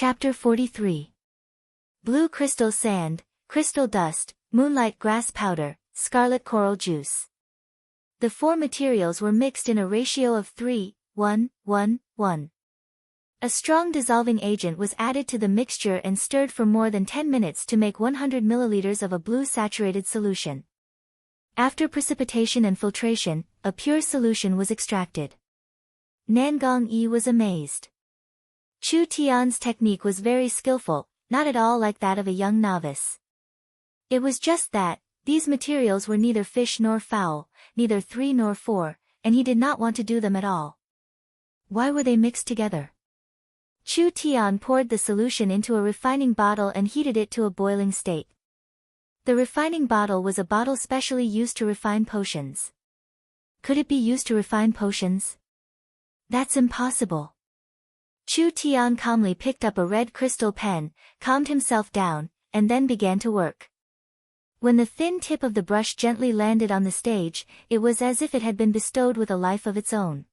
Chapter 43. Blue crystal sand, crystal dust, moonlight grass powder, scarlet coral juice. The four materials were mixed in a ratio of 3:1:1:1. A strong dissolving agent was added to the mixture and stirred for more than 10 minutes to make 100 milliliters of a blue saturated solution. After precipitation and filtration, a pure solution was extracted. Nangong Yi was amazed. Chu Tian's technique was very skillful, not at all like that of a young novice. It was just that, these materials were neither fish nor fowl, neither 3 nor 4, and he did not want to do them at all. Why were they mixed together? Chu Tian poured the solution into a refining bottle and heated it to a boiling state. The refining bottle was a bottle specially used to refine potions. Could it be used to refine potions? That's impossible. Chu Tian calmly picked up a red crystal pen, calmed himself down, and then began to work. When the thin tip of the brush gently landed on the stage, it was as if it had been bestowed with a life of its own.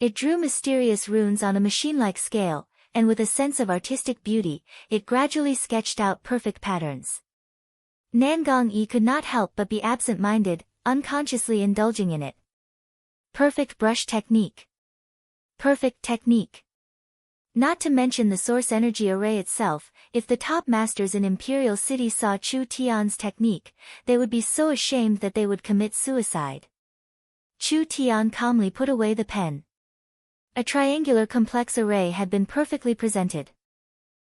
It drew mysterious runes on a machine-like scale, and with a sense of artistic beauty, it gradually sketched out perfect patterns. Nangong Yi could not help but be absent-minded, unconsciously indulging in it. Perfect brush technique. Perfect technique. Not to mention the source energy array itself, if the top masters in Imperial City saw Chu Tian's technique, they would be so ashamed that they would commit suicide. Chu Tian calmly put away the pen. A triangular complex array had been perfectly presented.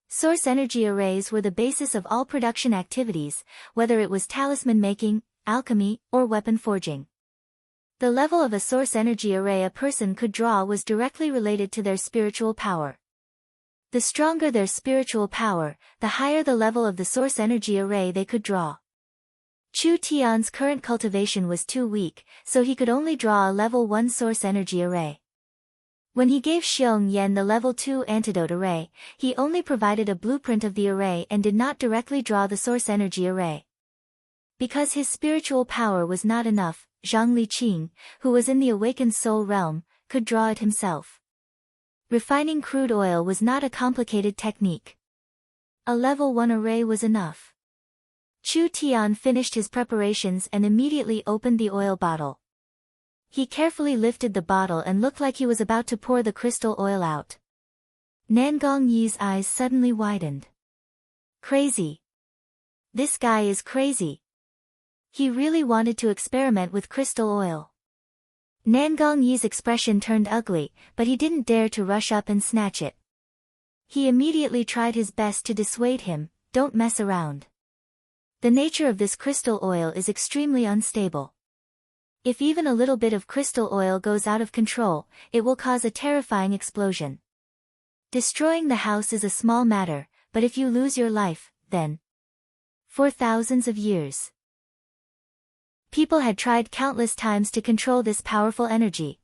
Source energy arrays were the basis of all production activities, whether it was talisman making, alchemy, or weapon forging. The level of a source energy array a person could draw was directly related to their spiritual power. The stronger their spiritual power, the higher the level of the source energy array they could draw. Chu Tian's current cultivation was too weak, so he could only draw a level 1 source energy array. When he gave Xiong Yan the level 2 antidote array, he only provided a blueprint of the array and did not directly draw the source energy array. Because his spiritual power was not enough, Zhang Liqing, who was in the awakened soul realm, could draw it himself. Refining crude oil was not a complicated technique. A level 1 array was enough. Chu Tian finished his preparations and immediately opened the oil bottle. He carefully lifted the bottle and looked like he was about to pour the crystal oil out. Nangong Yi's eyes suddenly widened. Crazy. This guy is crazy. He really wanted to experiment with crystal oil. Nangong Yi's expression turned ugly, but he didn't dare to rush up and snatch it. He immediately tried his best to dissuade him, don't mess around. The nature of this crystal oil is extremely unstable. If even a little bit of crystal oil goes out of control, it will cause a terrifying explosion. Destroying the house is a small matter, but if you lose your life, then for thousands of years. People had tried countless times to control this powerful energy.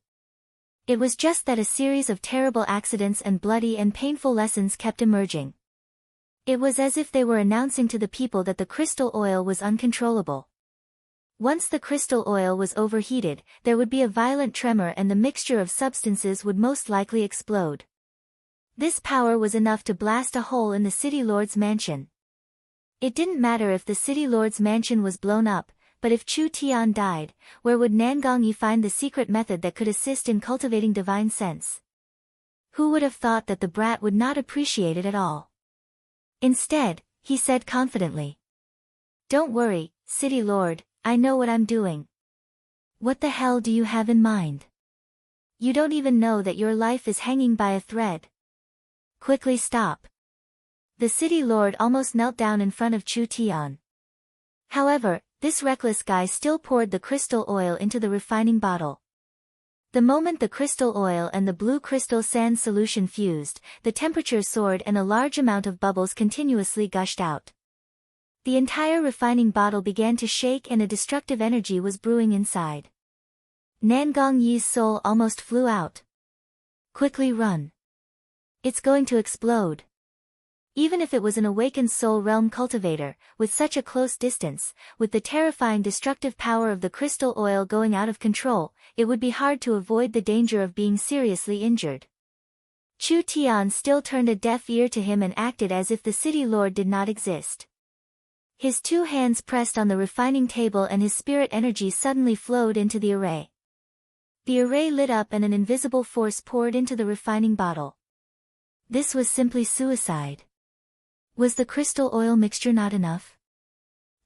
It was just that a series of terrible accidents and bloody and painful lessons kept emerging. It was as if they were announcing to the people that the crystal oil was uncontrollable. Once the crystal oil was overheated, there would be a violent tremor and the mixture of substances would most likely explode. This power was enough to blast a hole in the city lord's mansion. It didn't matter if the city lord's mansion was blown up, but if Chu Tian died, where would Nangong Yi find the secret method that could assist in cultivating divine sense? Who would have thought that the brat would not appreciate it at all? Instead, he said confidently. Don't worry, city lord, I know what I'm doing. What the hell do you have in mind? You don't even know that your life is hanging by a thread. Quickly stop. The city lord almost knelt down in front of Chu Tian. However, this reckless guy still poured the crystal oil into the refining bottle. The moment the crystal oil and the blue crystal sand solution fused, the temperature soared and a large amount of bubbles continuously gushed out. The entire refining bottle began to shake and a destructive energy was brewing inside. Nangong Yi's soul almost flew out. Quickly run. It's going to explode. Even if it was an awakened soul realm cultivator, with such a close distance, with the terrifying destructive power of the crystal oil going out of control, it would be hard to avoid the danger of being seriously injured. Chu Tian still turned a deaf ear to him and acted as if the city lord did not exist. His 2 hands pressed on the refining table and his spirit energy suddenly flowed into the array. The array lit up and an invisible force poured into the refining bottle. This was simply suicide. Was the crystal oil mixture not enough?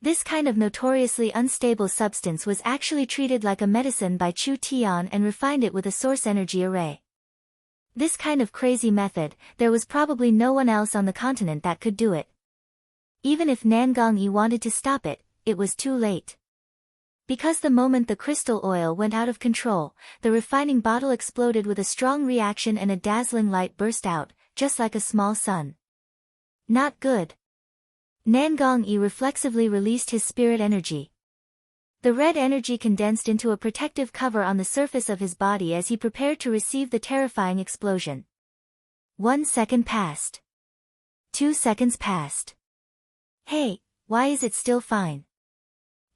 This kind of notoriously unstable substance was actually treated like a medicine by Chu Tian and refined it with a source energy array. This kind of crazy method, there was probably no one else on the continent that could do it. Even if Nangongyi wanted to stop it, it was too late. Because the moment the crystal oil went out of control, the refining bottle exploded with a strong reaction and a dazzling light burst out, just like a small sun. Not good. Nangongyi reflexively released his spirit energy. The red energy condensed into a protective cover on the surface of his body as he prepared to receive the terrifying explosion. 1 second passed. 2 seconds passed. Hey, why is it still fine?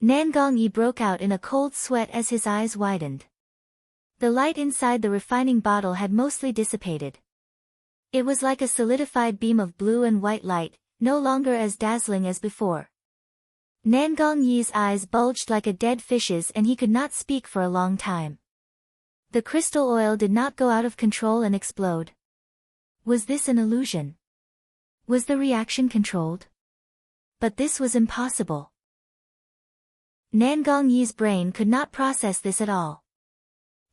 Nangongyi broke out in a cold sweat as his eyes widened. The light inside the refining bottle had mostly dissipated. It was like a solidified beam of blue and white light, no longer as dazzling as before. Nangongyi's eyes bulged like a dead fish's and he could not speak for a long time. The crystal oil did not go out of control and explode. Was this an illusion? Was the reaction controlled? But this was impossible. Nangongyi's brain could not process this at all.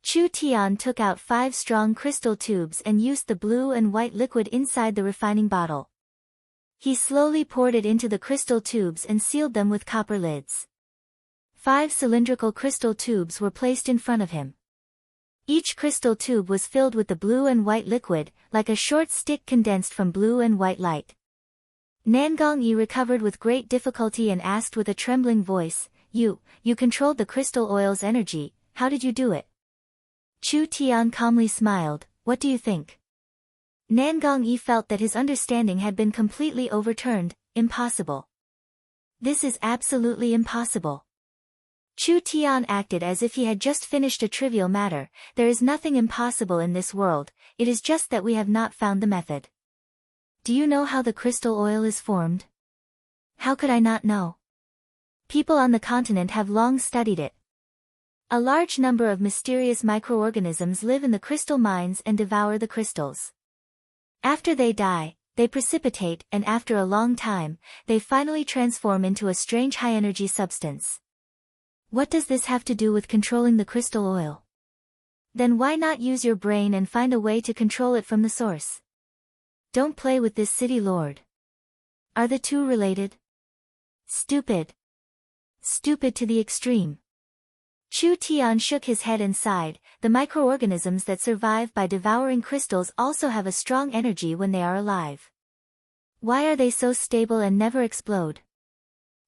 Chu Tian took out 5 strong crystal tubes and used the blue and white liquid inside the refining bottle. He slowly poured it into the crystal tubes and sealed them with copper lids. 5 cylindrical crystal tubes were placed in front of him. Each crystal tube was filled with the blue and white liquid, like a short stick condensed from blue and white light. Nangongyi recovered with great difficulty and asked with a trembling voice, You controlled the crystal oil's energy, how did you do it? Chu Tian calmly smiled, what do you think? Nangongyi felt that his understanding had been completely overturned, impossible. This is absolutely impossible. Chu Tian acted as if he had just finished a trivial matter, there is nothing impossible in this world, it is just that we have not found the method. Do you know how the crystal oil is formed? How could I not know? People on the continent have long studied it. A large number of mysterious microorganisms live in the crystal mines and devour the crystals. After they die, they precipitate and after a long time, they finally transform into a strange high-energy substance. What does this have to do with controlling the crystal oil? Then why not use your brain and find a way to control it from the source? Don't play with this city lord. Are the two related? Stupid. Stupid to the extreme. Chu Tian shook his head and sighed, the microorganisms that survive by devouring crystals also have a strong energy when they are alive. Why are they so stable and never explode?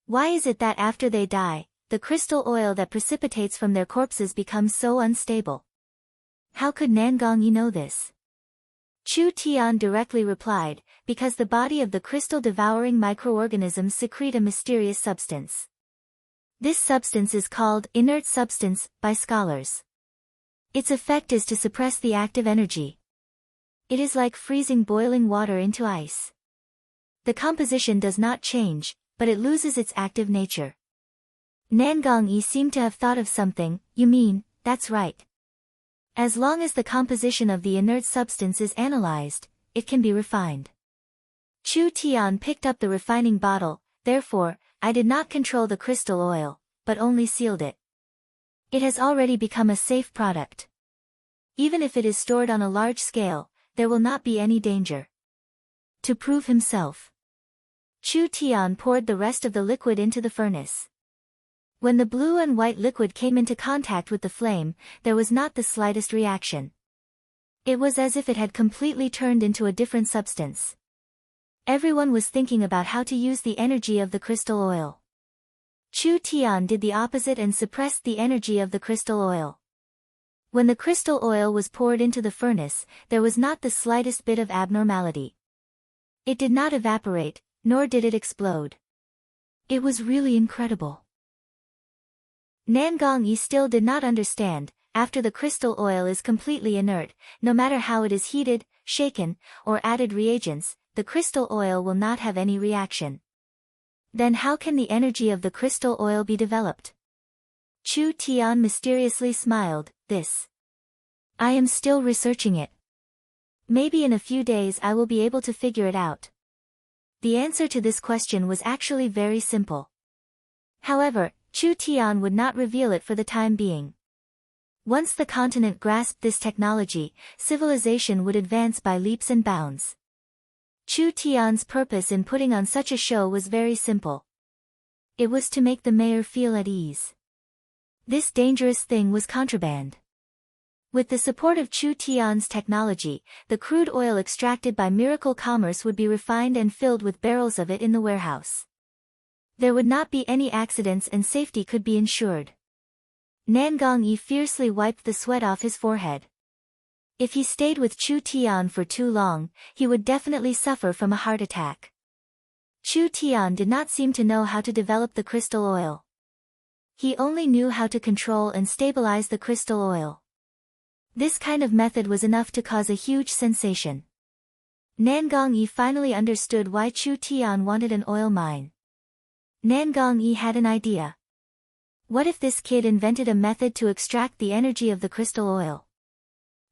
Why is it that after they die, the crystal oil that precipitates from their corpses becomes so unstable? How could Nangongyi know this? Chu Tian directly replied, because the body of the crystal-devouring microorganisms secrete a mysterious substance. This substance is called inert substance by scholars. Its effect is to suppress the active energy. It is like freezing boiling water into ice. The composition does not change, but it loses its active nature. Nangongyi seemed to have thought of something, you mean, that's right. As long as the composition of the inert substance is analyzed, it can be refined. Chu Tian picked up the refining bottle, therefore, I did not control the crystal oil, but only sealed it. It has already become a safe product. Even if it is stored on a large scale, there will not be any danger. To prove himself, Chu Tian poured the rest of the liquid into the furnace. When the blue and white liquid came into contact with the flame, there was not the slightest reaction. It was as if it had completely turned into a different substance. Everyone was thinking about how to use the energy of the crystal oil. Chu Tian did the opposite and suppressed the energy of the crystal oil. When the crystal oil was poured into the furnace, there was not the slightest bit of abnormality. It did not evaporate, nor did it explode. It was really incredible. Nangongyi still did not understand, after the crystal oil is completely inert, no matter how it is heated, shaken, or added reagents, the crystal oil will not have any reaction. Then how can the energy of the crystal oil be developed? Chu Tian mysteriously smiled, I am still researching it. Maybe in a few days I will be able to figure it out. The answer to this question was actually very simple. However, Chu Tian would not reveal it for the time being. Once the continent grasped this technology, civilization would advance by leaps and bounds. Chu Tian's purpose in putting on such a show was very simple. It was to make the mayor feel at ease. This dangerous thing was contraband. With the support of Chu Tian's technology, the crude oil extracted by Miracle Commerce would be refined and filled with barrels of it in the warehouse. There would not be any accidents and safety could be ensured. Nan Gongyi fiercely wiped the sweat off his forehead. If he stayed with Chu Tian for too long, he would definitely suffer from a heart attack. Chu Tian did not seem to know how to develop the crystal oil. He only knew how to control and stabilize the crystal oil. This kind of method was enough to cause a huge sensation. Nan Gongyi finally understood why Chu Tian wanted an oil mine. Nan Gongyi had an idea. What if this kid invented a method to extract the energy of the crystal oil?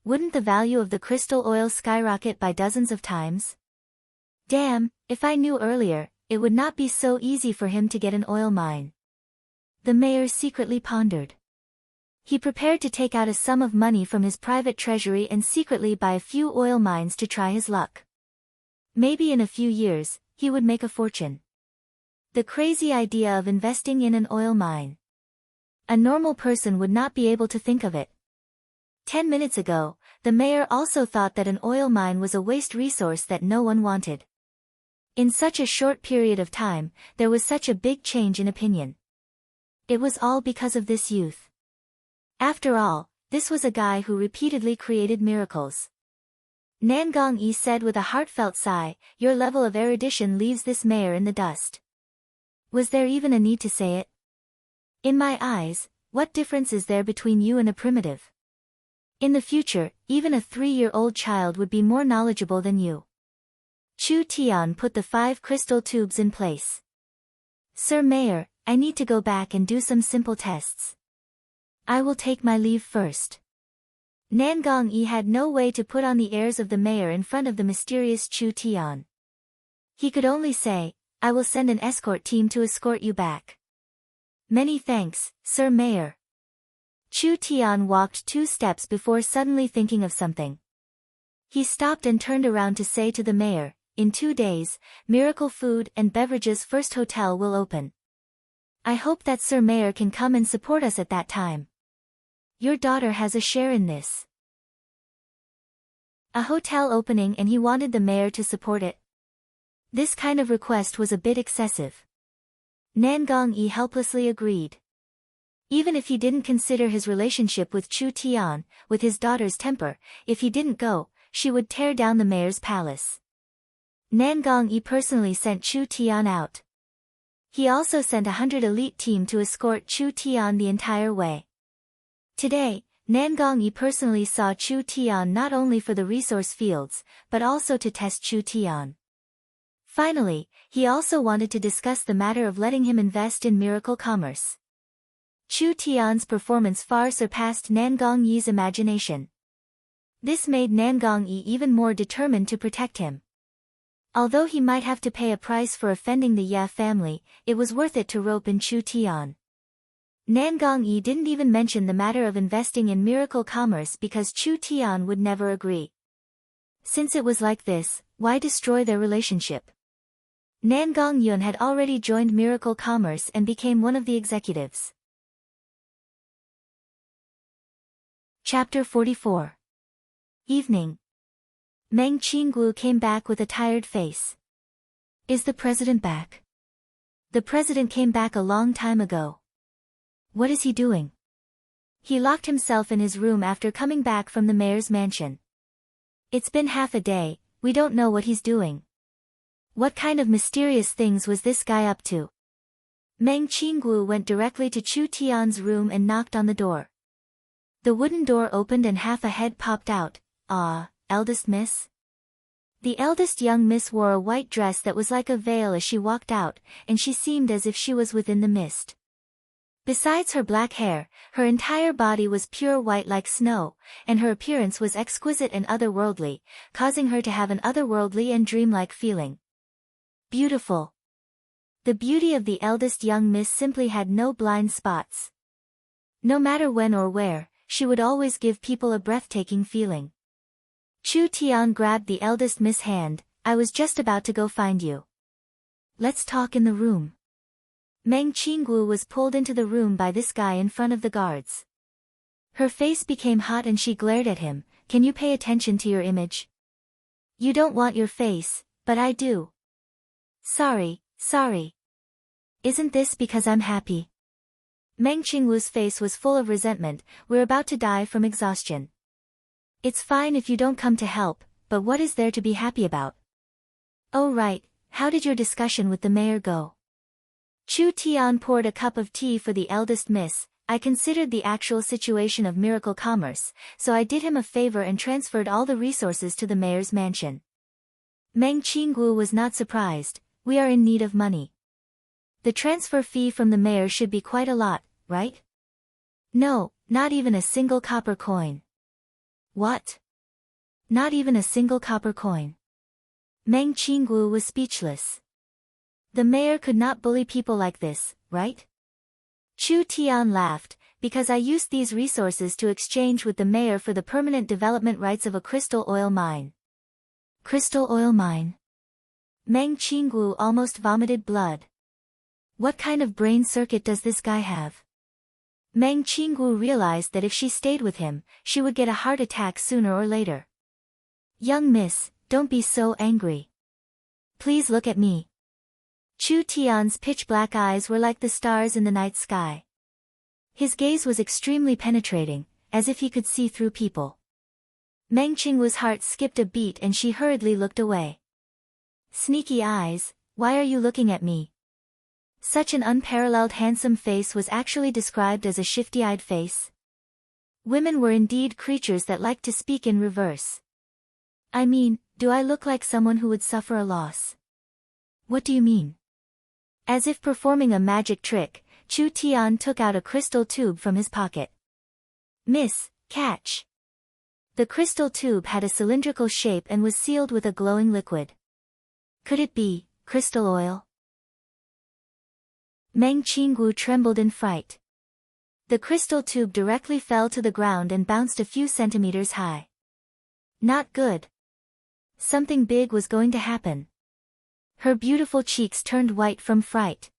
Wouldn't the value of the crystal oil skyrocket by dozens of times? Damn, if I knew earlier, it would not be so easy for him to get an oil mine. The mayor secretly pondered. He prepared to take out a sum of money from his private treasury and secretly buy a few oil mines to try his luck. Maybe in a few years, he would make a fortune. The crazy idea of investing in an oil mine. A normal person would not be able to think of it. 10 minutes ago, the mayor also thought that an oil mine was a waste resource that no one wanted. In such a short period of time, there was such a big change in opinion. It was all because of this youth. After all, this was a guy who repeatedly created miracles. Nan Gongyi said with a heartfelt sigh, "Your level of erudition leaves this mayor in the dust." Was there even a need to say it? In my eyes, what difference is there between you and a primitive? In the future, even a 3-year-old child would be more knowledgeable than you. Chu Tian put the 5 crystal tubes in place. Sir Mayor, I need to go back and do some simple tests. I will take my leave first. Nan Gongyi had no way to put on the airs of the mayor in front of the mysterious Chu Tian. He could only say, I will send an escort team to escort you back. Many thanks, Sir Mayor. Chu Tian walked 2 steps before suddenly thinking of something. He stopped and turned around to say to the mayor, in 2 days, Miracle Food and Beverages First Hotel will open. I hope that Sir Mayor can come and support us at that time. Your daughter has a share in this. A hotel opening and he wanted the mayor to support it. This kind of request was a bit excessive. Nan Gongyi helplessly agreed. Even if he didn't consider his relationship with Chu Tian, with his daughter's temper, if he didn't go, she would tear down the mayor's palace. Nan Gongyi personally sent Chu Tian out. He also sent 100 elite team to escort Chu Tian the entire way. Today, Nan Gongyi personally saw Chu Tian not only for the resource fields, but also to test Chu Tian. Finally, he also wanted to discuss the matter of letting him invest in Miracle Commerce. Chu Tian's performance far surpassed Nan Gongyi's imagination. This made Nan Gongyi even more determined to protect him. Although he might have to pay a price for offending the Ye family, it was worth it to rope in Chu Tian. Nan Gongyi didn't even mention the matter of investing in Miracle Commerce because Chu Tian would never agree. Since it was like this, why destroy their relationship? Nan Gongyun had already joined Miracle Commerce and became one of the executives. Chapter 44. Evening. Meng Qinggu came back with a tired face. Is the president back? The president came back a long time ago. What is he doing? He locked himself in his room after coming back from the mayor's mansion. It's been half a day, we don't know what he's doing. What kind of mysterious things was this guy up to? Meng Qinggu went directly to Chu Tian's room and knocked on the door. The wooden door opened and half a head popped out. Ah, eldest miss? The eldest young miss wore a white dress that was like a veil as she walked out, and she seemed as if she was within the mist. Besides her black hair, her entire body was pure white like snow, and her appearance was exquisite and otherworldly, causing her to have an otherworldly and dreamlike feeling. Beautiful. The beauty of the eldest young miss simply had no blind spots. No matter when or where, she would always give people a breathtaking feeling. Chu Tian grabbed the eldest miss' hand. I was just about to go find you. Let's talk in the room. Meng Qinggu was pulled into the room by this guy in front of the guards. Her face became hot and she glared at him. Can you pay attention to your image? You don't want your face, but I do. Sorry. Isn't this because I'm happy? Meng Qinggu's face was full of resentment. We're about to die from exhaustion. It's fine if you don't come to help, but what is there to be happy about? Oh right, how did your discussion with the mayor go? Chu Tian poured a cup of tea for the eldest miss. I considered the actual situation of miracle commerce, so I did him a favor and transferred all the resources to the mayor's mansion. Meng Qinggu was not surprised. We are in need of money. The transfer fee from the mayor should be quite a lot, right? No, not even a single copper coin. What? Not even a single copper coin. Meng Qinggu was speechless. The mayor could not bully people like this, right? Chu Tian laughed, because I used these resources to exchange with the mayor for the permanent development rights of a crystal oil mine. Crystal oil mine? Meng Qinggu almost vomited blood. What kind of brain circuit does this guy have? Meng Qinggu realized that if she stayed with him, she would get a heart attack sooner or later. Young miss, don't be so angry. Please look at me. Chu Tian's pitch-black eyes were like the stars in the night sky. His gaze was extremely penetrating, as if he could see through people. Meng Qinggu's heart skipped a beat and she hurriedly looked away. Sneaky eyes, why are you looking at me? Such an unparalleled handsome face was actually described as a shifty-eyed face. Women were indeed creatures that liked to speak in reverse. I mean, do I look like someone who would suffer a loss? What do you mean? As if performing a magic trick, Chu Tian took out a crystal tube from his pocket. Miss, catch. The crystal tube had a cylindrical shape and was sealed with a glowing liquid. Could it be crystal oil? Meng Qinggu trembled in fright. The crystal tube directly fell to the ground and bounced a few centimeters high. Not good. Something big was going to happen. Her beautiful cheeks turned white from fright.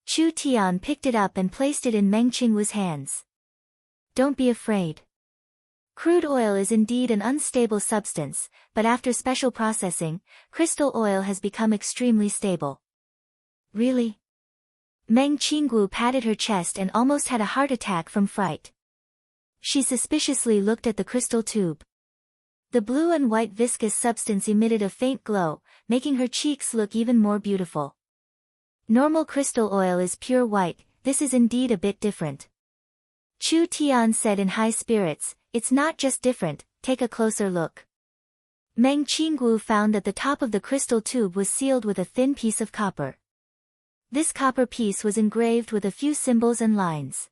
Chu Tian picked it up and placed it in Meng Qinggu's hands. Don't be afraid. Crude oil is indeed an unstable substance, but after special processing, crystal oil has become extremely stable. Really? Meng Qinggu patted her chest and almost had a heart attack from fright. She suspiciously looked at the crystal tube. The blue and white viscous substance emitted a faint glow, making her cheeks look even more beautiful. Normal crystal oil is pure white, this is indeed a bit different. Chu Tian said in high spirits, it's not just different, take a closer look. Meng Qinggu found that the top of the crystal tube was sealed with a thin piece of copper. This copper piece was engraved with a few symbols and lines.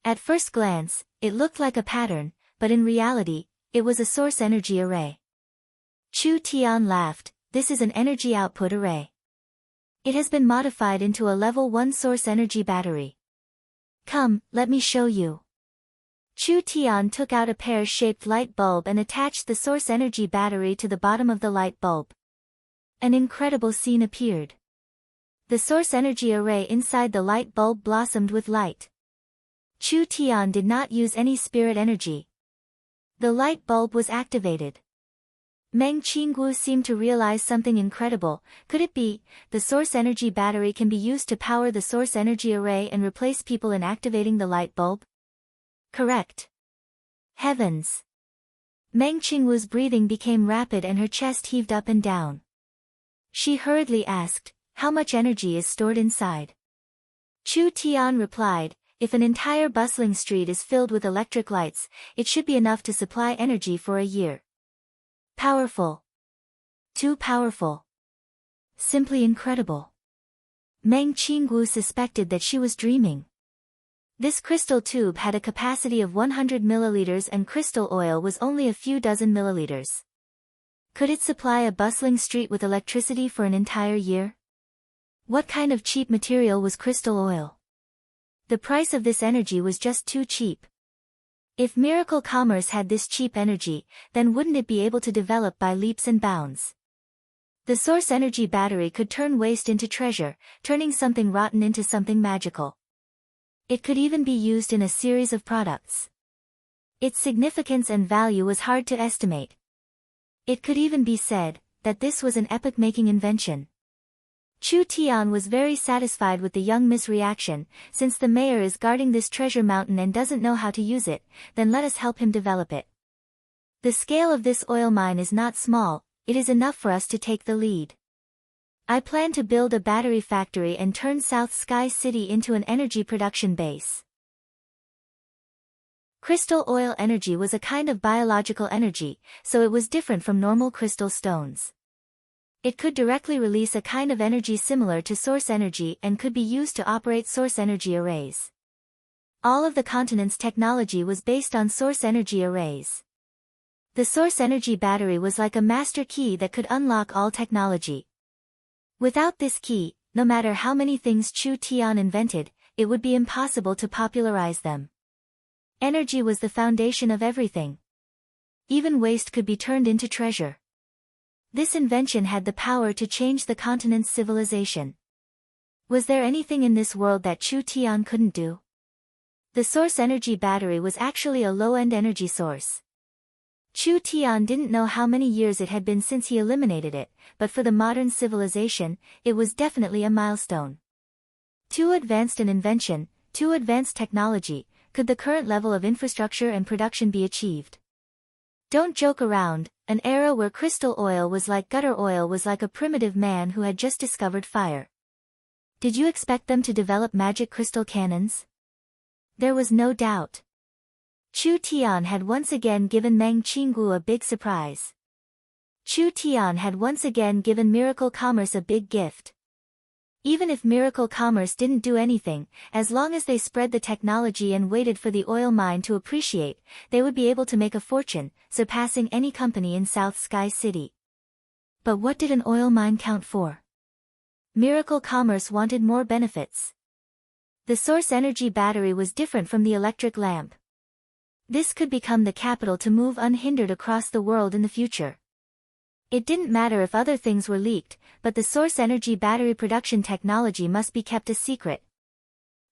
At first glance, it looked like a pattern, but in reality, it was a source energy array. Chu Tian laughed, this is an energy output array. It has been modified into a level 1 source energy battery. Come, let me show you. Chu Tian took out a pear-shaped light bulb and attached the source energy battery to the bottom of the light bulb. An incredible scene appeared. The source energy array inside the light bulb blossomed with light. Chu Tian did not use any spirit energy. The light bulb was activated. Meng Qinggu seemed to realize something incredible. Could it be, the source energy battery can be used to power the source energy array and replace people in activating the light bulb? Correct. Heavens! Meng Qinggu's breathing became rapid and her chest heaved up and down. She hurriedly asked, how much energy is stored inside? Chu Tian replied, if an entire bustling street is filled with electric lights, it should be enough to supply energy for a year. Powerful. Too powerful. Simply incredible. Meng Qinggu suspected that she was dreaming. This crystal tube had a capacity of 100 milliliters and crystal oil was only a few dozen milliliters. Could it supply a bustling street with electricity for an entire year? What kind of cheap material was crystal oil? The price of this energy was just too cheap. If Miracle Commerce had this cheap energy, then wouldn't it be able to develop by leaps and bounds? The source energy battery could turn waste into treasure, turning something rotten into something magical. It could even be used in a series of products. Its significance and value was hard to estimate. It could even be said that this was an epoch-making invention. Chu Tian was very satisfied with the young Miss' reaction. Since the mayor is guarding this treasure mountain and doesn't know how to use it, then let us help him develop it. The scale of this oil mine is not small, it is enough for us to take the lead. I plan to build a battery factory and turn South Sky City into an energy production base. Crystal oil energy was a kind of biological energy, so it was different from normal crystal stones. It could directly release a kind of energy similar to source energy and could be used to operate source energy arrays. All of the continent's technology was based on source energy arrays. The source energy battery was like a master key that could unlock all technology. Without this key, no matter how many things Chu Tian invented, it would be impossible to popularize them. Energy was the foundation of everything. Even waste could be turned into treasure. This invention had the power to change the continent's civilization. Was there anything in this world that Chu Tian couldn't do? The source energy battery was actually a low-end energy source. Chu Tian didn't know how many years it had been since he eliminated it, but for the modern civilization, it was definitely a milestone. Too advanced an invention, too advanced technology, could the current level of infrastructure and production be achieved? Don't joke around, an era where crystal oil was like gutter oil was like a primitive man who had just discovered fire. Did you expect them to develop magic crystal cannons? There was no doubt. Chu Tian had once again given Meng Qinggu a big surprise. Chu Tian had once again given Miracle Commerce a big gift. Even if Miracle Commerce didn't do anything, as long as they spread the technology and waited for the oil mine to appreciate, they would be able to make a fortune, surpassing any company in South Sky City. But what did an oil mine count for? Miracle Commerce wanted more benefits. The source energy battery was different from the electric lamp. This could become the capital to move unhindered across the world in the future. It didn't matter if other things were leaked, but the source energy battery production technology must be kept a secret.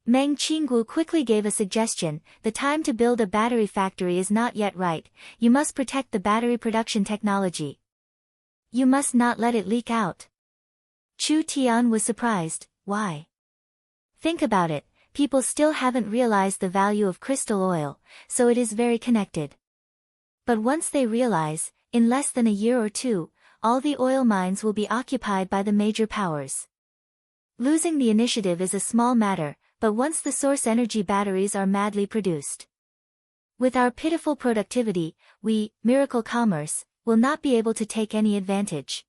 Meng Qinggu quickly gave a suggestion: the time to build a battery factory is not yet right, you must protect the battery production technology. You must not let it leak out. Chu Tian was surprised. Why? Think about it. People still haven't realized the value of crystal oil, so it is very connected. But once they realize, in less than a year or two, all the oil mines will be occupied by the major powers. Losing the initiative is a small matter, but once the source energy batteries are madly produced. With our pitiful productivity, we, Miracle Commerce, will not be able to take any advantage.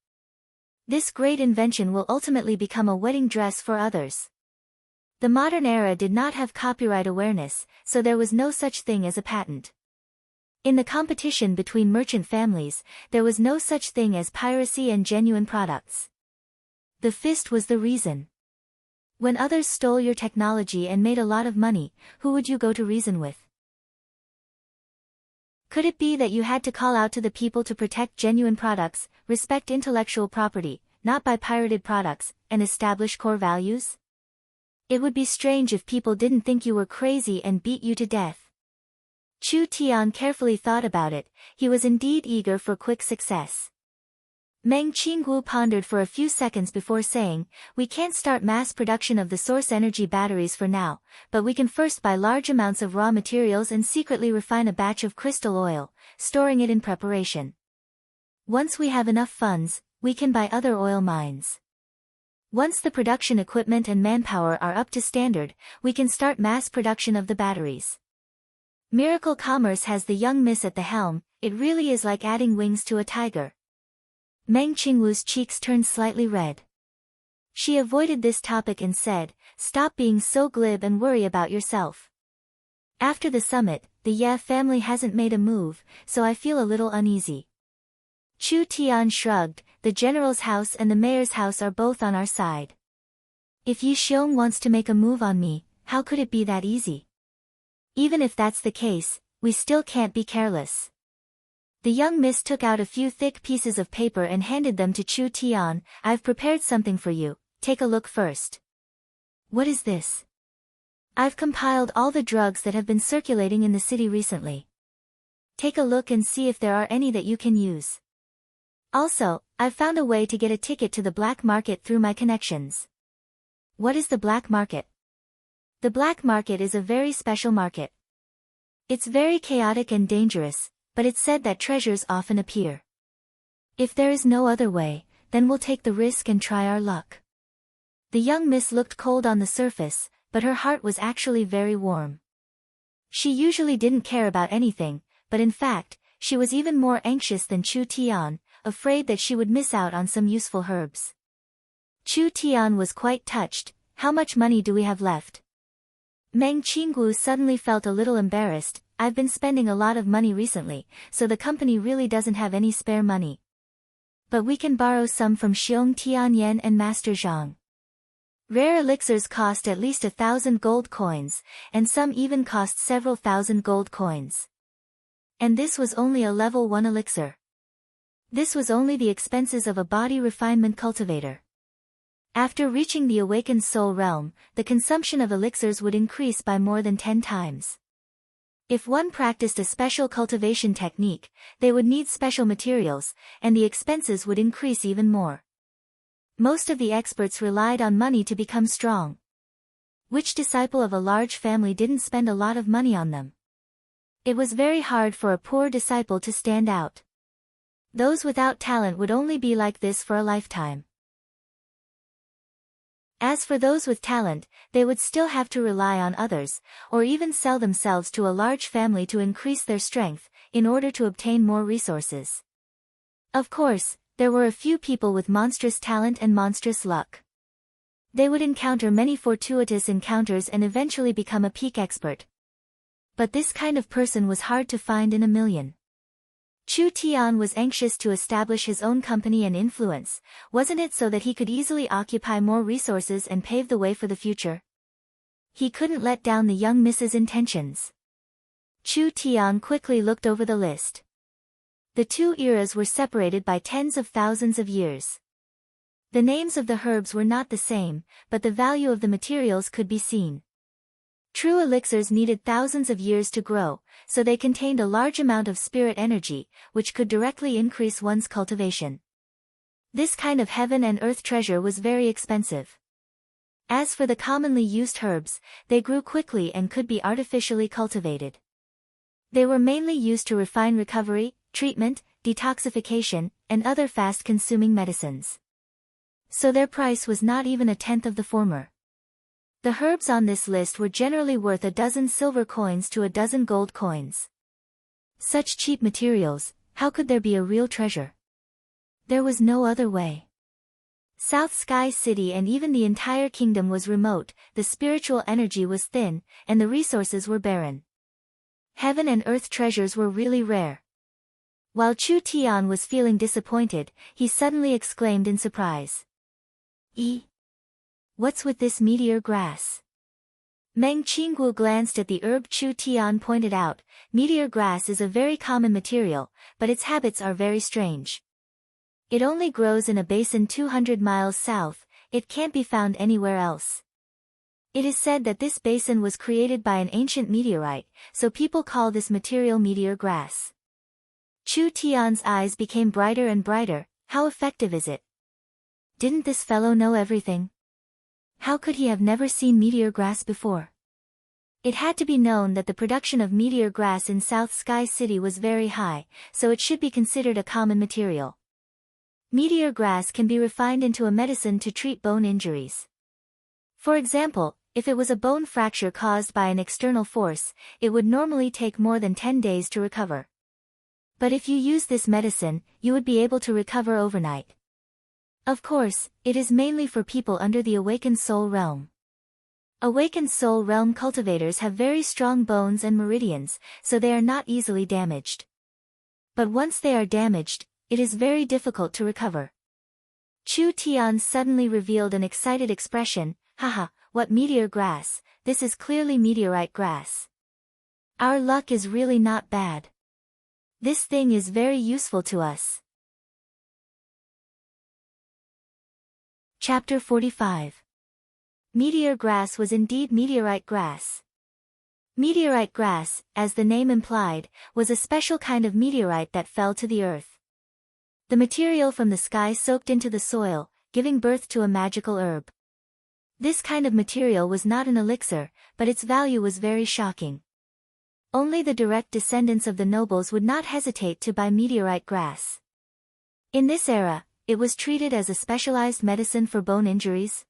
This great invention will ultimately become a wedding dress for others. The modern era did not have copyright awareness, so there was no such thing as a patent. In the competition between merchant families, there was no such thing as piracy and genuine products. The fist was the reason. When others stole your technology and made a lot of money, who would you go to reason with? Could it be that you had to call out to the people to protect genuine products, respect intellectual property, not buy pirated products, and establish core values? It would be strange if people didn't think you were crazy and beat you to death. Chu Tian carefully thought about it. He was indeed eager for quick success. Meng Qinggu pondered for a few seconds before saying, we can't start mass production of the source energy batteries for now, but we can first buy large amounts of raw materials and secretly refine a batch of crystal oil, storing it in preparation. Once we have enough funds, we can buy other oil mines. Once the production equipment and manpower are up to standard, we can start mass production of the batteries. Miracle Commerce has the young miss at the helm. It really is like adding wings to a tiger. Meng Qingwu's cheeks turned slightly red. She avoided this topic and said, "Stop being so glib and worry about yourself. After the summit, the Ye family hasn't made a move, so I feel a little uneasy." Chu Tian shrugged. "The general's house and the mayor's house are both on our side. If Yi Xiong wants to make a move on me, how could it be that easy? Even if that's the case, we still can't be careless." The young miss took out a few thick pieces of paper and handed them to Chu Tian. "I've prepared something for you, take a look first." "What is this?" "I've compiled all the drugs that have been circulating in the city recently. Take a look and see if there are any that you can use. Also, I've found a way to get a ticket to the black market through my connections." "What is the black market?" "The black market is a very special market. It's very chaotic and dangerous, but it's said that treasures often appear. If there is no other way, then we'll take the risk and try our luck." The young miss looked cold on the surface, but her heart was actually very warm. She usually didn't care about anything, but in fact, she was even more anxious than Chu Tian, afraid that she would miss out on some useful herbs. Chu Tian was quite touched. "How much money do we have left?" Meng Qingwu suddenly felt a little embarrassed. "I've been spending a lot of money recently, so the company really doesn't have any spare money. But we can borrow some from Xiong Tianyan and Master Zhang. Rare elixirs cost at least 1,000 gold coins, and some even cost several thousand gold coins. And this was only a level 1 elixir. This was only the expenses of a body refinement cultivator. After reaching the awakened soul realm, the consumption of elixirs would increase by more than 10 times. If one practiced a special cultivation technique, they would need special materials, and the expenses would increase even more. Most of the experts relied on money to become strong. Which disciple of a large family didn't spend a lot of money on them? It was very hard for a poor disciple to stand out. Those without talent would only be like this for a lifetime. As for those with talent, they would still have to rely on others, or even sell themselves to a large family to increase their strength, in order to obtain more resources. Of course, there were a few people with monstrous talent and monstrous luck. They would encounter many fortuitous encounters and eventually become a peak expert. But this kind of person was hard to find in a million. Chu Tian was anxious to establish his own company and influence, wasn't it, so that he could easily occupy more resources and pave the way for the future? He couldn't let down the young miss's intentions. Chu Tian quickly looked over the list. The two eras were separated by tens of thousands of years. The names of the herbs were not the same, but the value of the materials could be seen. True elixirs needed thousands of years to grow, so they contained a large amount of spirit energy, which could directly increase one's cultivation. This kind of heaven and earth treasure was very expensive. As for the commonly used herbs, they grew quickly and could be artificially cultivated. They were mainly used to refine recovery, treatment, detoxification, and other fast-consuming medicines. So their price was not even a tenth of the former. The herbs on this list were generally worth a dozen silver coins to a dozen gold coins. Such cheap materials, how could there be a real treasure? There was no other way. South Sky City and even the entire kingdom was remote, the spiritual energy was thin, and the resources were barren. Heaven and earth treasures were really rare. While Chu Tian was feeling disappointed, he suddenly exclaimed in surprise. What's with this meteor grass? Meng Qingwu glanced at the herb Chu Tian pointed out. Meteor grass is a very common material, but its habits are very strange. It only grows in a basin 200 miles south, it can't be found anywhere else. It is said that this basin was created by an ancient meteorite, so people call this material meteor grass. Chu Tian's eyes became brighter and brighter. How effective is it? Didn't this fellow know everything? How could he have never seen meteor grass before? It had to be known that the production of meteor grass in South Sky City was very high, so it should be considered a common material. Meteor grass can be refined into a medicine to treat bone injuries. For example, if it was a bone fracture caused by an external force, it would normally take more than 10 days to recover. But if you use this medicine, you would be able to recover overnight. Of course, it is mainly for people under the awakened soul realm. Awakened soul realm cultivators have very strong bones and meridians, so they are not easily damaged. But once they are damaged, it is very difficult to recover. Chu Tian suddenly revealed an excited expression. Haha, what meteor grass, this is clearly meteorite grass. Our luck is really not bad. This thing is very useful to us. Chapter 45. Meteor grass was indeed meteorite grass. Meteorite grass, as the name implied, was a special kind of meteorite that fell to the earth. The material from the sky soaked into the soil, giving birth to a magical herb. This kind of material was not an elixir, but its value was very shocking. Only the direct descendants of the nobles would not hesitate to buy meteorite grass. In this era, it was treated as a specialized medicine for bone injuries.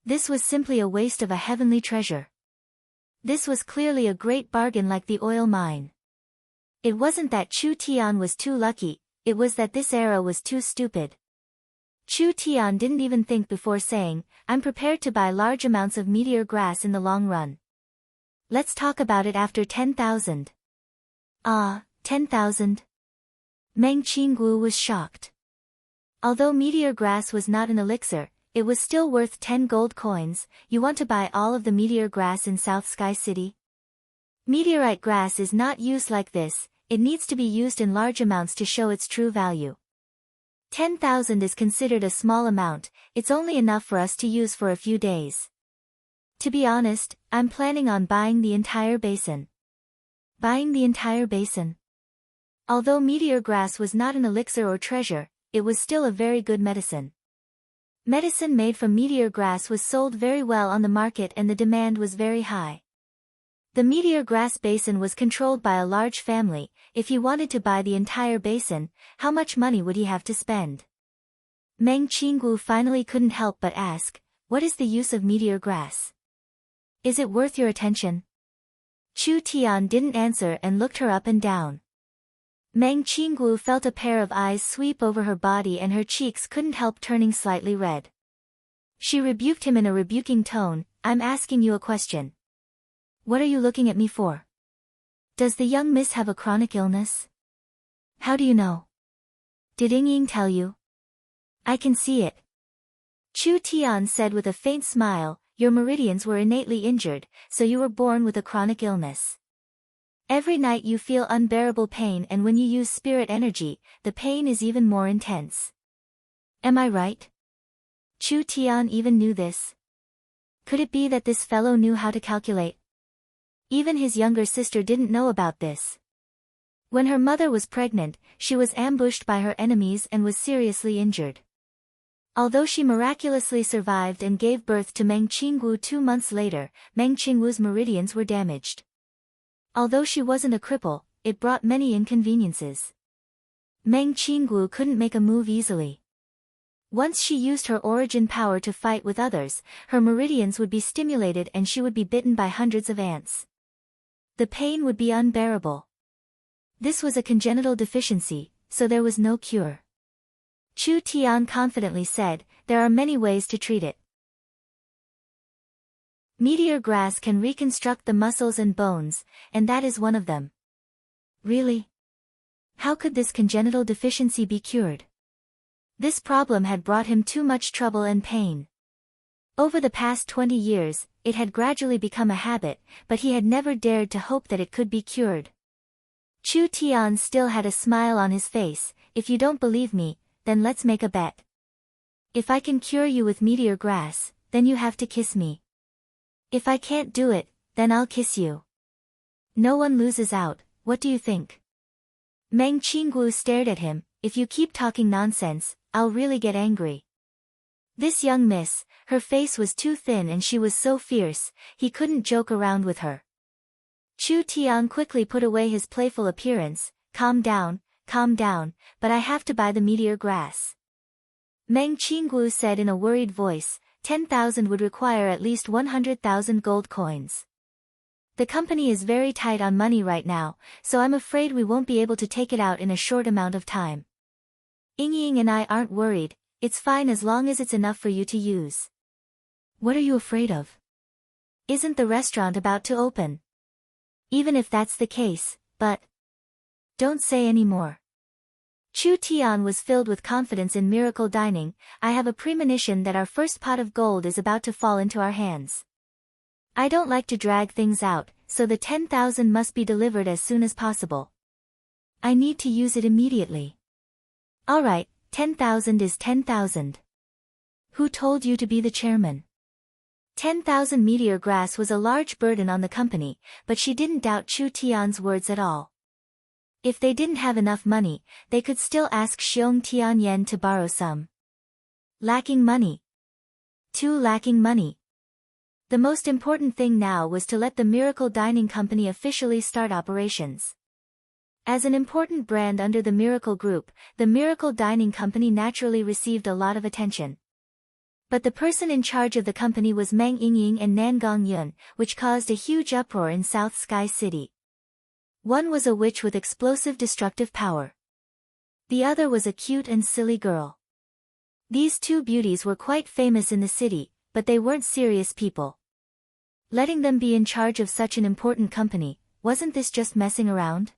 This was simply a waste of a heavenly treasure. This was clearly a great bargain, like the oil mine. It wasn't that Chu Tian was too lucky, it was that this era was too stupid. Chu Tian didn't even think before saying, I'm prepared to buy large amounts of meteor grass in the long run. Let's talk about it after 10,000. Ah, 10,000? Meng Qinggu was shocked. Although meteor grass was not an elixir, it was still worth 10 gold coins. You want to buy all of the meteor grass in South Sky City? Meteorite grass is not used like this, it needs to be used in large amounts to show its true value. 10,000 is considered a small amount, it's only enough for us to use for a few days. To be honest, I'm planning on buying the entire basin. Buying the entire basin? Although meteor grass was not an elixir or treasure, it was still a very good medicine. Medicine made from meteor grass was sold very well on the market and the demand was very high. The meteor grass basin was controlled by a large family. If he wanted to buy the entire basin, how much money would he have to spend? Meng Qinggu finally couldn't help but ask, what is the use of meteor grass? Is it worth your attention? Chu Tian didn't answer and looked her up and down. Meng Qinggu felt a pair of eyes sweep over her body and her cheeks couldn't help turning slightly red. She rebuked him in a rebuking tone, I'm asking you a question. What are you looking at me for? Does the young miss have a chronic illness? How do you know? Did Ying tell you? I can see it. Chu Tian said with a faint smile, your meridians were innately injured, so you were born with a chronic illness. Every night you feel unbearable pain, and when you use spirit energy, the pain is even more intense. Am I right? Chu Tian even knew this. Could it be that this fellow knew how to calculate? Even his younger sister didn't know about this. When her mother was pregnant, she was ambushed by her enemies and was seriously injured. Although she miraculously survived and gave birth to Meng Qinggu 2 months later, Meng Qinggu's meridians were damaged. Although she wasn't a cripple, it brought many inconveniences. Meng Qinggu couldn't make a move easily. Once she used her origin power to fight with others, her meridians would be stimulated and she would be bitten by hundreds of ants. The pain would be unbearable. This was a congenital deficiency, so there was no cure. Chu Tian confidently said, there are many ways to treat it. Meteor grass can reconstruct the muscles and bones, and that is one of them. Really? How could this congenital deficiency be cured? This problem had brought him too much trouble and pain. Over the past 20 years, it had gradually become a habit, but he had never dared to hope that it could be cured. Chu Tian still had a smile on his face. If you don't believe me, then let's make a bet. If I can cure you with meteor grass, then you have to kiss me. If I can't do it, then I'll kiss you. No one loses out, what do you think? Meng Qinggu stared at him, if you keep talking nonsense, I'll really get angry. This young miss, her face was too thin and she was so fierce, he couldn't joke around with her. Chu Tian quickly put away his playful appearance, calm down, but I have to buy the meteor grass. Meng Qinggu said in a worried voice, 10,000 would require at least 100,000 gold coins. The company is very tight on money right now, so I'm afraid we won't be able to take it out in a short amount of time. Ying and I aren't worried, it's fine as long as it's enough for you to use. What are you afraid of? Isn't the restaurant about to open? Even if that's the case, but... Don't say any more. Chu Tian was filled with confidence in miracle dining. I have a premonition that our first pot of gold is about to fall into our hands. I don't like to drag things out, so the 10,000 must be delivered as soon as possible. I need to use it immediately. Alright, 10,000 is 10,000. Who told you to be the chairman? 10,000 meteor grass was a large burden on the company, but she didn't doubt Chu Tian's words at all. If they didn't have enough money, they could still ask Xiong Tianyen to borrow some. Lacking money. Lacking money. The most important thing now was to let the Miracle Dining Company officially start operations. As an important brand under the Miracle Group, the Miracle Dining Company naturally received a lot of attention. But the person in charge of the company was Meng Yingying and Nan Gongyun, which caused a huge uproar in South Sky City. One was a witch with explosive destructive power. The other was a cute and silly girl. These two beauties were quite famous in the city, but they weren't serious people. Letting them be in charge of such an important company, wasn't this just messing around?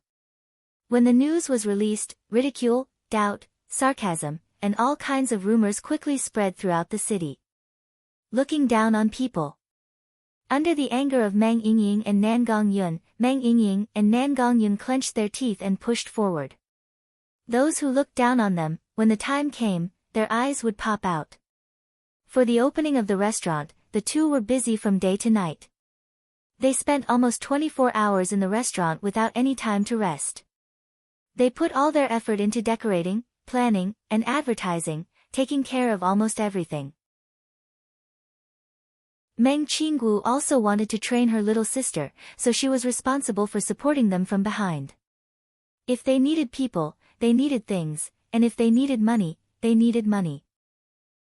When the news was released, ridicule, doubt, sarcasm, and all kinds of rumors quickly spread throughout the city. Looking down on people. Under the anger of Meng Yingying and Nan Gongyun, Meng Yingying and Nan Gongyun clenched their teeth and pushed forward. Those who looked down on them, when the time came, their eyes would pop out. For the opening of the restaurant, the two were busy from day to night. They spent almost 24 hours in the restaurant without any time to rest. They put all their effort into decorating, planning, and advertising, taking care of almost everything. Meng Qinggu also wanted to train her little sister, so she was responsible for supporting them from behind. If they needed people, they needed things, and if they needed money, they needed money.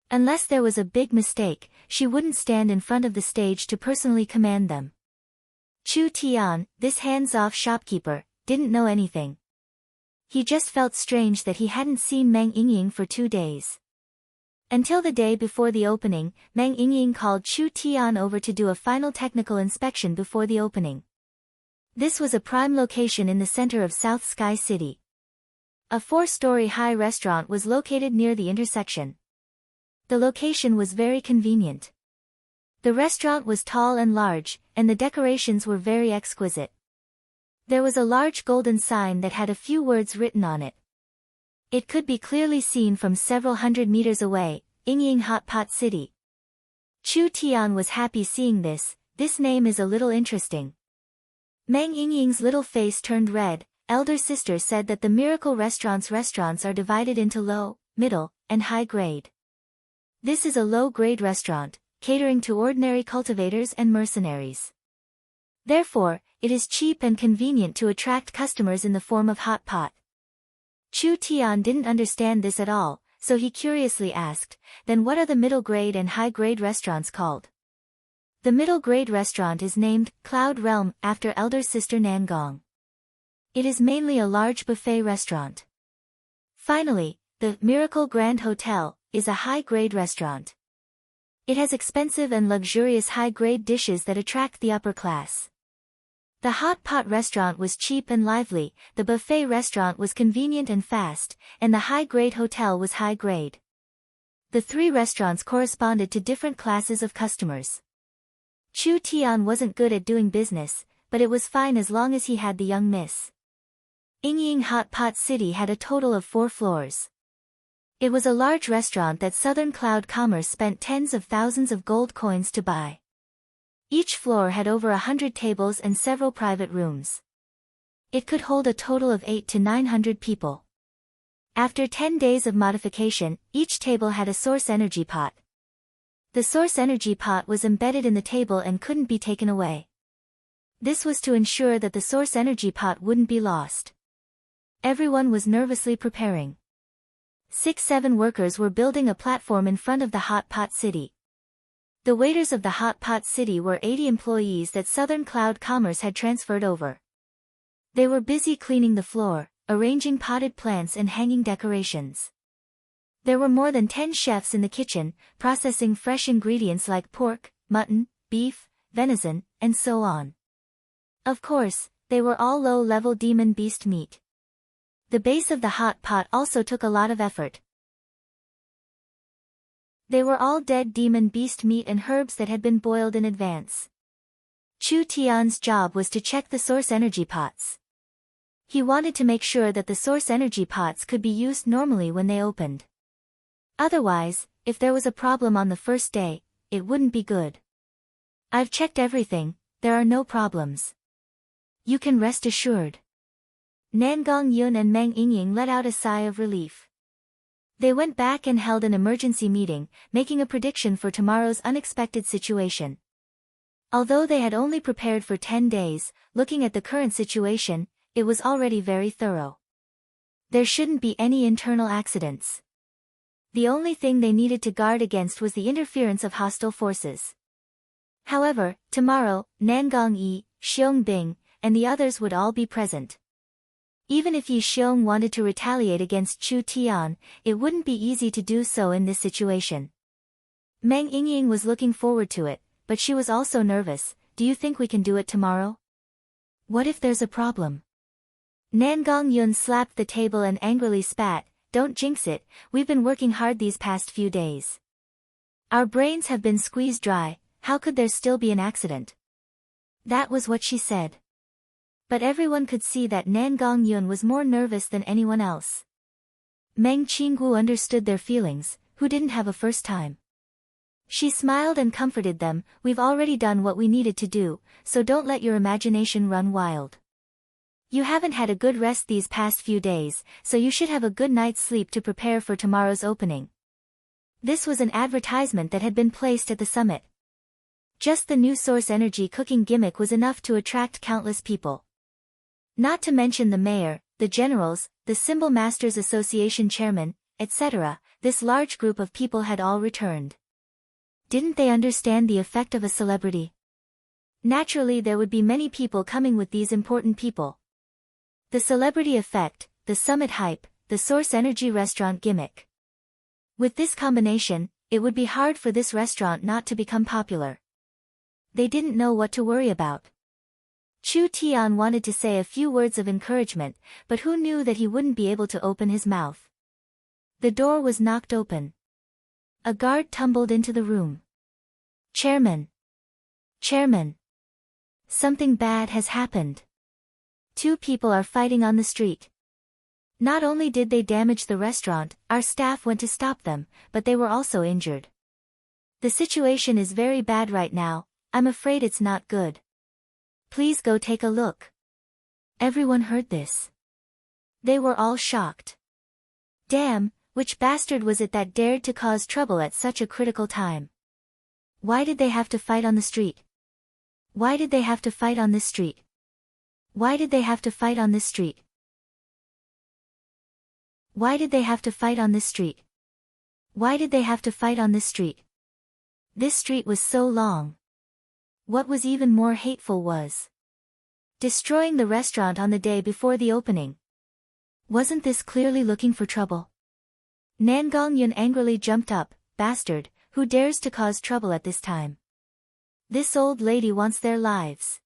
Unless there was a big mistake, she wouldn't stand in front of the stage to personally command them. Chu Tian, this hands-off shopkeeper, didn't know anything. He just felt strange that he hadn't seen Meng Yingying for 2 days. Until the day before the opening, Meng Yingying called Chu Tian over to do a final technical inspection before the opening. This was a prime location in the center of South Sky City. A 4-story high restaurant was located near the intersection. The location was very convenient. The restaurant was tall and large, and the decorations were very exquisite. There was a large golden sign that had a few words written on it. It could be clearly seen from several hundred meters away, Yingying Hot Pot City. Chu Tian was happy seeing this name is a little interesting. Meng Yingying's little face turned red. Elder sister said that the Miracle Restaurants are divided into low, middle, and high grade. This is a low-grade restaurant, catering to ordinary cultivators and mercenaries. Therefore, it is cheap and convenient to attract customers in the form of hot pot. Chu Tian didn't understand this at all, so he curiously asked, then what are the middle-grade and high-grade restaurants called? The middle-grade restaurant is named Cloud Realm after elder sister Nangong. It is mainly a large buffet restaurant. Finally, the Miracle Grand Hotel is a high-grade restaurant. It has expensive and luxurious high-grade dishes that attract the upper class. The hot pot restaurant was cheap and lively, the buffet restaurant was convenient and fast, and the high-grade hotel was high-grade. The 3 restaurants corresponded to different classes of customers. Chu Tian wasn't good at doing business, but it was fine as long as he had the young miss. Yingying Hot Pot City had a total of 4 floors. It was a large restaurant that Southern Cloud Commerce spent tens of thousands of gold coins to buy. Each floor had over 100 tables and several private rooms. It could hold a total of 800 to 900 people. After 10 days of modification, each table had a source energy pot. The source energy pot was embedded in the table and couldn't be taken away. This was to ensure that the source energy pot wouldn't be lost. Everyone was nervously preparing. 6-7 workers were building a platform in front of the hot pot city. The waiters of the Hot Pot City were 80 employees that Southern Cloud Commerce had transferred over. They were busy cleaning the floor, arranging potted plants and hanging decorations. There were more than 10 chefs in the kitchen, processing fresh ingredients like pork, mutton, beef, venison, and so on. Of course, they were all low-level demon beast meat. The base of the hot pot also took a lot of effort. They were all dead demon beast meat and herbs that had been boiled in advance. Chu Tian's job was to check the source energy pots. He wanted to make sure that the source energy pots could be used normally when they opened. Otherwise, if there was a problem on the first day, it wouldn't be good. I've checked everything, there are no problems. You can rest assured. Nan Gongyun and Meng Yingying let out a sigh of relief. They went back and held an emergency meeting, making a prediction for tomorrow's unexpected situation. Although they had only prepared for 10 days, looking at the current situation, it was already very thorough. There shouldn't be any internal accidents. The only thing they needed to guard against was the interference of hostile forces. However, tomorrow, Nangong Yi, Xiong Bing, and the others would all be present. Even if Yi Xiong wanted to retaliate against Chu Tian, it wouldn't be easy to do so in this situation. Meng Yingying was looking forward to it, but she was also nervous. Do you think we can do it tomorrow? What if there's a problem? Nan Gongyun slapped the table and angrily spat, don't jinx it, we've been working hard these past few days. Our brains have been squeezed dry, how could there still be an accident? That was what she said. But everyone could see that Nan Gongyun was more nervous than anyone else. Meng Qinggu understood their feelings, who didn't have a first time. She smiled and comforted them, we've already done what we needed to do, so don't let your imagination run wild. You haven't had a good rest these past few days, so you should have a good night's sleep to prepare for tomorrow's opening. This was an advertisement that had been placed at the summit. Just the new source energy cooking gimmick was enough to attract countless people. Not to mention the mayor, the generals, the Symbol Masters Association chairman, etc., this large group of people had all returned. Didn't they understand the effect of a celebrity? Naturally there would be many people coming with these important people. The celebrity effect, the summit hype, the source energy restaurant gimmick. With this combination, it would be hard for this restaurant not to become popular. They didn't know what to worry about. Chu Tian wanted to say a few words of encouragement, but who knew that he wouldn't be able to open his mouth. The door was knocked open. A guard tumbled into the room. Chairman! Chairman! Something bad has happened. 2 people are fighting on the street. Not only did they damage the restaurant, our staff went to stop them, but they were also injured. The situation is very bad right now, I'm afraid it's not good. Please go take a look. Everyone heard this. They were all shocked. Damn, which bastard was it that dared to cause trouble at such a critical time? Why did they have to fight on the street? Why did they have to fight on this street? Why did they have to fight on this street? Why did they have to fight on this street? Why did they have to fight on this street? This street was so long. What was even more hateful was destroying the restaurant on the day before the opening. Wasn't this clearly looking for trouble? Nan Gongyun angrily jumped up, bastard, who dares to cause trouble at this time? This old lady wants their lives.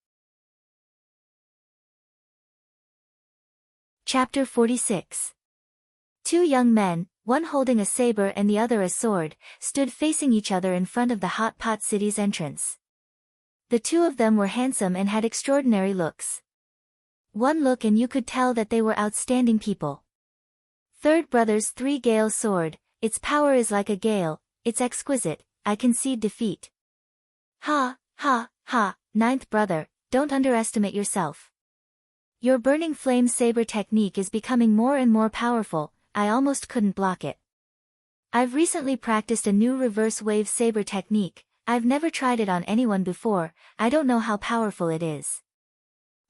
Chapter 46. 2 young men, one holding a saber and the other a sword, stood facing each other in front of the Hot Pot City's entrance. The 2 of them were handsome and had extraordinary looks. One look and you could tell that they were outstanding people. Third brother's 3 gale sword, its power is like a gale, it's exquisite, I concede defeat. Ha, ha, ha, 9th brother, don't underestimate yourself. Your burning flame saber technique is becoming more and more powerful, I almost couldn't block it. I've recently practiced a new reverse wave saber technique, I've never tried it on anyone before, I don't know how powerful it is.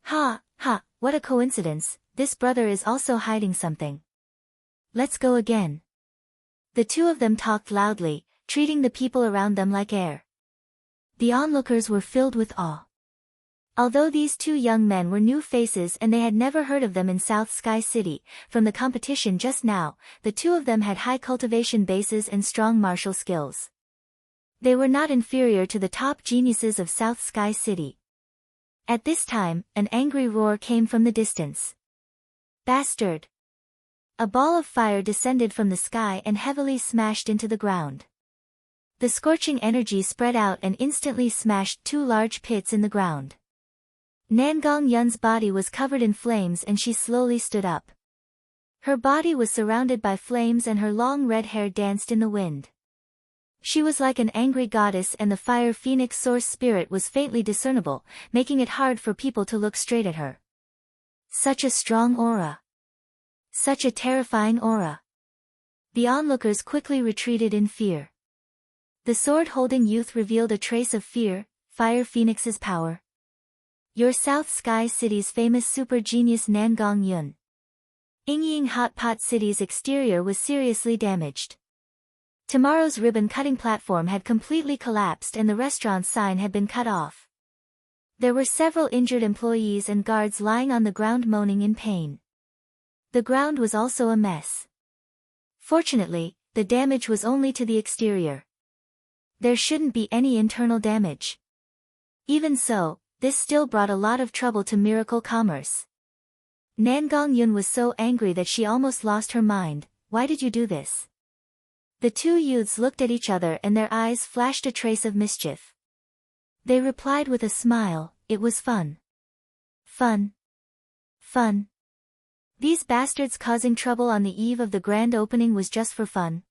Ha, ha, what a coincidence, this brother is also hiding something. Let's go again. The 2 of them talked loudly, treating the people around them like air. The onlookers were filled with awe. Although these two young men were new faces and they had never heard of them in South Sky City, from the competition just now, the two of them had high cultivation bases and strong martial skills. They were not inferior to the top geniuses of South Sky City. At this time, an angry roar came from the distance. Bastard! A ball of fire descended from the sky and heavily smashed into the ground. The scorching energy spread out and instantly smashed two large pits in the ground. Nangong Yun's body was covered in flames and she slowly stood up. Her body was surrounded by flames and her long red hair danced in the wind. She was like an angry goddess and the fire phoenix source spirit was faintly discernible, making it hard for people to look straight at her. Such a strong aura. Such a terrifying aura. The onlookers quickly retreated in fear. The sword-holding youth revealed a trace of fear, Fire Phoenix's power. Your South Sky City's famous super genius Nangong Yun. Yingying Hot Pot City's exterior was seriously damaged. Tomorrow's ribbon-cutting platform had completely collapsed and the restaurant's sign had been cut off. There were several injured employees and guards lying on the ground moaning in pain. The ground was also a mess. Fortunately, the damage was only to the exterior. There shouldn't be any internal damage. Even so, this still brought a lot of trouble to Miracle Commerce. Nangong Yun was so angry that she almost lost her mind. Why did you do this? The two youths looked at each other and their eyes flashed a trace of mischief. They replied with a smile, it was fun. Fun. Fun. These bastards causing trouble on the eve of the grand opening was just for fun.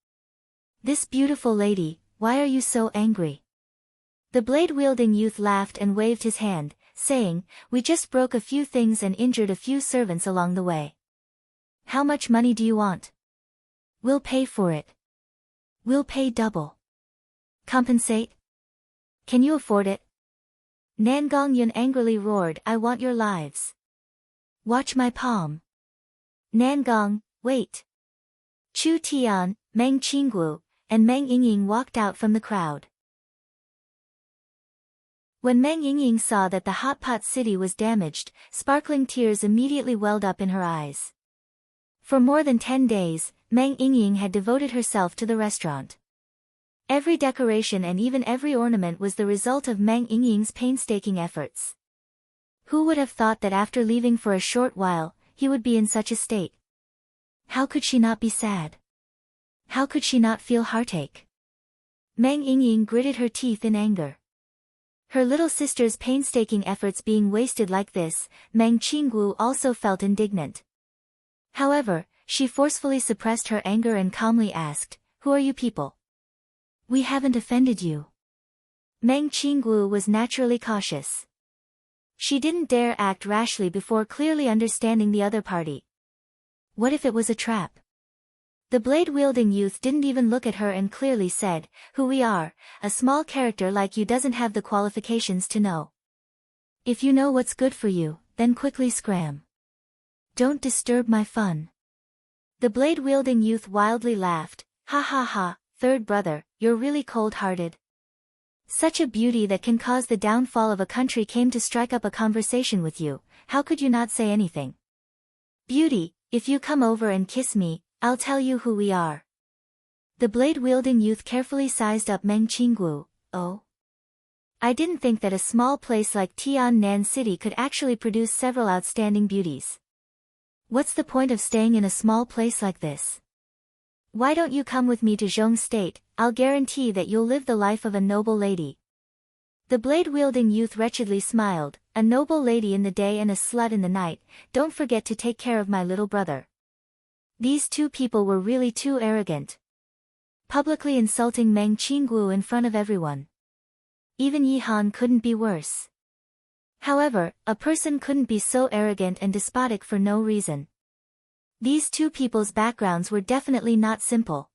This beautiful lady, why are you so angry? The blade-wielding youth laughed and waved his hand, saying, we just broke a few things and injured a few servants along the way. How much money do you want? We'll pay for it. We'll pay double. Compensate? Can you afford it? Nangong Yun angrily roared, I want your lives. Watch my palm. Nangong, wait. Chu Tian, Meng Qinggu, and Meng Yingying walked out from the crowd. When Meng Yingying saw that the Hot Pot City was damaged, sparkling tears immediately welled up in her eyes. For more than 10 days, Meng Yingying had devoted herself to the restaurant. Every decoration and even every ornament was the result of Meng Yingying's painstaking efforts. Who would have thought that after leaving for a short while, he would be in such a state? How could she not be sad? How could she not feel heartache? Meng Yingying gritted her teeth in anger. Her little sister's painstaking efforts being wasted like this, Meng Qinggu also felt indignant. However, she forcefully suppressed her anger and calmly asked, who are you people? We haven't offended you. Meng Qinggu was naturally cautious. She didn't dare act rashly before clearly understanding the other party. What if it was a trap? The blade-wielding youth didn't even look at her and clearly said, who we are, a small character like you doesn't have the qualifications to know. If you know what's good for you, then quickly scram. Don't disturb my fun. The blade-wielding youth wildly laughed, ha ha ha, third brother, you're really cold-hearted. Such a beauty that can cause the downfall of a country came to strike up a conversation with you, how could you not say anything? Beauty, if you come over and kiss me, I'll tell you who we are. The blade-wielding youth carefully sized up Meng Qinggu. Oh? I didn't think that a small place like Tiannan City could actually produce several outstanding beauties. What's the point of staying in a small place like this? Why don't you come with me to Zhong State? I'll guarantee that you'll live the life of a noble lady. The blade-wielding youth wretchedly smiled, a noble lady in the day and a slut in the night, don't forget to take care of my little brother. These two people were really too arrogant. Publicly insulting Meng Qinggu in front of everyone. Even Yi Han couldn't be worse. However, a person couldn't be so arrogant and despotic for no reason. These two people's backgrounds were definitely not simple.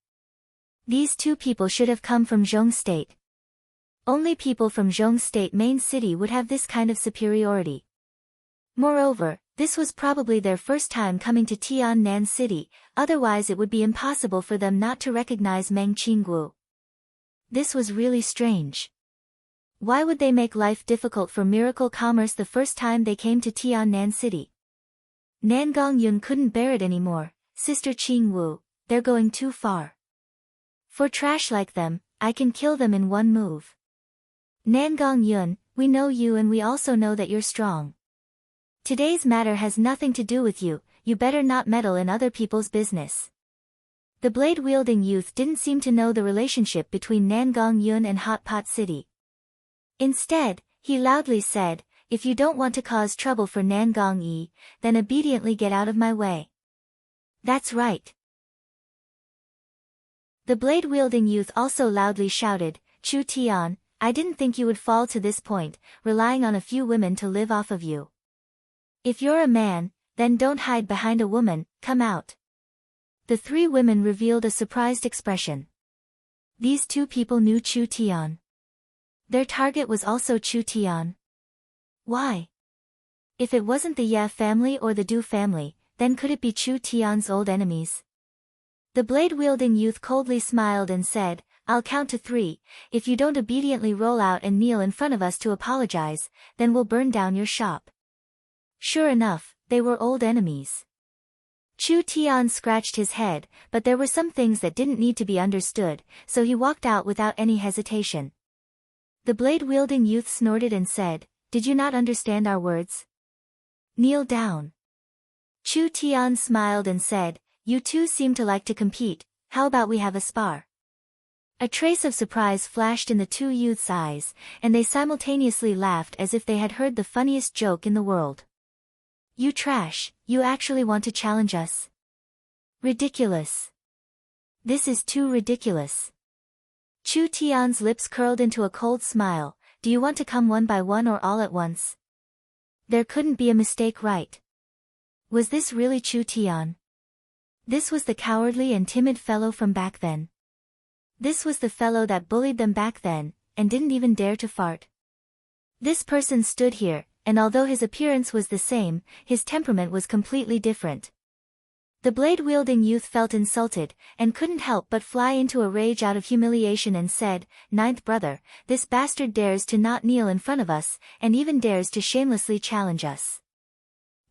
These two people should have come from Zhong State. Only people from Zhong State main city would have this kind of superiority. Moreover, this was probably their first time coming to Tiannan City, otherwise it would be impossible for them not to recognize Meng Qinggu. This was really strange. Why would they make life difficult for miracle commerce the first time they came to Tiannan City? Nan Gongyun couldn't bear it anymore. Sister Qing Wu, they're going too far. For trash like them, I can kill them in one move. Nan Gongyun, we know you and we also know that you're strong. Today's matter has nothing to do with you, you better not meddle in other people's business. The blade-wielding youth didn't seem to know the relationship between Nan Gongyun and Hot Pot City. Instead, he loudly said, if you don't want to cause trouble for Nan Gongyi, then obediently get out of my way. That's right. The blade-wielding youth also loudly shouted, Chu Tian, I didn't think you would fall to this point, relying on a few women to live off of you. If you're a man, then don't hide behind a woman, come out. The three women revealed a surprised expression. These two people knew Chu Tian. Their target was also Chu Tian. Why? If it wasn't the Ye family or the Du family, then could it be Chu Tian's old enemies? The blade-wielding youth coldly smiled and said, I'll count to 3, if you don't obediently roll out and kneel in front of us to apologize, then we'll burn down your shop. Sure enough, they were old enemies. Chu Tian scratched his head, but there were some things that didn't need to be understood, so he walked out without any hesitation. The blade-wielding youth snorted and said, Did you not understand our words? Kneel down. Chu Tian smiled and said, You two seem to like to compete, how about we have a spar? A trace of surprise flashed in the two youths' eyes, and they simultaneously laughed as if they had heard the funniest joke in the world. You trash, you actually want to challenge us? Ridiculous. This is too ridiculous. Chu Tian's lips curled into a cold smile, do you want to come one by one or all at once? There couldn't be a mistake, right? Was this really Chu Tian? This was the cowardly and timid fellow from back then. This was the fellow that bullied them back then, and didn't even dare to fart. This person stood here, and although his appearance was the same, his temperament was completely different. The blade-wielding youth felt insulted, and couldn't help but fly into a rage out of humiliation and said, Ninth brother, this bastard dares to not kneel in front of us, and even dares to shamelessly challenge us.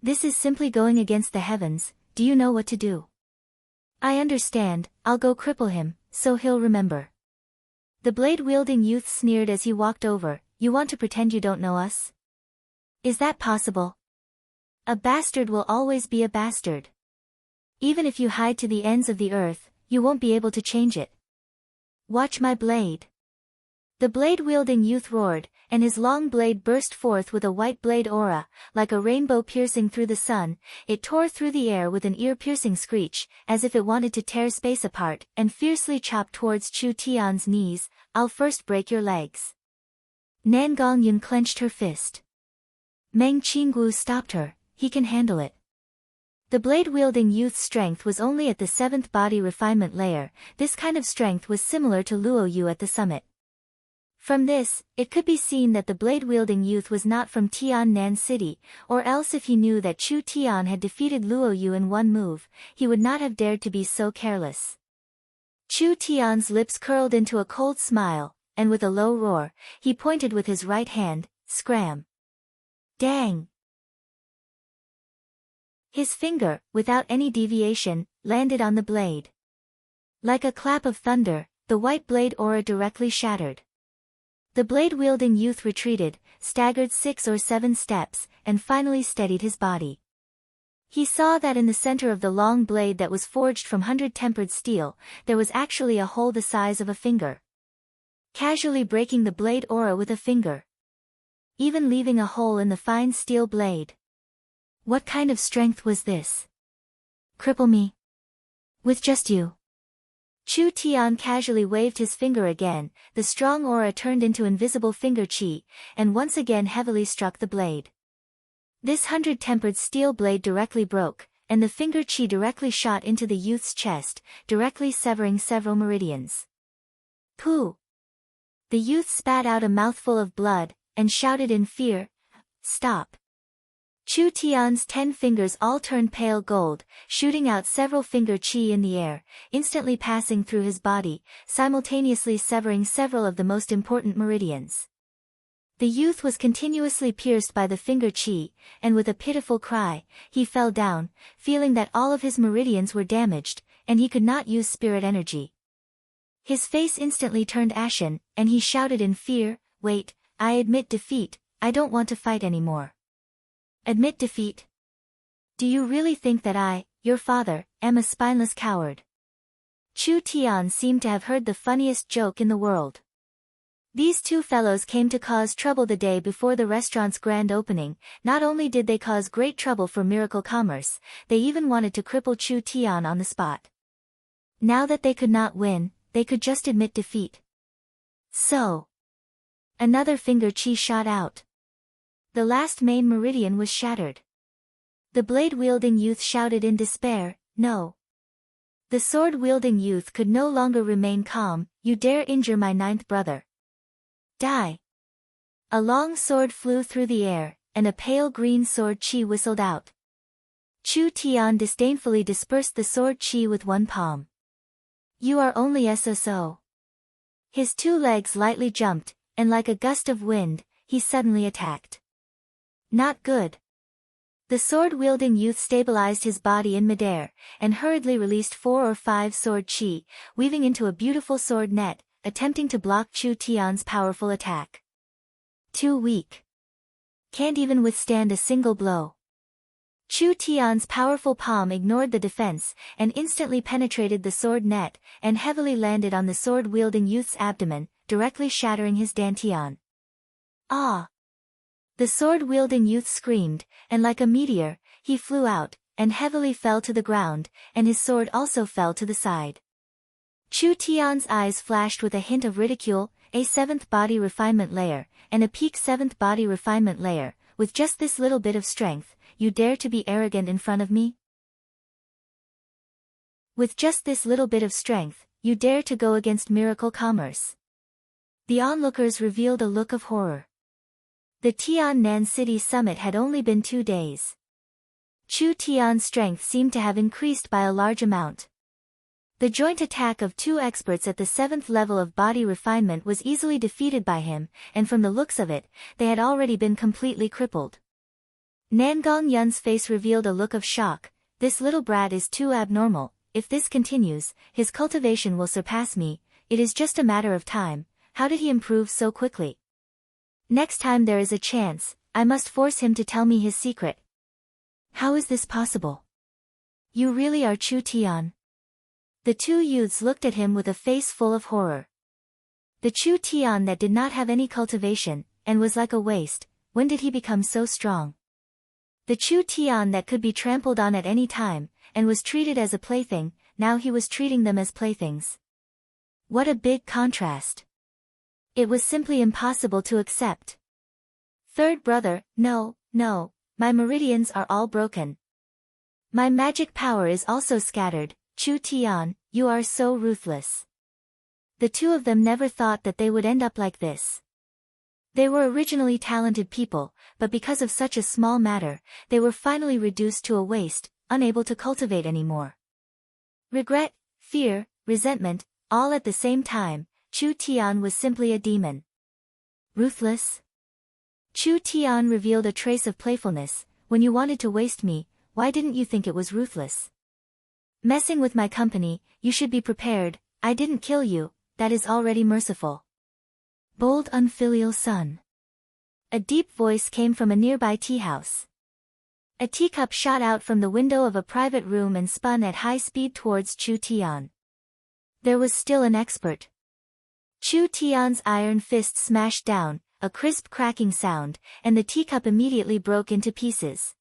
This is simply going against the heavens, do you know what to do? I understand, I'll go cripple him, so he'll remember. The blade-wielding youth sneered as he walked over, you want to pretend you don't know us? Is that possible? A bastard will always be a bastard. Even if you hide to the ends of the earth, you won't be able to change it. Watch my blade. The blade-wielding youth roared, and his long blade burst forth with a white blade aura, like a rainbow piercing through the sun. It tore through the air with an ear-piercing screech, as if it wanted to tear space apart, and fiercely chopped towards Chu Tian's knees. I'll first break your legs. Nan Gongyun clenched her fist. Meng Qinggu stopped her, he can handle it. The blade-wielding youth's strength was only at the 7th body refinement layer, this kind of strength was similar to Luo Yu at the summit. From this, it could be seen that the blade-wielding youth was not from Tiannan City, or else if he knew that Chu Tian had defeated Luo Yu in one move, he would not have dared to be so careless. Chu Tian's lips curled into a cold smile, and with a low roar, he pointed with his right hand, scram. Dang! His finger, without any deviation, landed on the blade. Like a clap of thunder, the white blade aura directly shattered. The blade-wielding youth retreated, staggered 6 or 7 steps, and finally steadied his body. He saw that in the center of the long blade that was forged from 100-tempered steel, there was actually a hole the size of a finger. Casually breaking the blade aura with a finger. Even leaving a hole in the fine steel blade. What kind of strength was this? Cripple me. With just you. Chu Tian casually waved his finger again, the strong aura turned into invisible finger chi, and once again heavily struck the blade. This 100-tempered steel blade directly broke, and the finger chi directly shot into the youth's chest, directly severing several meridians. Pooh! The youth spat out a mouthful of blood, and shouted in fear, Stop! Chu Tian's 10 fingers all turned pale gold, shooting out several finger chi in the air, instantly passing through his body, simultaneously severing several of the most important meridians. The youth was continuously pierced by the finger chi, and with a pitiful cry, he fell down, feeling that all of his meridians were damaged, and he could not use spirit energy. His face instantly turned ashen, and he shouted in fear, "Wait, I admit defeat, I don't want to fight anymore." Admit defeat? Do you really think that I, your father, am a spineless coward? Chu Tian seemed to have heard the funniest joke in the world. These two fellows came to cause trouble the day before the restaurant's grand opening. Not only did they cause great trouble for Miracle Commerce, they even wanted to cripple Chu Tian on the spot. Now that they could not win, they could just admit defeat. So, another finger chi shot out. The last main meridian was shattered. The blade-wielding youth shouted in despair, "No." The sword-wielding youth could no longer remain calm. "You dare injure my ninth brother? Die." A long sword flew through the air, and a pale green sword chi whistled out. Chu Tian disdainfully dispersed the sword chi with one palm. "You are only SSO." His two legs lightly jumped, and like a gust of wind, he suddenly attacked. Not good. The sword-wielding youth stabilized his body in midair, and hurriedly released 4 or 5 sword chi, weaving into a beautiful sword net, attempting to block Chu Tian's powerful attack. Too weak. Can't even withstand a single blow. Chu Tian's powerful palm ignored the defense, and instantly penetrated the sword net, and heavily landed on the sword-wielding youth's abdomen, directly shattering his dantian. Ah! The sword-wielding youth screamed, and like a meteor, he flew out, and heavily fell to the ground, and his sword also fell to the side. Chu Tian's eyes flashed with a hint of ridicule, a 7th body refinement layer, and a peak 7th body refinement layer. With just this little bit of strength, you dare to be arrogant in front of me? With just this little bit of strength, you dare to go against Miracle Commerce? The onlookers revealed a look of horror. The Tiannan City summit had only been 2 days. Chu Tian's strength seemed to have increased by a large amount. The joint attack of 2 experts at the 7th level of body refinement was easily defeated by him, and from the looks of it, they had already been completely crippled. Nangong Yun's face revealed a look of shock. This little brat is too abnormal. If this continues, his cultivation will surpass me. It is just a matter of time. How did he improve so quickly? Next time there is a chance, I must force him to tell me his secret. How is this possible? You really are Chu Tian? The 2 youths looked at him with a face full of horror. The Chu Tian that did not have any cultivation, and was like a waste, when did he become so strong? The Chu Tian that could be trampled on at any time, and was treated as a plaything, now he was treating them as playthings. What a big contrast. It was simply impossible to accept. Third brother, no, my meridians are all broken. My magic power is also scattered. Chu Tian, you are so ruthless. The 2 of them never thought that they would end up like this. They were originally talented people, but because of such a small matter, they were finally reduced to a waste, unable to cultivate anymore. Regret, fear, resentment, all at the same time. Chu Tian was simply a demon. Ruthless? Chu Tian revealed a trace of playfulness. When you wanted to waste me, why didn't you think it was ruthless? Messing with my company, you should be prepared. I didn't kill you, that is already merciful. Bold unfilial son. A deep voice came from a nearby tea house. A teacup shot out from the window of a private room and spun at high speed towards Chu Tian. There was still an expert. Chu Tian's iron fist smashed down, a crisp cracking sound, and the teacup immediately broke into pieces.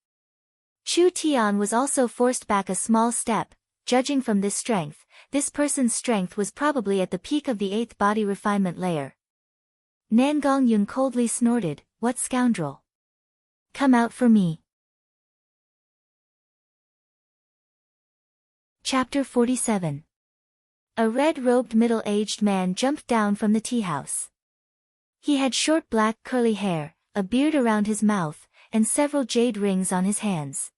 Chu Tian was also forced back a small step. Judging from this strength, this person's strength was probably at the peak of the 8th body refinement layer. Nangong Yun coldly snorted, what scoundrel? Come out for me. Chapter 47. A red-robed middle-aged man jumped down from the tea house. He had short black curly hair, a beard around his mouth, and several jade rings on his hands.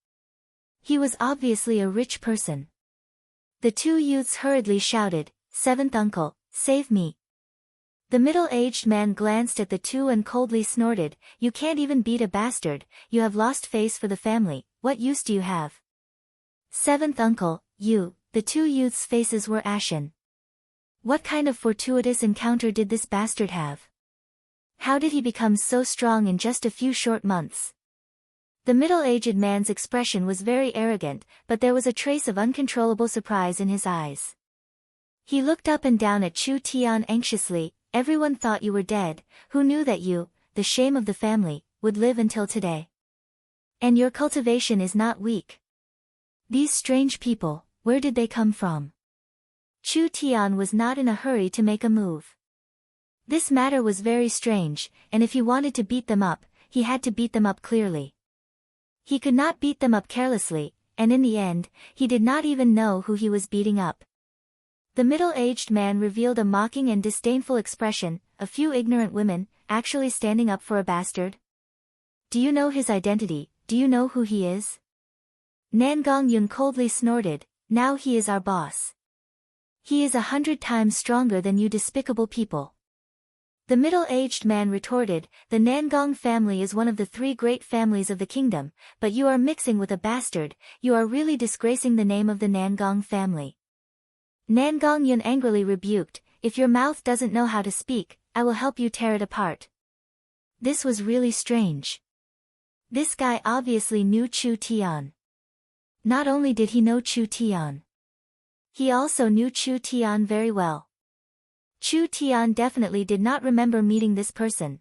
He was obviously a rich person. The 2 youths hurriedly shouted, 7th uncle, save me. The middle-aged man glanced at the two and coldly snorted, "You can't even beat a bastard, you have lost face for the family, what use do you have?" "Seventh uncle, you." The two youths' faces were ashen. What kind of fortuitous encounter did this bastard have? How did he become so strong in just a few short months? The middle-aged man's expression was very arrogant, but there was a trace of uncontrollable surprise in his eyes. He looked up and down at Chu Tian anxiously. "Everyone thought you were dead, who knew that you, the shame of the family, would live until today? And your cultivation is not weak. These strange people, where did they come from?" Chu Tian was not in a hurry to make a move. This matter was very strange, and if he wanted to beat them up, he had to beat them up clearly. He could not beat them up carelessly, and in the end, he did not even know who he was beating up. The middle-aged man revealed a mocking and disdainful expression. "A few ignorant women, actually standing up for a bastard? Do you know his identity? Do you know who he is?" Nangong Yun coldly snorted, "Now he is our boss. He is 100 times stronger than you despicable people." The middle-aged man retorted, "The Nangong family is one of the 3 great families of the kingdom, but you are mixing with a bastard, you are really disgracing the name of the Nangong family." Nangong Yun angrily rebuked, "If your mouth doesn't know how to speak, I will help you tear it apart." This was really strange. This guy obviously knew Chu Tian. Not only did he know Chu Tian, he also knew Chu Tian very well. Chu Tian definitely did not remember meeting this person.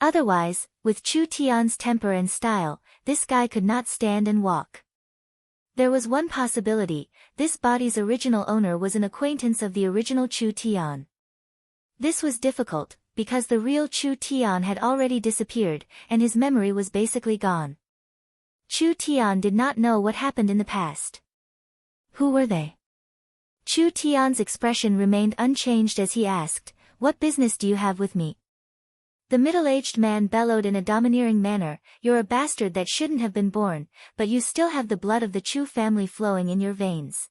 Otherwise, with Chu Tian's temper and style, this guy could not stand and walk. There was one possibility: this body's original owner was an acquaintance of the original Chu Tian. This was difficult, because the real Chu Tian had already disappeared, and his memory was basically gone. Chu Tian did not know what happened in the past. Who were they? Chu Tian's expression remained unchanged as he asked, "What business do you have with me?" The middle-aged man bellowed in a domineering manner, "You're a bastard that shouldn't have been born, but you still have the blood of the Chu family flowing in your veins.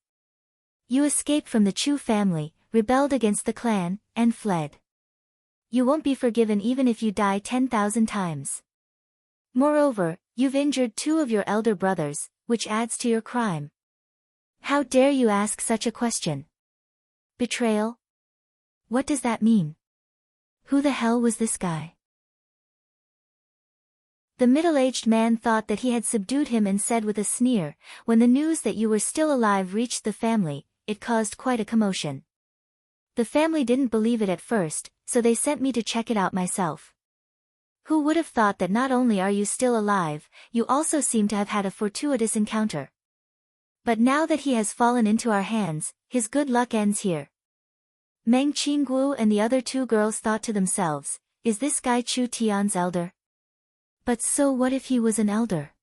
You escaped from the Chu family, rebelled against the clan, and fled. You won't be forgiven even if you die 10,000 times. Moreover, you've injured 2 of your elder brothers, which adds to your crime. How dare you ask such a question? Betrayal? What does that mean? Who the hell was this guy?" The middle-aged man thought that he had subdued him and said with a sneer, "When the news that you were still alive reached the family, it caused quite a commotion. The family didn't believe it at first, so they sent me to check it out myself. Who would have thought that not only are you still alive, you also seem to have had a fortuitous encounter. But now that he has fallen into our hands, his good luck ends here." Meng Qingguo and the other 2 girls thought to themselves, "Is this guy Chu Tian's elder? But so what if he was an elder?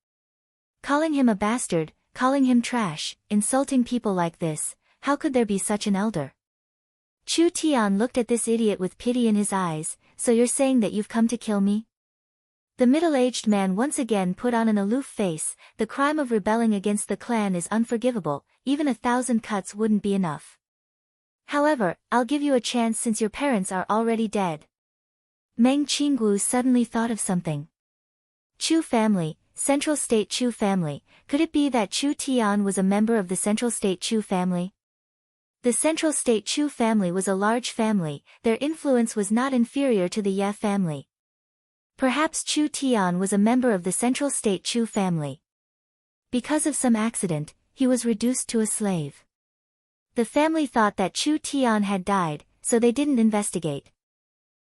Calling him a bastard, calling him trash, insulting people like this, how could there be such an elder?" Chu Tian looked at this idiot with pity in his eyes, "So you're saying that you've come to kill me?" The middle-aged man once again put on an aloof face, "The crime of rebelling against the clan is unforgivable, even 1,000 cuts wouldn't be enough. However, I'll give you a chance since your parents are already dead." Meng Qingguo suddenly thought of something. Chu family, Central State Chu family, could it be that Chu Tian was a member of the Central State Chu family? The Central State Chu family was a large family, their influence was not inferior to the Ye family. Perhaps Chu Tian was a member of the Central State Chu family. Because of some accident, he was reduced to a slave. The family thought that Chu Tian had died, so they didn't investigate.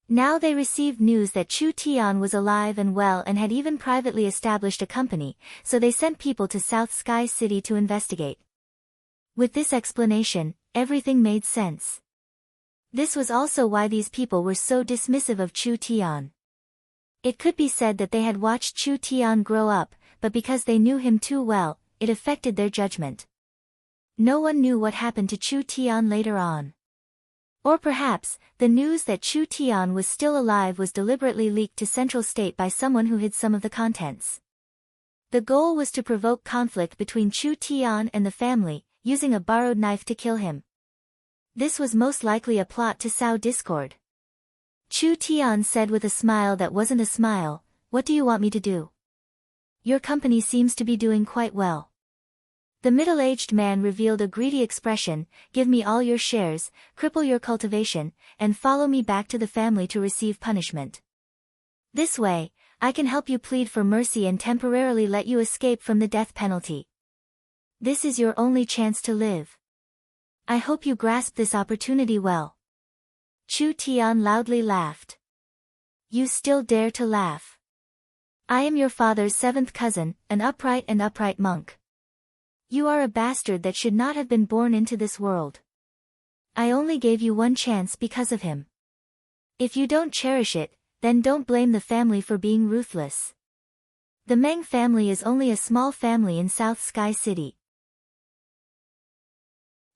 Now they received news that Chu Tian was alive and well and had even privately established a company, so they sent people to South Sky City to investigate. With this explanation, everything made sense. This was also why these people were so dismissive of Chu Tian. It could be said that they had watched Chu Tian grow up, but because they knew him too well, it affected their judgment. No one knew what happened to Chu Tian later on. Or perhaps, the news that Chu Tian was still alive was deliberately leaked to Central State by someone who hid some of the contents. The goal was to provoke conflict between Chu Tian and the family, using a borrowed knife to kill him. This was most likely a plot to sow discord. Chu Tian said with a smile that wasn't a smile, "What do you want me to do? Your company seems to be doing quite well." The middle-aged man revealed a greedy expression, "Give me all your shares, cripple your cultivation, and follow me back to the family to receive punishment. This way, I can help you plead for mercy and temporarily let you escape from the death penalty. This is your only chance to live. I hope you grasp this opportunity well." Chu Tian loudly laughed. "You still dare to laugh? I am your father's seventh cousin, an upright monk. You are a bastard that should not have been born into this world. I only gave you one chance because of him. If you don't cherish it, then don't blame the family for being ruthless. The Meng family is only a small family in South Sky City.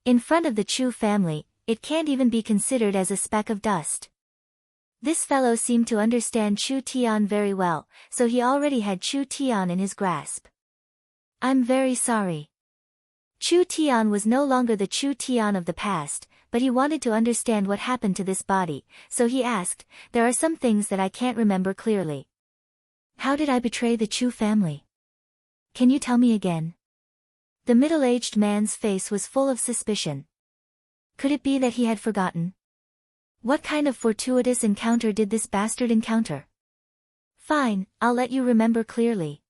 In front of the Chu family, it can't even be considered as a speck of dust." This fellow seemed to understand Chu Tian very well, so he already had Chu Tian in his grasp. "I'm very sorry." Chu Tian was no longer the Chu Tian of the past, but he wanted to understand what happened to this body, so he asked, "There are some things that I can't remember clearly. How did I betray the Chu family? Can you tell me again?" The middle-aged man's face was full of suspicion. Could it be that he had forgotten? What kind of fortuitous encounter did this bastard encounter? "Fine, I'll let you remember clearly.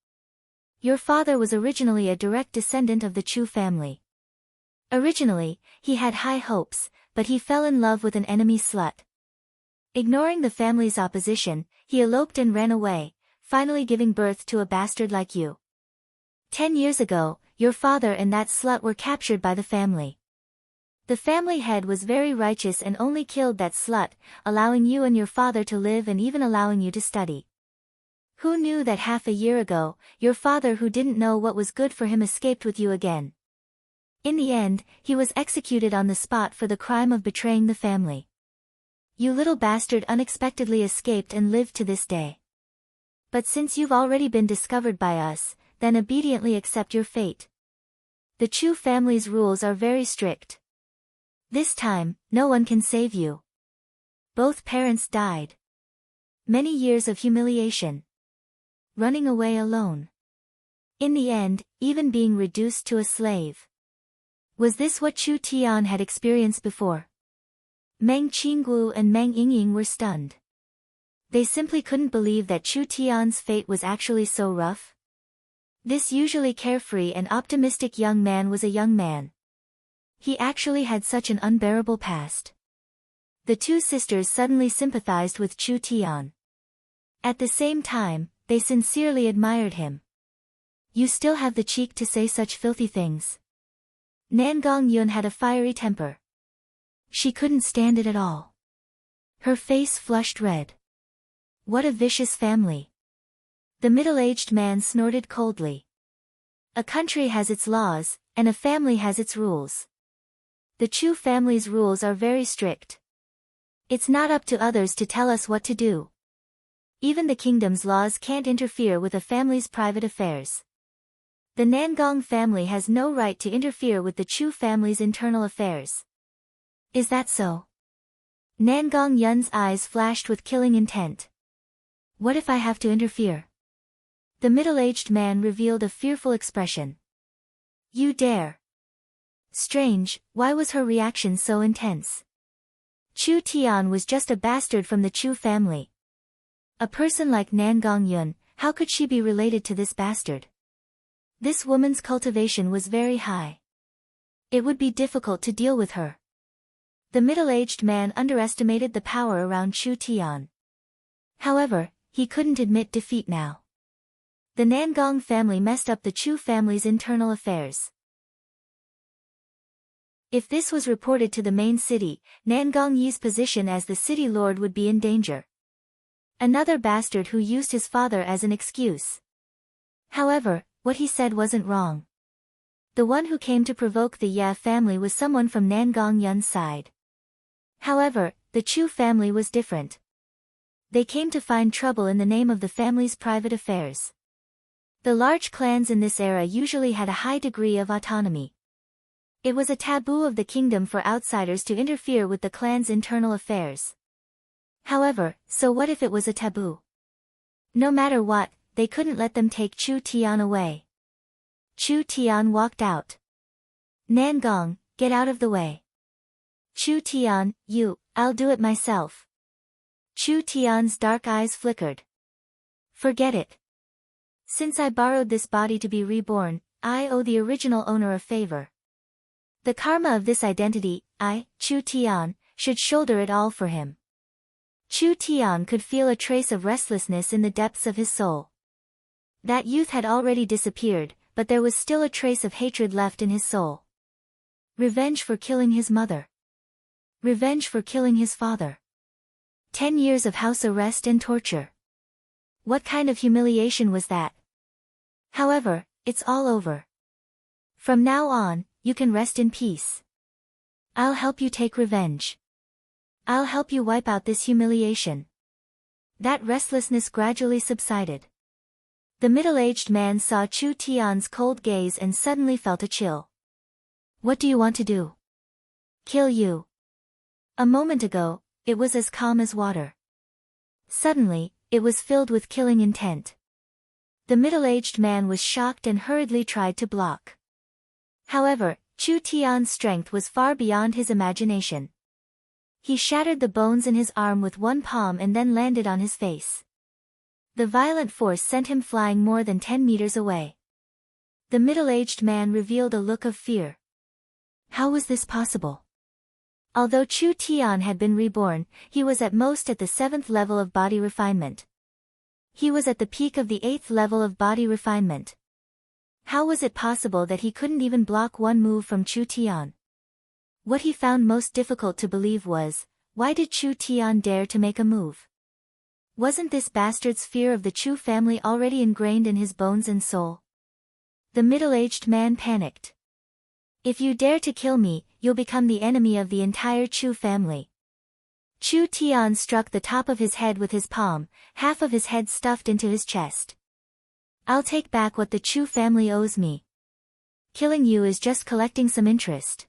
Your father was originally a direct descendant of the Chu family. Originally, he had high hopes, but he fell in love with an enemy slut. Ignoring the family's opposition, he eloped and ran away, finally giving birth to a bastard like you. 10 years ago, your father and that slut were captured by the family. The family head was very righteous and only killed that slut, allowing you and your father to live and even allowing you to study. Who knew that half a year ago, your father who didn't know what was good for him escaped with you again? In the end, he was executed on the spot for the crime of betraying the family. You little bastard unexpectedly escaped and lived to this day. But since you've already been discovered by us, then obediently accept your fate. The Chu family's rules are very strict. This time, no one can save you. Both parents died. Many years of humiliation. Running away alone. In the end, even being reduced to a slave. Was this what Chu Tian had experienced before? Meng Qinggu and Meng Yingying were stunned. They simply couldn't believe that Chu Tian's fate was actually so rough. This usually carefree and optimistic young man was a young man. He actually had such an unbearable past. The two sisters suddenly sympathized with Chu Tian. At the same time, they sincerely admired him. You still have the cheek to say such filthy things. Nangong Yun had a fiery temper. She couldn't stand it at all. Her face flushed red. What a vicious family. The middle-aged man snorted coldly. A country has its laws, and a family has its rules. The Chu family's rules are very strict. It's not up to others to tell us what to do. Even the kingdom's laws can't interfere with a family's private affairs. The Nangong family has no right to interfere with the Chu family's internal affairs. Is that so? Nangong Yun's eyes flashed with killing intent. What if I have to interfere? The middle-aged man revealed a fearful expression. You dare. Strange, why was her reaction so intense? Chu Tian was just a bastard from the Chu family. A person like Nangong Yun, how could she be related to this bastard? This woman's cultivation was very high. It would be difficult to deal with her. The middle-aged man underestimated the power around Chu Tian. However, he couldn't admit defeat now. The Nangong family messed up the Chu family's internal affairs. If this was reported to the main city, Nangong Yi's position as the city lord would be in danger. Another bastard who used his father as an excuse. However, what he said wasn't wrong. The one who came to provoke the Ye family was someone from Nangong Yun's side. However, the Chu family was different. They came to find trouble in the name of the family's private affairs. The large clans in this era usually had a high degree of autonomy. It was a taboo of the kingdom for outsiders to interfere with the clan's internal affairs. However, so what if it was a taboo? No matter what, they couldn't let them take Chu Tian away. Chu Tian walked out. Nangong, get out of the way. Chu Tian, I'll do it myself. Chu Tian's dark eyes flickered. Forget it. Since I borrowed this body to be reborn, I owe the original owner a favor. The karma of this identity, Chu Tian, should shoulder it all for him. Chu Tian could feel a trace of restlessness in the depths of his soul. That youth had already disappeared, but there was still a trace of hatred left in his soul. Revenge for killing his mother. Revenge for killing his father. 10 years of house arrest and torture. What kind of humiliation was that? However, it's all over. From now on, you can rest in peace. I'll help you take revenge. I'll help you wipe out this humiliation. That restlessness gradually subsided. The middle-aged man saw Chu Tian's cold gaze and suddenly felt a chill. What do you want to do? Kill you. A moment ago, it was as calm as water. Suddenly, it was filled with killing intent. The middle-aged man was shocked and hurriedly tried to block. However, Chu Tian's strength was far beyond his imagination. He shattered the bones in his arm with one palm and then landed on his face. The violent force sent him flying more than 10 meters away. The middle-aged man revealed a look of fear. How was this possible? Although Chu Tian had been reborn, he was at most at the 7th level of body refinement. He was at the peak of the 8th level of body refinement. How was it possible that he couldn't even block one move from Chu Tian? What he found most difficult to believe was, why did Chu Tian dare to make a move? Wasn't this bastard's fear of the Chu family already ingrained in his bones and soul? The middle-aged man panicked. If you dare to kill me, you'll become the enemy of the entire Chu family. Chu Tian struck the top of his head with his palm, half of his head stuffed into his chest. I'll take back what the Chu family owes me. Killing you is just collecting some interest.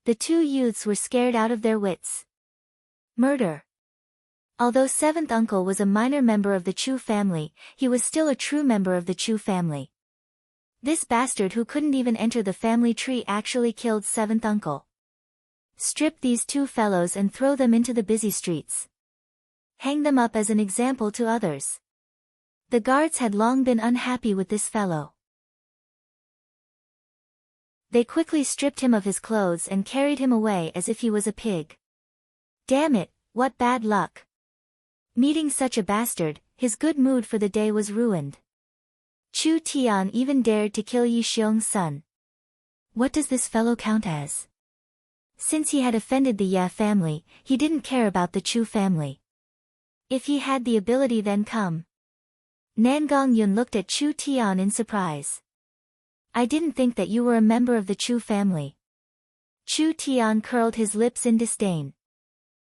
The two youths were scared out of their wits. Murder. Although 7th uncle was a minor member of the Chu family, he was still a true member of the Chu family. This bastard who couldn't even enter the family tree actually killed 7th uncle. Strip these two fellows and throw them into the busy streets. Hang them up as an example to others. The guards had long been unhappy with this fellow. They quickly stripped him of his clothes and carried him away as if he was a pig. Damn it, what bad luck. Meeting such a bastard, his good mood for the day was ruined. Chu Tian even dared to kill Yi Xiong's son. What does this fellow count as? Since he had offended the Ye family, he didn't care about the Chu family. If he had the ability then come. Nangong Yun looked at Chu Tian in surprise. I didn't think that you were a member of the Chu family. Chu Tian curled his lips in disdain.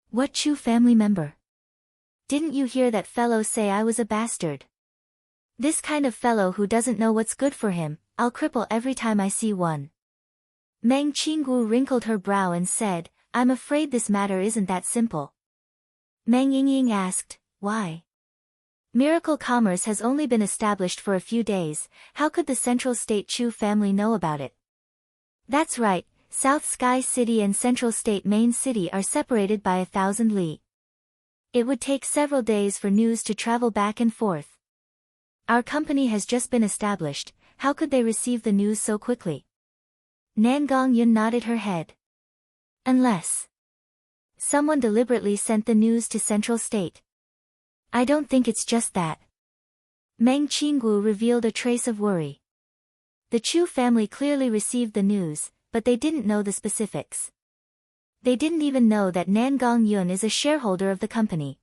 What Chu family member? Didn't you hear that fellow say I was a bastard? This kind of fellow who doesn't know what's good for him, I'll cripple every time I see one. Meng Qinggu wrinkled her brow and said, I'm afraid this matter isn't that simple. Meng Yingying asked, why? Miracle Commerce has only been established for a few days, how could the Central State Chu family know about it? That's right, South Sky City and Central State Main City are separated by 1,000 li. It would take several days for news to travel back and forth. Our company has just been established, how could they receive the news so quickly? Nangong Yun nodded her head. Unless someone deliberately sent the news to Central State. I don't think it's just that. Meng Qinggu revealed a trace of worry. The Chu family clearly received the news, but they didn't know the specifics. They didn't even know that Nangong Yun is a shareholder of the company.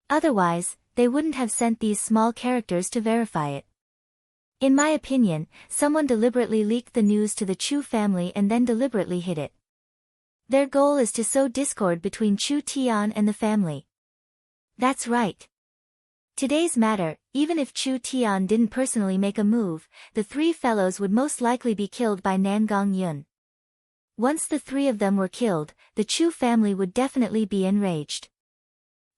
Otherwise, they wouldn't have sent these small characters to verify it. In my opinion, someone deliberately leaked the news to the Chu family and then deliberately hid it. Their goal is to sow discord between Chu Tian and the family. That's right. Today's matter, even if Chu Tian didn't personally make a move, the three fellows would most likely be killed by Nangong Yun. Once the three of them were killed, the Chu family would definitely be enraged.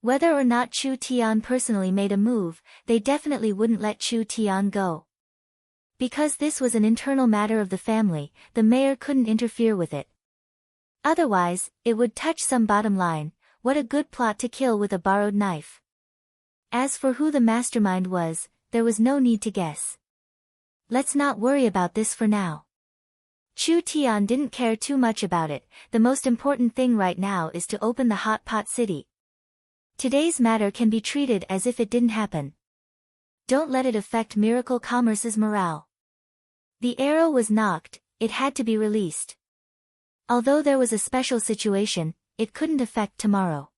Whether or not Chu Tian personally made a move, they definitely wouldn't let Chu Tian go. Because this was an internal matter of the family, the mayor couldn't interfere with it. Otherwise, it would touch some bottom line. What a good plot to kill with a borrowed knife. As for who the mastermind was, there was no need to guess. Let's not worry about this for now. Chu Tian didn't care too much about it. The most important thing right now is to open the hot pot city. Today's matter can be treated as if it didn't happen. Don't let it affect Miracle Commerce's morale. The arrow was knocked, it had to be released. Although there was a special situation, it couldn't affect tomorrow.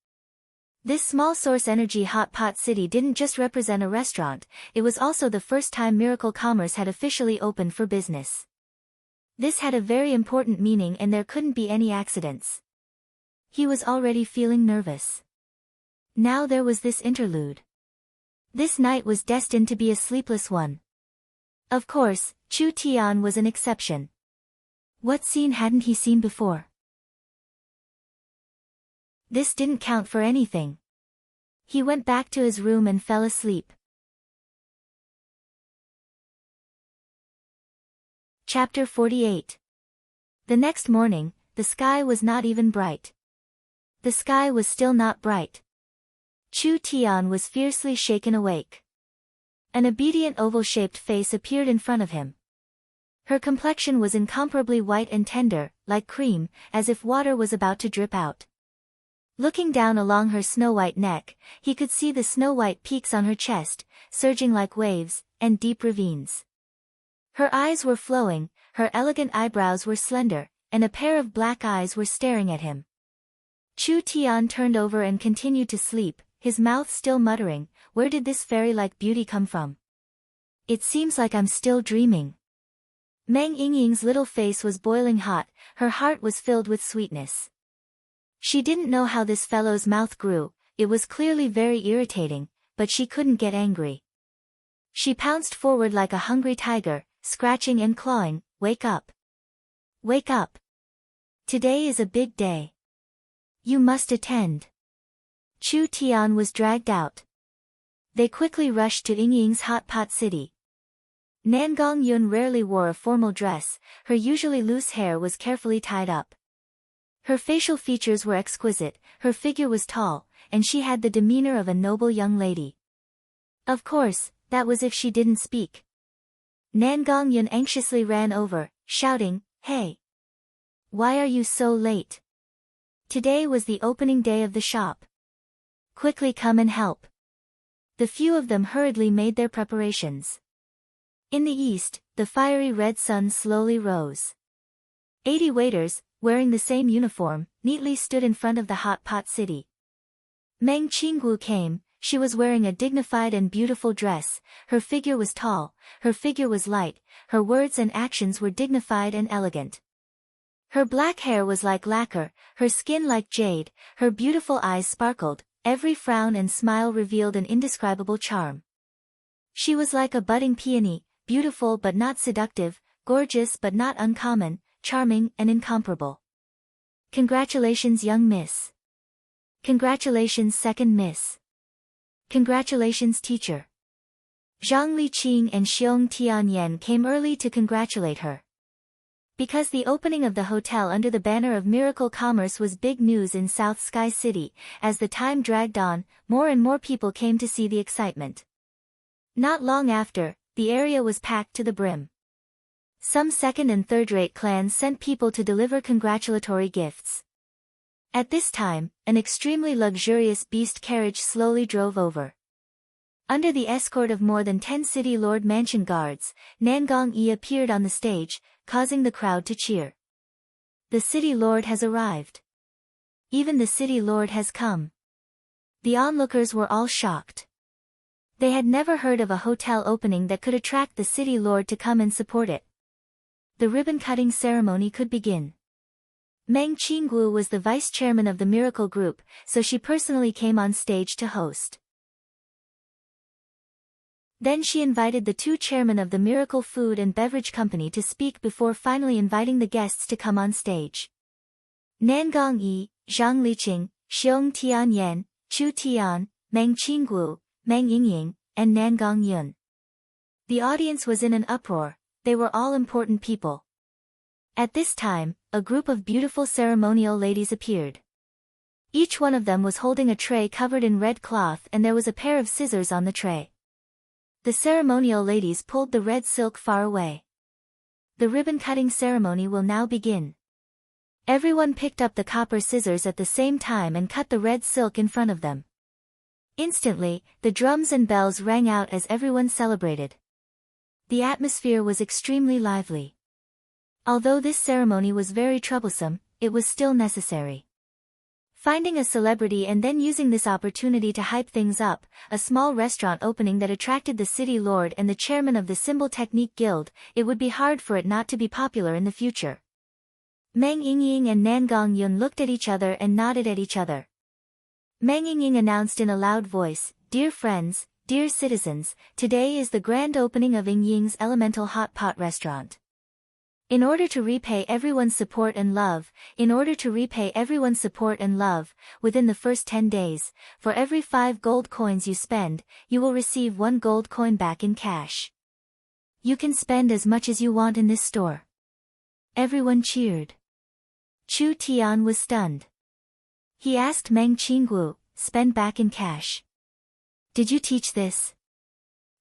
This small source energy hot pot city didn't just represent a restaurant, it was also the first time Miracle Commerce had officially opened for business. This had a very important meaning and there couldn't be any accidents. He was already feeling nervous. Now there was this interlude. This night was destined to be a sleepless one. Of course, Chu Tian was an exception. What scene hadn't he seen before? This didn't count for anything. He went back to his room and fell asleep. Chapter 48. The next morning, the sky was not even bright. The sky was still not bright. Chu Tian was fiercely shaken awake. An obedient oval-shaped face appeared in front of him. Her complexion was incomparably white and tender, like cream, as if water was about to drip out. Looking down along her snow-white neck, he could see the snow-white peaks on her chest, surging like waves, and deep ravines. Her eyes were flowing, her elegant eyebrows were slender, and a pair of black eyes were staring at him. Chu Tian turned over and continued to sleep, his mouth still muttering, "Where did this fairy-like beauty come from? It seems like I'm still dreaming." Meng Yingying's little face was boiling hot, her heart was filled with sweetness. She didn't know how this fellow's mouth grew, it was clearly very irritating, but she couldn't get angry. She pounced forward like a hungry tiger, scratching and clawing. "Wake up! Wake up! Today is a big day. You must attend." Chu Tian was dragged out. They quickly rushed to Yingying's hot pot city. Nangong Yun rarely wore a formal dress, her usually loose hair was carefully tied up. Her facial features were exquisite, her figure was tall, and she had the demeanor of a noble young lady. Of course, that was if she didn't speak. Nangong Yun anxiously ran over, shouting, "Hey! Why are you so late? Today was the opening day of the shop. Quickly come and help." The few of them hurriedly made their preparations. In the east, the fiery red sun slowly rose. 80 waiters, wearing the same uniform, neatly stood in front of the hot pot city. Meng Qinggu came, she was wearing a dignified and beautiful dress, her figure was tall, her figure was light, her words and actions were dignified and elegant. Her black hair was like lacquer, her skin like jade, her beautiful eyes sparkled, every frown and smile revealed an indescribable charm. She was like a budding peony, beautiful but not seductive, gorgeous but not uncommon, charming and incomparable. "Congratulations, young miss. Congratulations, second miss. Congratulations, teacher." Zhang Liqing and Xiong Tianyan came early to congratulate her. Because the opening of the hotel under the banner of Miracle Commerce was big news in South Sky City, as the time dragged on, more and more people came to see the excitement. Not long after, the area was packed to the brim. Some second and third-rate clans sent people to deliver congratulatory gifts. At this time, an extremely luxurious beast carriage slowly drove over. Under the escort of more than 10 city lord mansion guards, Nangong Yi appeared on the stage, causing the crowd to cheer. "The city lord has arrived. Even the city lord has come." The onlookers were all shocked. They had never heard of a hotel opening that could attract the city lord to come and support it. The ribbon-cutting ceremony could begin. Meng Qinggu was the vice-chairman of the Miracle Group, so she personally came on stage to host. Then she invited the 2 chairmen of the Miracle Food and Beverage Company to speak before finally inviting the guests to come on stage. Nangong Yi, Zhang Liqing, Xiong Tianyan, Chu Tian, Meng Qinggu, Meng Yingying, and Nangong Yun. The audience was in an uproar. They were all important people. At this time, a group of beautiful ceremonial ladies appeared. Each one of them was holding a tray covered in red cloth, and there was a pair of scissors on the tray. The ceremonial ladies pulled the red silk far away. The ribbon-cutting ceremony will now begin. Everyone picked up the copper scissors at the same time and cut the red silk in front of them. Instantly, the drums and bells rang out as everyone celebrated. The atmosphere was extremely lively. Although this ceremony was very troublesome, it was still necessary. Finding a celebrity and then using this opportunity to hype things up, a small restaurant opening that attracted the city lord and the chairman of the Symbol Technique Guild, it would be hard for it not to be popular in the future. Meng Yingying and Nangong Yun looked at each other and nodded at each other. Meng Yingying announced in a loud voice, "Dear friends, dear citizens, today is the grand opening of Yingying's Elemental Hot Pot restaurant. In order to repay everyone's support and love, within the first 10 days, for every 5 gold coins you spend, you will receive 1 gold coin back in cash. You can spend as much as you want in this store." Everyone cheered. Chu Tian was stunned. He asked Meng Qinggu, "Spend back in cash? Did you teach this?"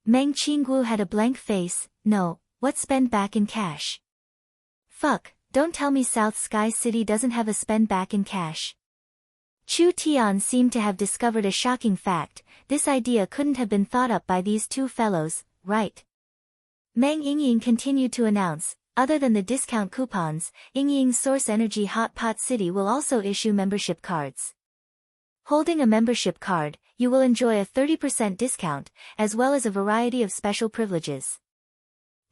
Meng Qinggu had a blank face. "No, what spend back in cash? Fuck, don't tell me South Sky City doesn't have a spend back in cash." Chu Tian seemed to have discovered a shocking fact. This idea couldn't have been thought up by these two fellows, right? Meng Yingying continued to announce, "Other than the discount coupons, Yingying's Source Energy Hot Pot City will also issue membership cards. Holding a membership card, you will enjoy a 30% discount, as well as a variety of special privileges."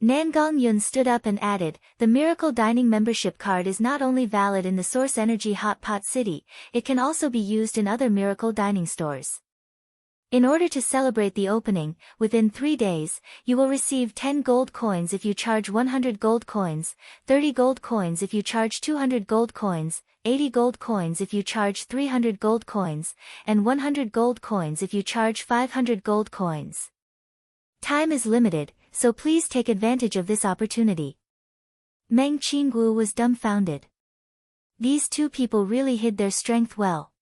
Nangong Yun stood up and added, "The Miracle Dining membership card is not only valid in the Source Energy Hot Pot City, it can also be used in other Miracle Dining stores. In order to celebrate the opening, within 3 days, you will receive 10 gold coins if you charge 100 gold coins, 30 gold coins if you charge 200 gold coins, 80 gold coins if you charge 300 gold coins, and 100 gold coins if you charge 500 gold coins. Time is limited, so please take advantage of this opportunity." Meng Qinggu was dumbfounded. These two people really hid their strength well.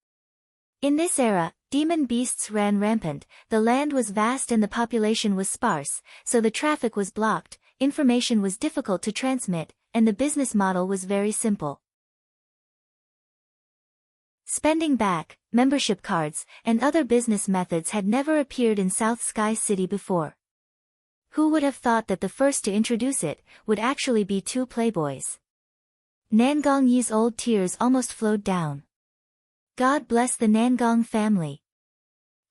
In this era, demon beasts ran rampant, the land was vast and the population was sparse, so the traffic was blocked, information was difficult to transmit, and the business model was very simple. Spending back, membership cards, and other business methods had never appeared in South Sky City before. Who would have thought that the first to introduce it would actually be two playboys? Nangong Yi's old tears almost flowed down. God bless the Nangong family.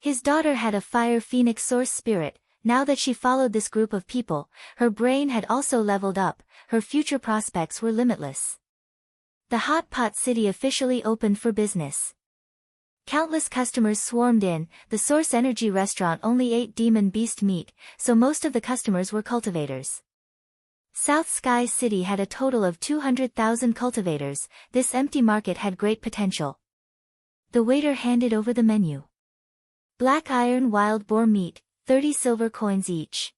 His daughter had a fire phoenix source spirit. Now that she followed this group of people, her brain had also leveled up, her future prospects were limitless. The Hot Pot City officially opened for business. Countless customers swarmed in. The Source Energy restaurant only ate demon beast meat, so most of the customers were cultivators. South Sky City had a total of 200,000 cultivators. This empty market had great potential. The waiter handed over the menu. Black iron wild boar meat, 30 silver coins each.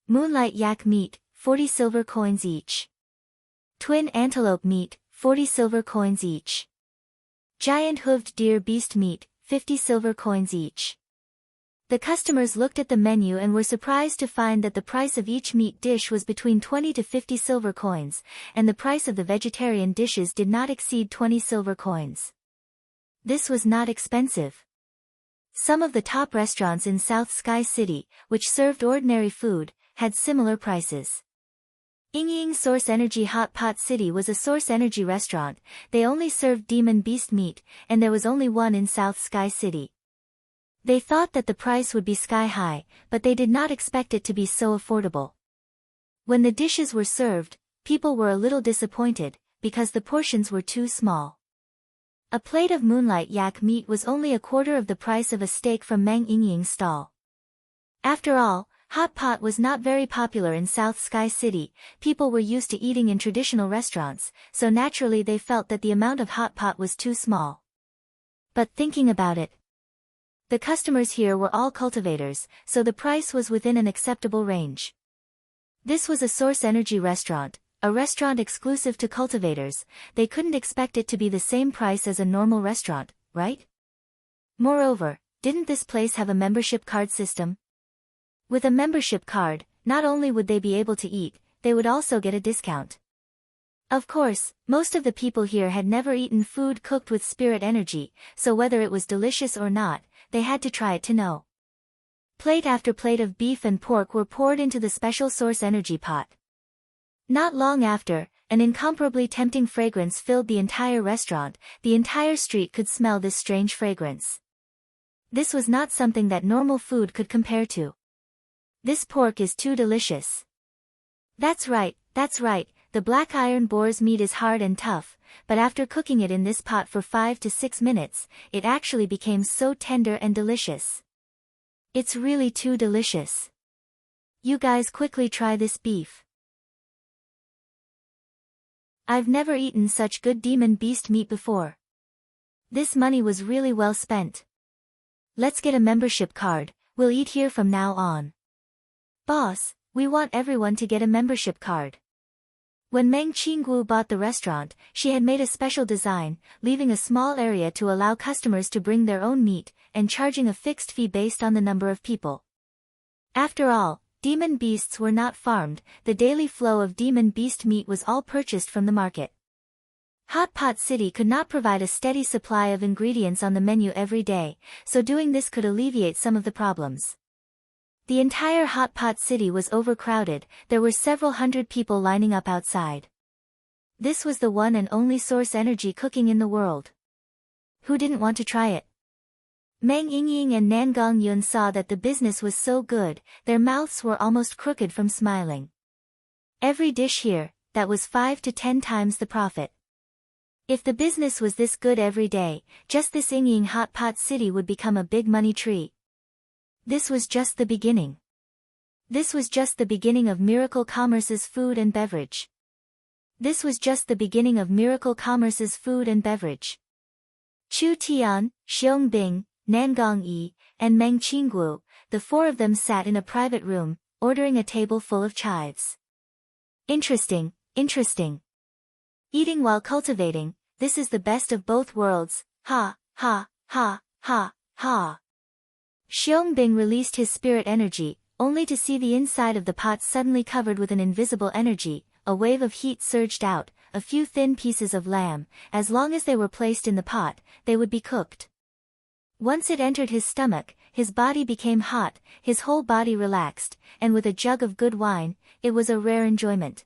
Moonlight yak meat, 40 silver coins each. Twin antelope meat, 40 silver coins each. Giant hooved deer beast meat, 50 silver coins each. The customers looked at the menu and were surprised to find that the price of each meat dish was between 20 to 50 silver coins, and the price of the vegetarian dishes did not exceed 20 silver coins. This was not expensive. Some of the top restaurants in South Sky City, which served ordinary food, had similar prices. Yingying Source Energy Hot Pot City was a Source Energy restaurant. They only served demon beast meat, and there was only one in South Sky City. They thought that the price would be sky high, but they did not expect it to be so affordable. When the dishes were served, people were a little disappointed, because the portions were too small. A plate of moonlight yak meat was only a quarter of the price of a steak from Meng Yingying's stall. After all, hot pot was not very popular in South Sky City. People were used to eating in traditional restaurants, so naturally they felt that the amount of hot pot was too small. But thinking about it, The customers here were all cultivators, so the price was within an acceptable range. This was a Source Energy restaurant, a restaurant exclusive to cultivators. They couldn't expect it to be the same price as a normal restaurant, right? Moreover, didn't this place have a membership card system? With a membership card, not only would they be able to eat, they would also get a discount. Of course, most of the people here had never eaten food cooked with spirit energy, so whether it was delicious or not, they had to try it to know. Plate after plate of beef and pork were poured into the special Source Energy pot. Not long after, an incomparably tempting fragrance filled the entire restaurant. The entire street could smell this strange fragrance. This was not something that normal food could compare to. This pork is too delicious. That's right, the black iron boar's meat is hard and tough, but after cooking it in this pot for 5 to 6 minutes, it actually became so tender and delicious. It's really too delicious. You guys quickly try this beef. I've never eaten such good demon beast meat before. This money was really well spent. Let's get a membership card, we'll eat here from now on. Boss, we want everyone to get a membership card. When Meng Qingguo bought the restaurant, she had made a special design, leaving a small area to allow customers to bring their own meat, and charging a fixed fee based on the number of people. After all, demon beasts were not farmed, the daily flow of demon beast meat was all purchased from the market. Hot Pot City could not provide a steady supply of ingredients on the menu every day, so doing this could alleviate some of the problems. The entire Hot Pot City was overcrowded, there were several hundred people lining up outside. This was the one and only Source Energy cooking in the world. Who didn't want to try it? Meng Yingying and Nangong Yun saw that the business was so good, their mouths were almost crooked from smiling. Every dish here, that was 5 to 10 times the profit. If the business was this good every day, just this Yingying Hot Pot City would become a big money tree. This was just the beginning. This was just the beginning of Miracle Commerce's food and beverage. This was just the beginning of Miracle Commerce's food and beverage. Chu Tian, Xiong Bing, Nangong Yi, and Meng Qingguo, the four of them sat in a private room, ordering a table full of chives. Interesting. Eating while cultivating, this is the best of both worlds, ha, ha, ha, ha, ha. Xiong Bing released his spirit energy, only to see the inside of the pot suddenly covered with an invisible energy. A wave of heat surged out, a few thin pieces of lamb. As long as they were placed in the pot, they would be cooked. Once it entered his stomach, his body became hot, his whole body relaxed, and with a jug of good wine, it was a rare enjoyment.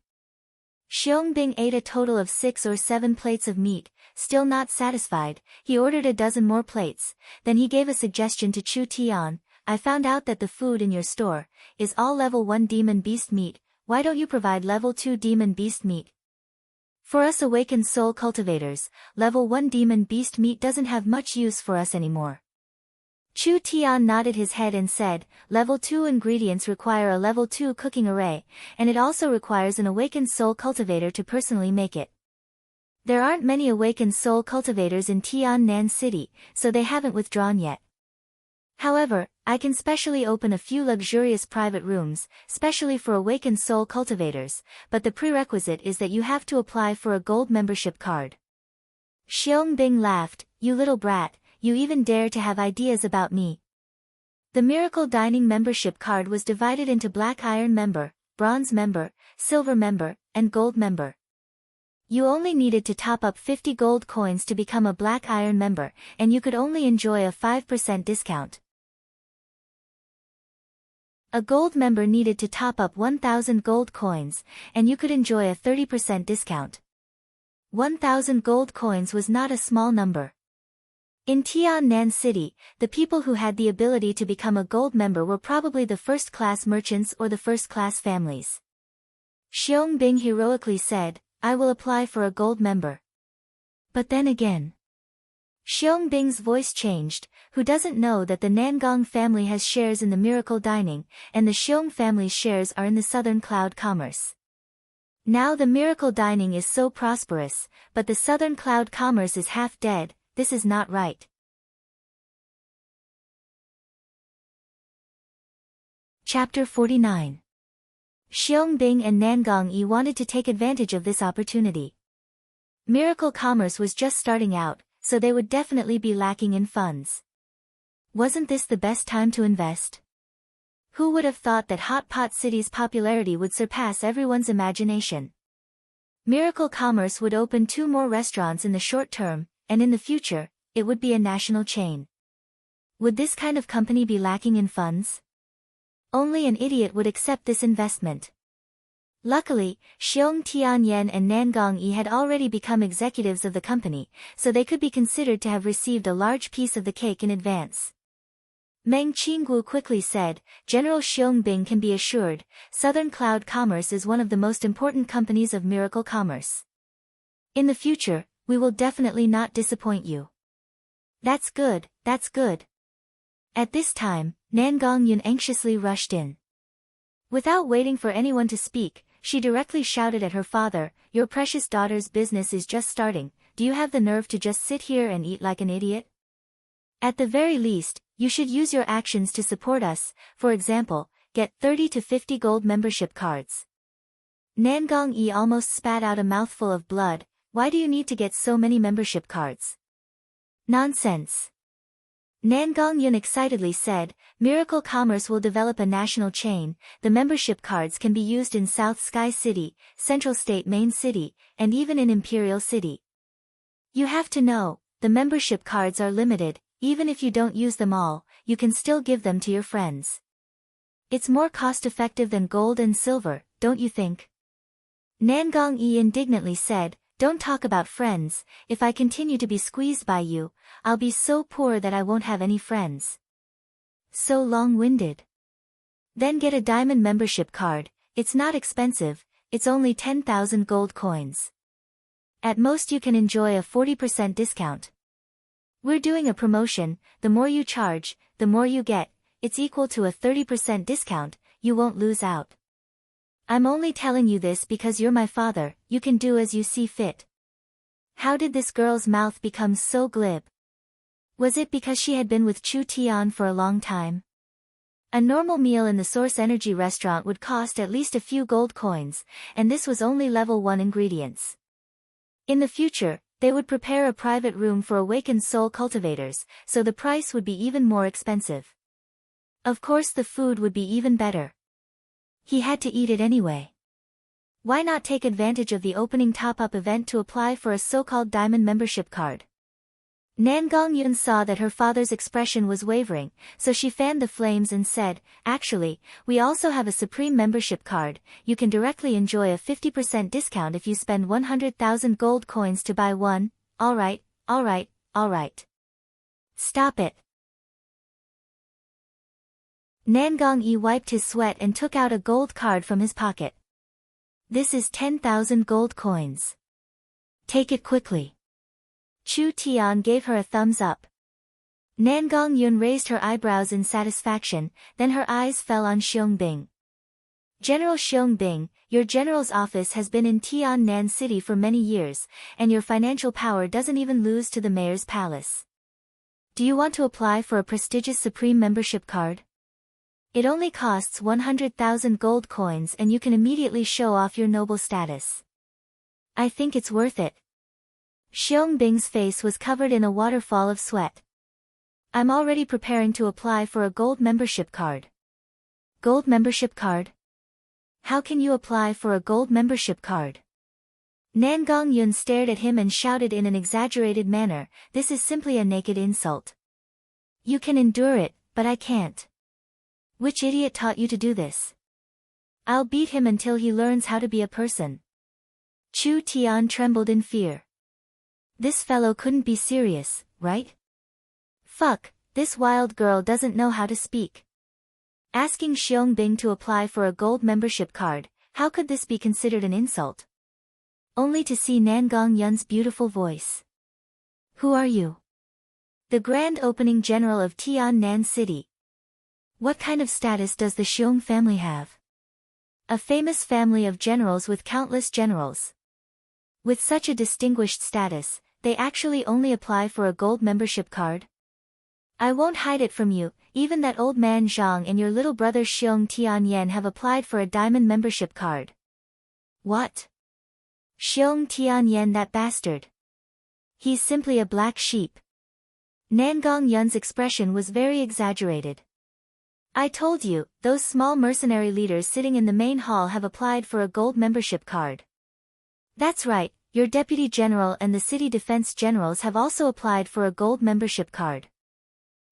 Xiong Bing ate a total of 6 or 7 plates of meat. Still not satisfied, he ordered a dozen more plates. Then he gave a suggestion to Chu Tian. I found out that the food in your store is all level 1 demon beast meat. Why don't you provide level 2 demon beast meat? For us awakened soul cultivators, level 1 demon beast meat doesn't have much use for us anymore. Chu Tian nodded his head and said, level 2 ingredients require a level 2 cooking array, and it also requires an awakened soul cultivator to personally make it. There aren't many awakened soul cultivators in Tiannan City, so they haven't withdrawn yet. However, I can specially open a few luxurious private rooms, specially for awakened soul cultivators, but the prerequisite is that you have to apply for a gold membership card. Xiong Bing laughed, you little brat, you even dare to have ideas about me. The Miracle Dining membership card was divided into Black Iron member, Bronze member, Silver member, and Gold member. You only needed to top up 50 gold coins to become a Black Iron member, and you could only enjoy a 5% discount. A gold member needed to top up 1,000 gold coins, and you could enjoy a 30% discount. 1,000 gold coins was not a small number. In Tiannan City, the people who had the ability to become a gold member were probably the first-class merchants or the first-class families. Xiong Bing heroically said, I will apply for a gold member. But then again, Xiong Bing's voice changed. Who doesn't know that the Nangong family has shares in the Miracle Dining, and the Xiong family's shares are in the Southern Cloud Commerce. Now the Miracle Dining is so prosperous, but the Southern Cloud Commerce is half dead. This is not right. Chapter 49. Xiong and Nangong Yi wanted to take advantage of this opportunity. Miracle Commerce was just starting out, so they would definitely be lacking in funds. Wasn't this the best time to invest? Who would have thought that Hot Pot City's popularity would surpass everyone's imagination? Miracle Commerce would open 2 more restaurants in the short term, and in the future, it would be a national chain. Would this kind of company be lacking in funds? Only an idiot would accept this investment. Luckily, Xiong Tianyan and Nangong Yi had already become executives of the company, so they could be considered to have received a large piece of the cake in advance. Meng Qinggu quickly said, General Xiong can be assured, Southern Cloud Commerce is one of the most important companies of Miracle Commerce. In the future, we will definitely not disappoint you. That's good, that's good. At this time, Nangong Yun anxiously rushed in. Without waiting for anyone to speak, she directly shouted at her father, Your precious daughter's business is just starting, do you have the nerve to just sit here and eat like an idiot? At the very least, you should use your actions to support us, for example, get 30 to 50 gold membership cards. Nangong Yi almost spat out a mouthful of blood, why do you need to get so many membership cards? Nonsense. Nangong Yun excitedly said, Miracle Commerce will develop a national chain, the membership cards can be used in South Sky City, Central State Main City, and even in Imperial City. You have to know, the membership cards are limited, even if you don't use them all, you can still give them to your friends. It's more cost-effective than gold and silver, don't you think? Nangong Yi indignantly said, Don't talk about friends, if I continue to be squeezed by you, I'll be so poor that I won't have any friends. So long-winded. Then get a diamond membership card, it's not expensive, it's only 10,000 gold coins. At most you can enjoy a 40% discount. We're doing a promotion, the more you charge, the more you get, it's equal to a 30% discount, you won't lose out. I'm only telling you this because you're my father, you can do as you see fit. How did this girl's mouth become so glib? Was it because she had been with Chu Tian for a long time? A normal meal in the Source Energy restaurant would cost at least a few gold coins, and this was only level 1 ingredients. In the future, they would prepare a private room for awakened soul cultivators, so the price would be even more expensive. Of course the food would be even better. He had to eat it anyway. Why not take advantage of the opening top-up event to apply for a so-called diamond membership card? Nangong Yun saw that her father's expression was wavering, so she fanned the flames and said, Actually, we also have a Supreme membership card, you can directly enjoy a 50% discount if you spend 100,000 gold coins to buy one. Alright. Stop it. Nangong Yi wiped his sweat and took out a gold card from his pocket. This is 10,000 gold coins. Take it quickly. Chu Tian gave her a thumbs up. Nangong Yun raised her eyebrows in satisfaction, then her eyes fell on Xiong. General Xiong, your general's office has been in Tiannan City for many years, and your financial power doesn't even lose to the mayor's palace. Do you want to apply for a prestigious Supreme membership card? It only costs 100,000 gold coins and you can immediately show off your noble status. I think it's worth it. Xiong face was covered in a waterfall of sweat. I'm already preparing to apply for a gold membership card. Gold membership card? How can you apply for a gold membership card? Nangong Yun stared at him and shouted in an exaggerated manner, This is simply a naked insult. You can endure it, but I can't. Which idiot taught you to do this? I'll beat him until he learns how to be a person. Chu Tian trembled in fear. This fellow couldn't be serious, right? Fuck, this wild girl doesn't know how to speak. Asking Xiong to apply for a gold membership card, how could this be considered an insult? Only to see Nangong Yun's beautiful voice. Who are you? The grand opening general of Tiannan City. What kind of status does the Xiong family have? A famous family of generals with countless generals. With such a distinguished status, they actually only apply for a gold membership card? I won't hide it from you, even that old man Zhang and your little brother Xiong Tianyan have applied for a diamond membership card. What? Xiong Tianyan, that bastard. He's simply a black sheep. Nangong Yun's expression was very exaggerated. I told you, those small mercenary leaders sitting in the main hall have applied for a gold membership card. That's right, your deputy general and the city defense generals have also applied for a gold membership card.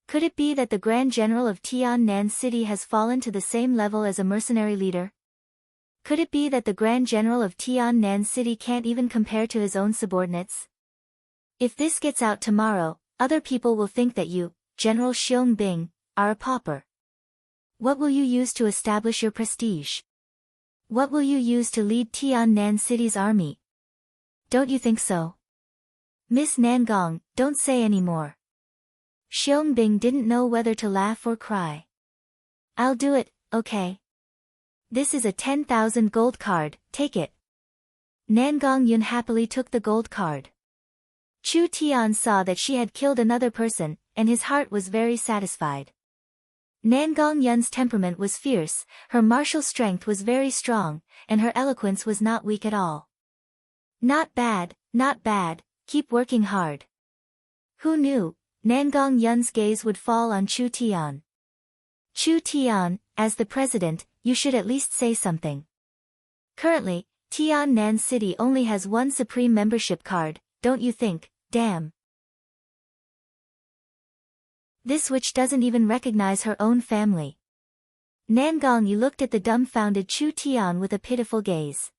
Could it be that the Grand General of Tiannan City has fallen to the same level as a mercenary leader? Could it be that the Grand General of Tiannan City can't even compare to his own subordinates? If this gets out tomorrow, other people will think that you, General Xiong Bing, are a pauper. What will you use to establish your prestige? What will you use to lead Tiannan City's army? Don't you think so? Miss Nangong, don't say any more. Xiong Bing didn't know whether to laugh or cry. I'll do it, okay. This is a 10,000 gold card, take it. Nangong Yun happily took the gold card. Chu Tian saw that she had killed another person, and his heart was very satisfied. Nangong Yun's temperament was fierce, her martial strength was very strong, and her eloquence was not weak at all. Not bad, keep working hard. Who knew, Nangong Yun's gaze would fall on Chu Tian. Chu Tian, as the president, you should at least say something. Currently, Tiannan City only has one supreme membership card, don't you think, damn. This witch doesn't even recognize her own family. Nangong Yi looked at the dumbfounded Chu Tian with a pitiful gaze.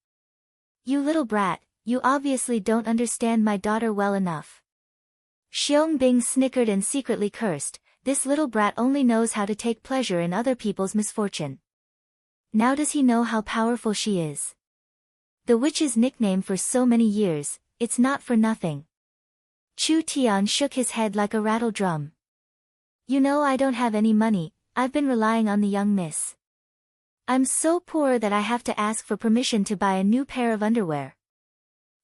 You little brat, you obviously don't understand my daughter well enough. Xiong Bing snickered and secretly cursed, this little brat only knows how to take pleasure in other people's misfortune. Now does he know how powerful she is? The witch's nickname for so many years, it's not for nothing. Chu Tian shook his head like a rattle drum. You know I don't have any money, I've been relying on the young miss. I'm so poor that I have to ask for permission to buy a new pair of underwear.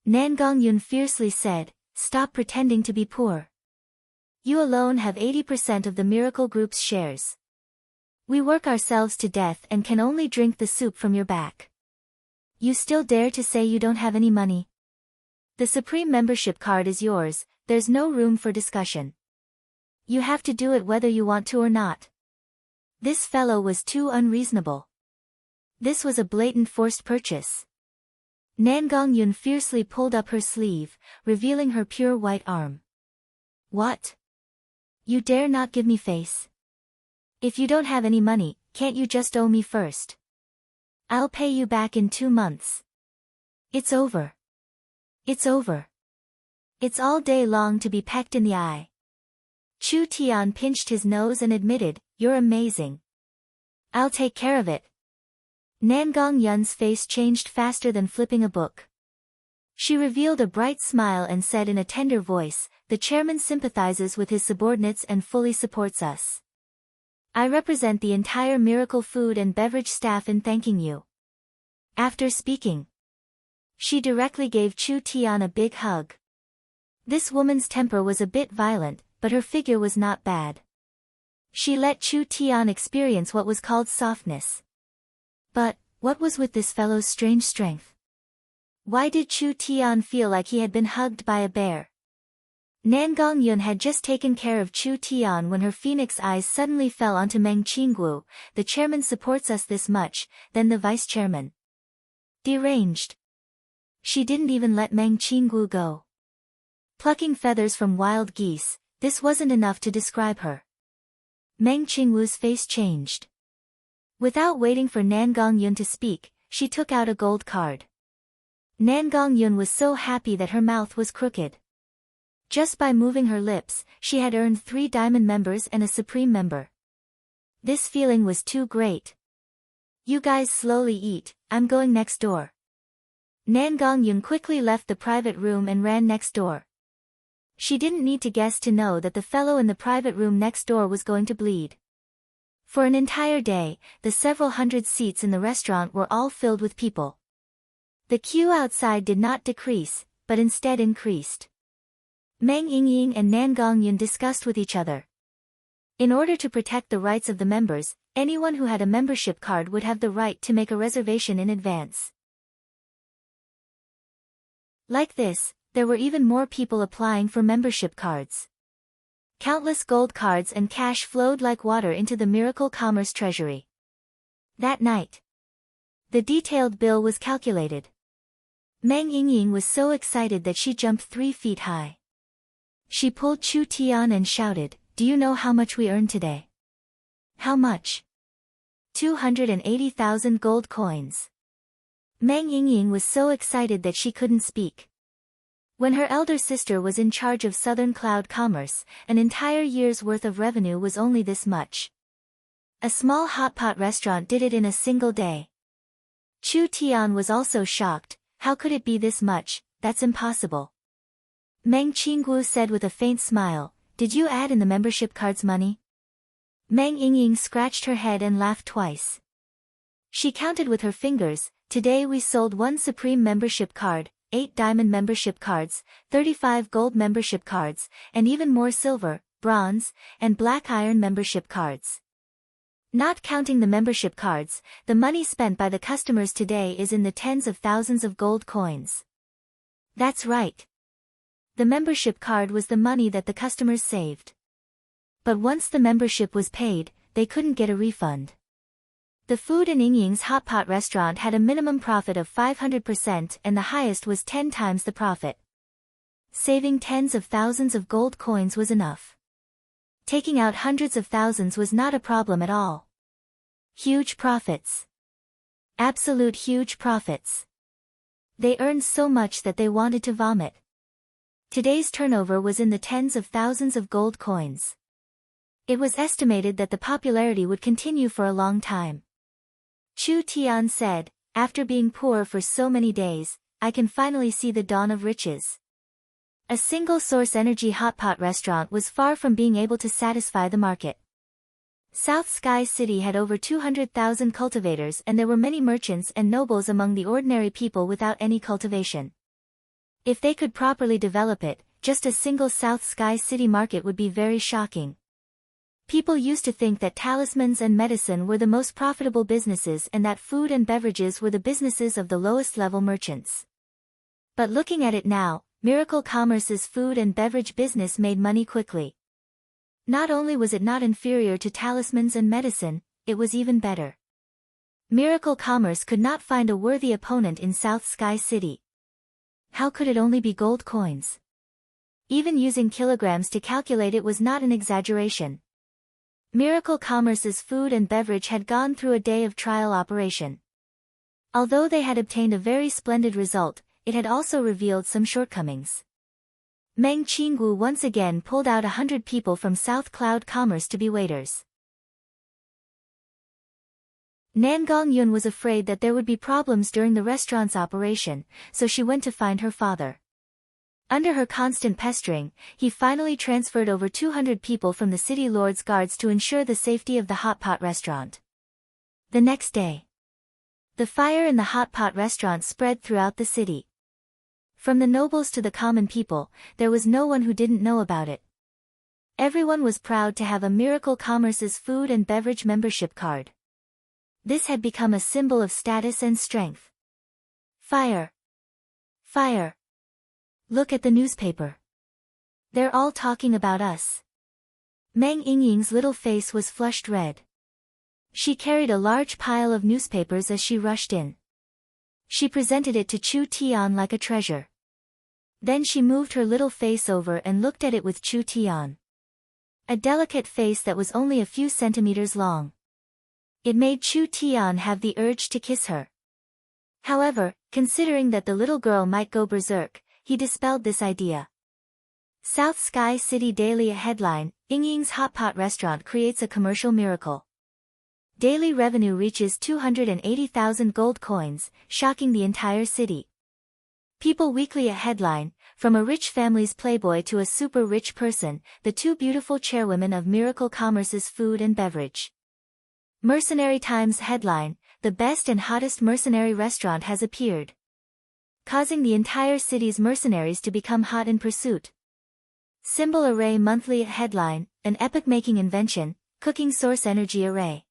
Nangong Yun fiercely said, stop pretending to be poor. You alone have 80% of the Miracle Group's shares. We work ourselves to death and can only drink the soup from your back. You still dare to say you don't have any money? The Supreme membership card is yours, there's no room for discussion. You have to do it whether you want to or not. This fellow was too unreasonable. This was a blatant forced purchase. Nangong Yun fiercely pulled up her sleeve, revealing her pure white arm. What? You dare not give me face? If you don't have any money, can't you just owe me first? I'll pay you back in 2 months. It's over. It's over. It's all day long to be pecked in the eye. Chu Tian pinched his nose and admitted, you're amazing. I'll take care of it. Nangong Yun's face changed faster than flipping a book. She revealed a bright smile and said in a tender voice, the chairman sympathizes with his subordinates and fully supports us. I represent the entire Miracle Food and Beverage staff in thanking you. After speaking, she directly gave Chu Tian a big hug. This woman's temper was a bit violent, but her figure was not bad. She let Chu Tian experience what was called softness. But, what was with this fellow's strange strength? Why did Chu Tian feel like he had been hugged by a bear? Nangong Yun had just taken care of Chu Tian when her phoenix eyes suddenly fell onto Meng Qinggu. The chairman supports us this much, then the vice chairman. Deranged. She didn't even let Meng Qinggu go. Plucking feathers from wild geese, this wasn't enough to describe her. Meng Qingwu's face changed. Without waiting for Nangong Yun to speak, she took out a gold card. Nangong Yun was so happy that her mouth was crooked. Just by moving her lips, she had earned 3 diamond members and a supreme member. This feeling was too great. You guys slowly eat, I'm going next door. Nangong Yun quickly left the private room and ran next door. She didn't need to guess to know that the fellow in the private room next door was going to bleed. For an entire day, the several hundred seats in the restaurant were all filled with people. The queue outside did not decrease, but instead increased. Meng Yingying and Nangong Yun discussed with each other. In order to protect the rights of the members, anyone who had a membership card would have the right to make a reservation in advance. Like this, there were even more people applying for membership cards. Countless gold cards and cash flowed like water into the Miracle Commerce treasury. That night, the detailed bill was calculated. Meng Yingying was so excited that she jumped 3 feet high. She pulled Chu Tian and shouted, "Do you know how much we earned today?" "How much?" 280,000 gold coins. Meng Yingying was so excited that she couldn't speak. When her elder sister was in charge of Southern Cloud Commerce, an entire year's worth of revenue was only this much. A small hot pot restaurant did it in a single day. Chu Tian was also shocked. How could it be this much? That's impossible. Meng Qinggu said with a faint smile, "Did you add in the membership card's money?" Meng Yingying scratched her head and laughed twice. She counted with her fingers. Today we sold 1 Supreme membership card, 8 Diamond membership cards, 35 Gold membership cards, and even more Silver, Bronze, and Black Iron membership cards. Not counting the membership cards, the money spent by the customers today is in the tens of thousands of gold coins. That's right. The membership card was the money that the customers saved. But once the membership was paid, they couldn't get a refund. The food in Yingying's hot pot restaurant had a minimum profit of 500% and the highest was 10 times the profit. Saving tens of thousands of gold coins was enough. Taking out hundreds of thousands was not a problem at all. Huge profits. Absolute huge profits. They earned so much that they wanted to vomit. Today's turnover was in the tens of thousands of gold coins. It was estimated that the popularity would continue for a long time. Chu Tian said, "After being poor for so many days, I can finally see the dawn of riches." A single-source energy hot pot restaurant was far from being able to satisfy the market. South Sky City had over 200,000 cultivators and there were many merchants and nobles among the ordinary people without any cultivation. If they could properly develop it, just a single South Sky City market would be very shocking. People used to think that talismans and medicine were the most profitable businesses and that food and beverages were the businesses of the lowest level merchants. But looking at it now, Miracle Commerce's food and beverage business made money quickly. Not only was it not inferior to talismans and medicine, it was even better. Miracle Commerce could not find a worthy opponent in South Sky City. How could it only be gold coins? Even using kilograms to calculate it was not an exaggeration. Miracle Commerce's food and beverage had gone through a day of trial operation. Although they had obtained a very splendid result, it had also revealed some shortcomings. Meng Qinggu once again pulled out 100 people from South Cloud Commerce to be waiters. Nan Gongyun was afraid that there would be problems during the restaurant's operation, so she went to find her father. Under her constant pestering, he finally transferred over 200 people from the city lord's guards to ensure the safety of the hot pot restaurant. The next day, the fire in the hot pot restaurant spread throughout the city. From the nobles to the common people, there was no one who didn't know about it. Everyone was proud to have a Miracle Commerce's food and beverage membership card. This had become a symbol of status and strength. Fire! Fire! Look at the newspaper. They're all talking about us. Meng Yingying's little face was flushed red. She carried a large pile of newspapers as she rushed in. She presented it to Chu Tian like a treasure. Then she moved her little face over and looked at it with Chu Tian. A delicate face that was only a few centimeters long. It made Chu Tian have the urge to kiss her. However, considering that the little girl might go berserk, he dispelled this idea. South Sky City Daily headline, Yingying's hot pot restaurant creates a commercial miracle. Daily revenue reaches 280,000 gold coins, shocking the entire city. People Weekly a headline, from a rich family's playboy to a super rich person, the two beautiful chairwomen of Miracle Commerce's food and beverage. Mercenary Times headline, the best and hottest mercenary restaurant has appeared. Causing the entire city's mercenaries to become hot in pursuit. Symbol array monthly headline, an epoch-making invention, cooking source energy array.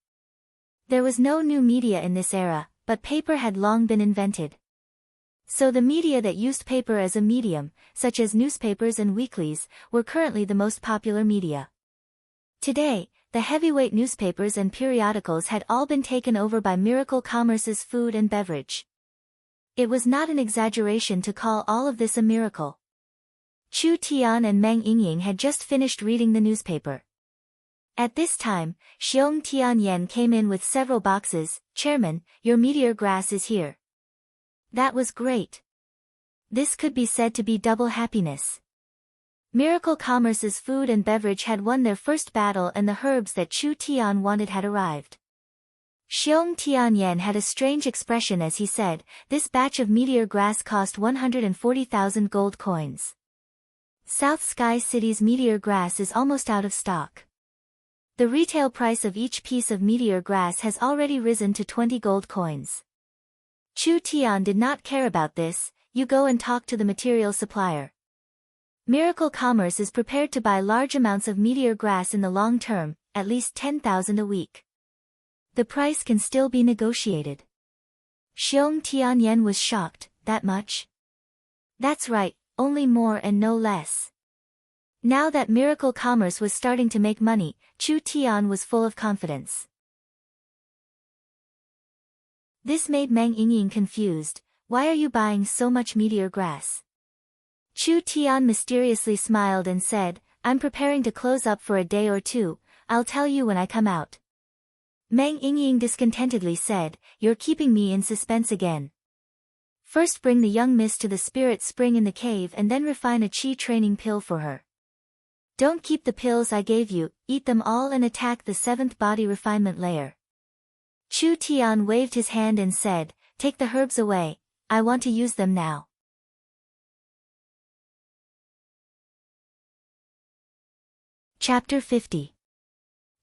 There was no new media in this era, but paper had long been invented. So the media that used paper as a medium, such as newspapers and weeklies, were currently the most popular media. Today, the heavyweight newspapers and periodicals had all been taken over by Miracle Commerce's food and beverage. It was not an exaggeration to call all of this a miracle. Chu Tian and Meng Yingying had just finished reading the newspaper. At this time, Xiong Tianyan came in with several boxes. "Chairman, your meteor grass is here." That was great. This could be said to be double happiness. Miracle Commerce's food and beverage had won their first battle and the herbs that Chu Tian wanted had arrived. Xiong Tianyan had a strange expression as he said, "This batch of meteor grass cost 140,000 gold coins. South Sky City's meteor grass is almost out of stock. The retail price of each piece of meteor grass has already risen to 20 gold coins." Chu Tian did not care about this. "You go and talk to the material supplier. Miracle Commerce is prepared to buy large amounts of meteor grass in the long term, at least 10,000 a week. The price can still be negotiated." Xiong Tianyan was shocked. "That much?" "That's right, only more and no less." Now that Miracle Commerce was starting to make money, Chu Tian was full of confidence. This made Meng Yingying confused. "Why are you buying so much meteor grass?" Chu Tian mysteriously smiled and said, "I'm preparing to close up for a day or two. I'll tell you when I come out." Meng Yingying discontentedly said, "You're keeping me in suspense again. First bring the young miss to the spirit spring in the cave and then refine a chi training pill for her. Don't keep the pills I gave you, eat them all and attack the 7th body refinement layer." Chu Tian waved his hand and said, "Take the herbs away, I want to use them now." Chapter 50.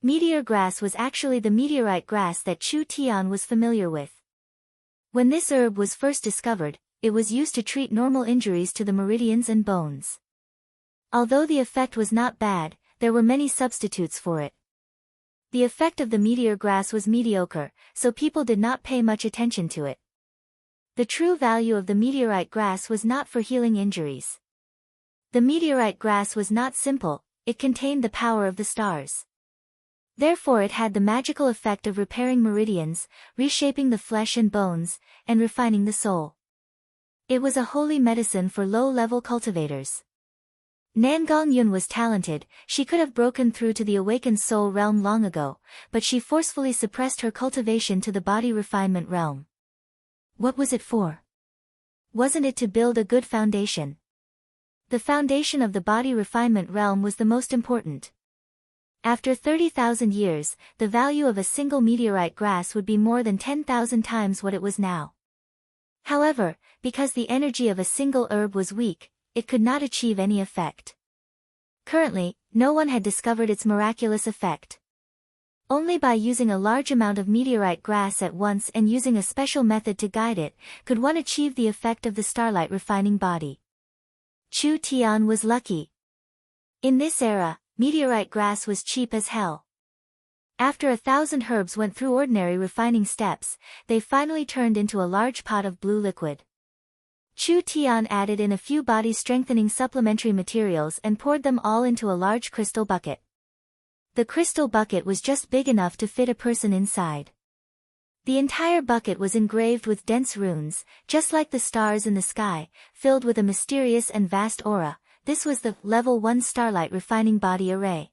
Meteor grass was actually the meteorite grass that Chu Tian was familiar with. When this herb was first discovered, it was used to treat normal injuries to the meridians and bones. Although the effect was not bad, there were many substitutes for it. The effect of the meteor grass was mediocre, so people did not pay much attention to it. The true value of the meteorite grass was not for healing injuries. The meteorite grass was not simple, it contained the power of the stars. Therefore it had the magical effect of repairing meridians, reshaping the flesh and bones, and refining the soul. It was a holy medicine for low-level cultivators. Nangang Yun was talented, she could have broken through to the awakened soul realm long ago, but she forcefully suppressed her cultivation to the body refinement realm. What was it for? Wasn't it to build a good foundation? The foundation of the body refinement realm was the most important. After 30,000 years, the value of a single meteorite grass would be more than 10,000 times what it was now. However, because the energy of a single herb was weak, it could not achieve any effect. Currently, no one had discovered its miraculous effect. Only by using a large amount of meteorite grass at once and using a special method to guide it, could one achieve the effect of the starlight refining body. Chu Tian was lucky. In this era, meteorite grass was cheap as hell. After 1,000 herbs went through ordinary refining steps, they finally turned into a large pot of blue liquid. Chu Tian added in a few body-strengthening supplementary materials and poured them all into a large crystal bucket. The crystal bucket was just big enough to fit a person inside. The entire bucket was engraved with dense runes, just like the stars in the sky, filled with a mysterious and vast aura. This was the Level 1 Starlight Refining Body Array.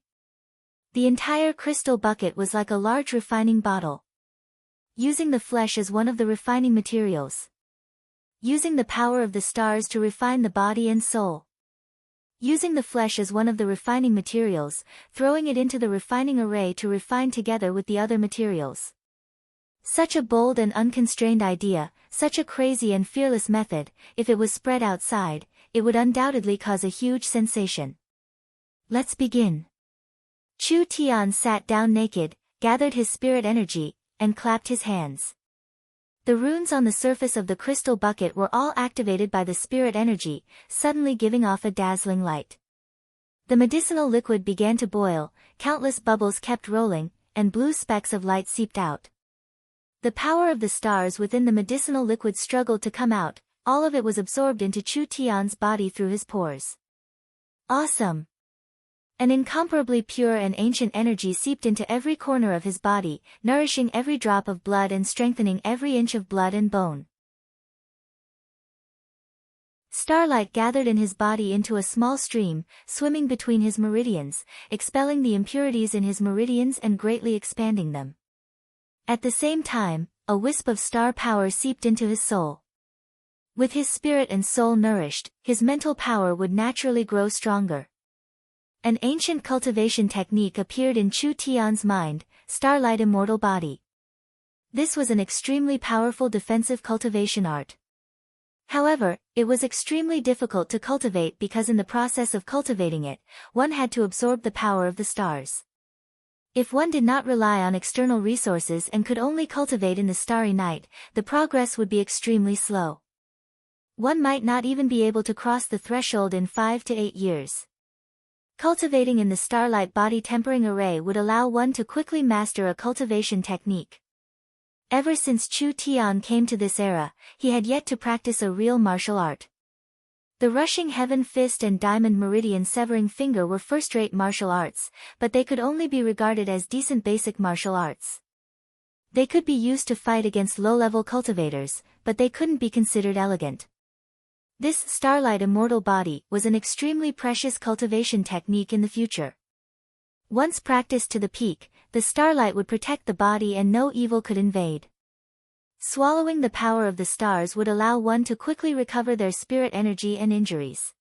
The entire crystal bucket was like a large refining bottle. Using the flesh as one of the refining materials. Using the power of the stars to refine the body and soul. Using the flesh as one of the refining materials, throwing it into the refining array to refine together with the other materials. Such a bold and unconstrained idea, such a crazy and fearless method, if it was spread outside, it would undoubtedly cause a huge sensation. Let's begin. Chu Tian sat down naked, gathered his spirit energy, and clapped his hands. The runes on the surface of the crystal bucket were all activated by the spirit energy, suddenly giving off a dazzling light. The medicinal liquid began to boil, countless bubbles kept rolling, and blue specks of light seeped out. The power of the stars within the medicinal liquid struggled to come out, all of it was absorbed into Chu Tian's body through his pores. Awesome! An incomparably pure and ancient energy seeped into every corner of his body, nourishing every drop of blood and strengthening every inch of blood and bone. Starlight gathered in his body into a small stream, swimming between his meridians, expelling the impurities in his meridians and greatly expanding them. At the same time, a wisp of star power seeped into his soul. With his spirit and soul nourished, his mental power would naturally grow stronger. An ancient cultivation technique appeared in Chu Tian's mind, Starlight Immortal Body. This was an extremely powerful defensive cultivation art. However, it was extremely difficult to cultivate because in the process of cultivating it, one had to absorb the power of the stars. If one did not rely on external resources and could only cultivate in the starry night, the progress would be extremely slow. One might not even be able to cross the threshold in 5 to 8 years. Cultivating in the starlight body tempering array would allow one to quickly master a cultivation technique. Ever since Chu Tian came to this era, he had yet to practice a real martial art. The rushing heaven fist and diamond meridian severing finger were first-rate martial arts, but they could only be regarded as decent basic martial arts. They could be used to fight against low-level cultivators, but they couldn't be considered elegant. This Starlight Immortal Body was an extremely precious cultivation technique in the future. Once practiced to the peak, the starlight would protect the body and no evil could invade. Swallowing the power of the stars would allow one to quickly recover their spirit energy and injuries.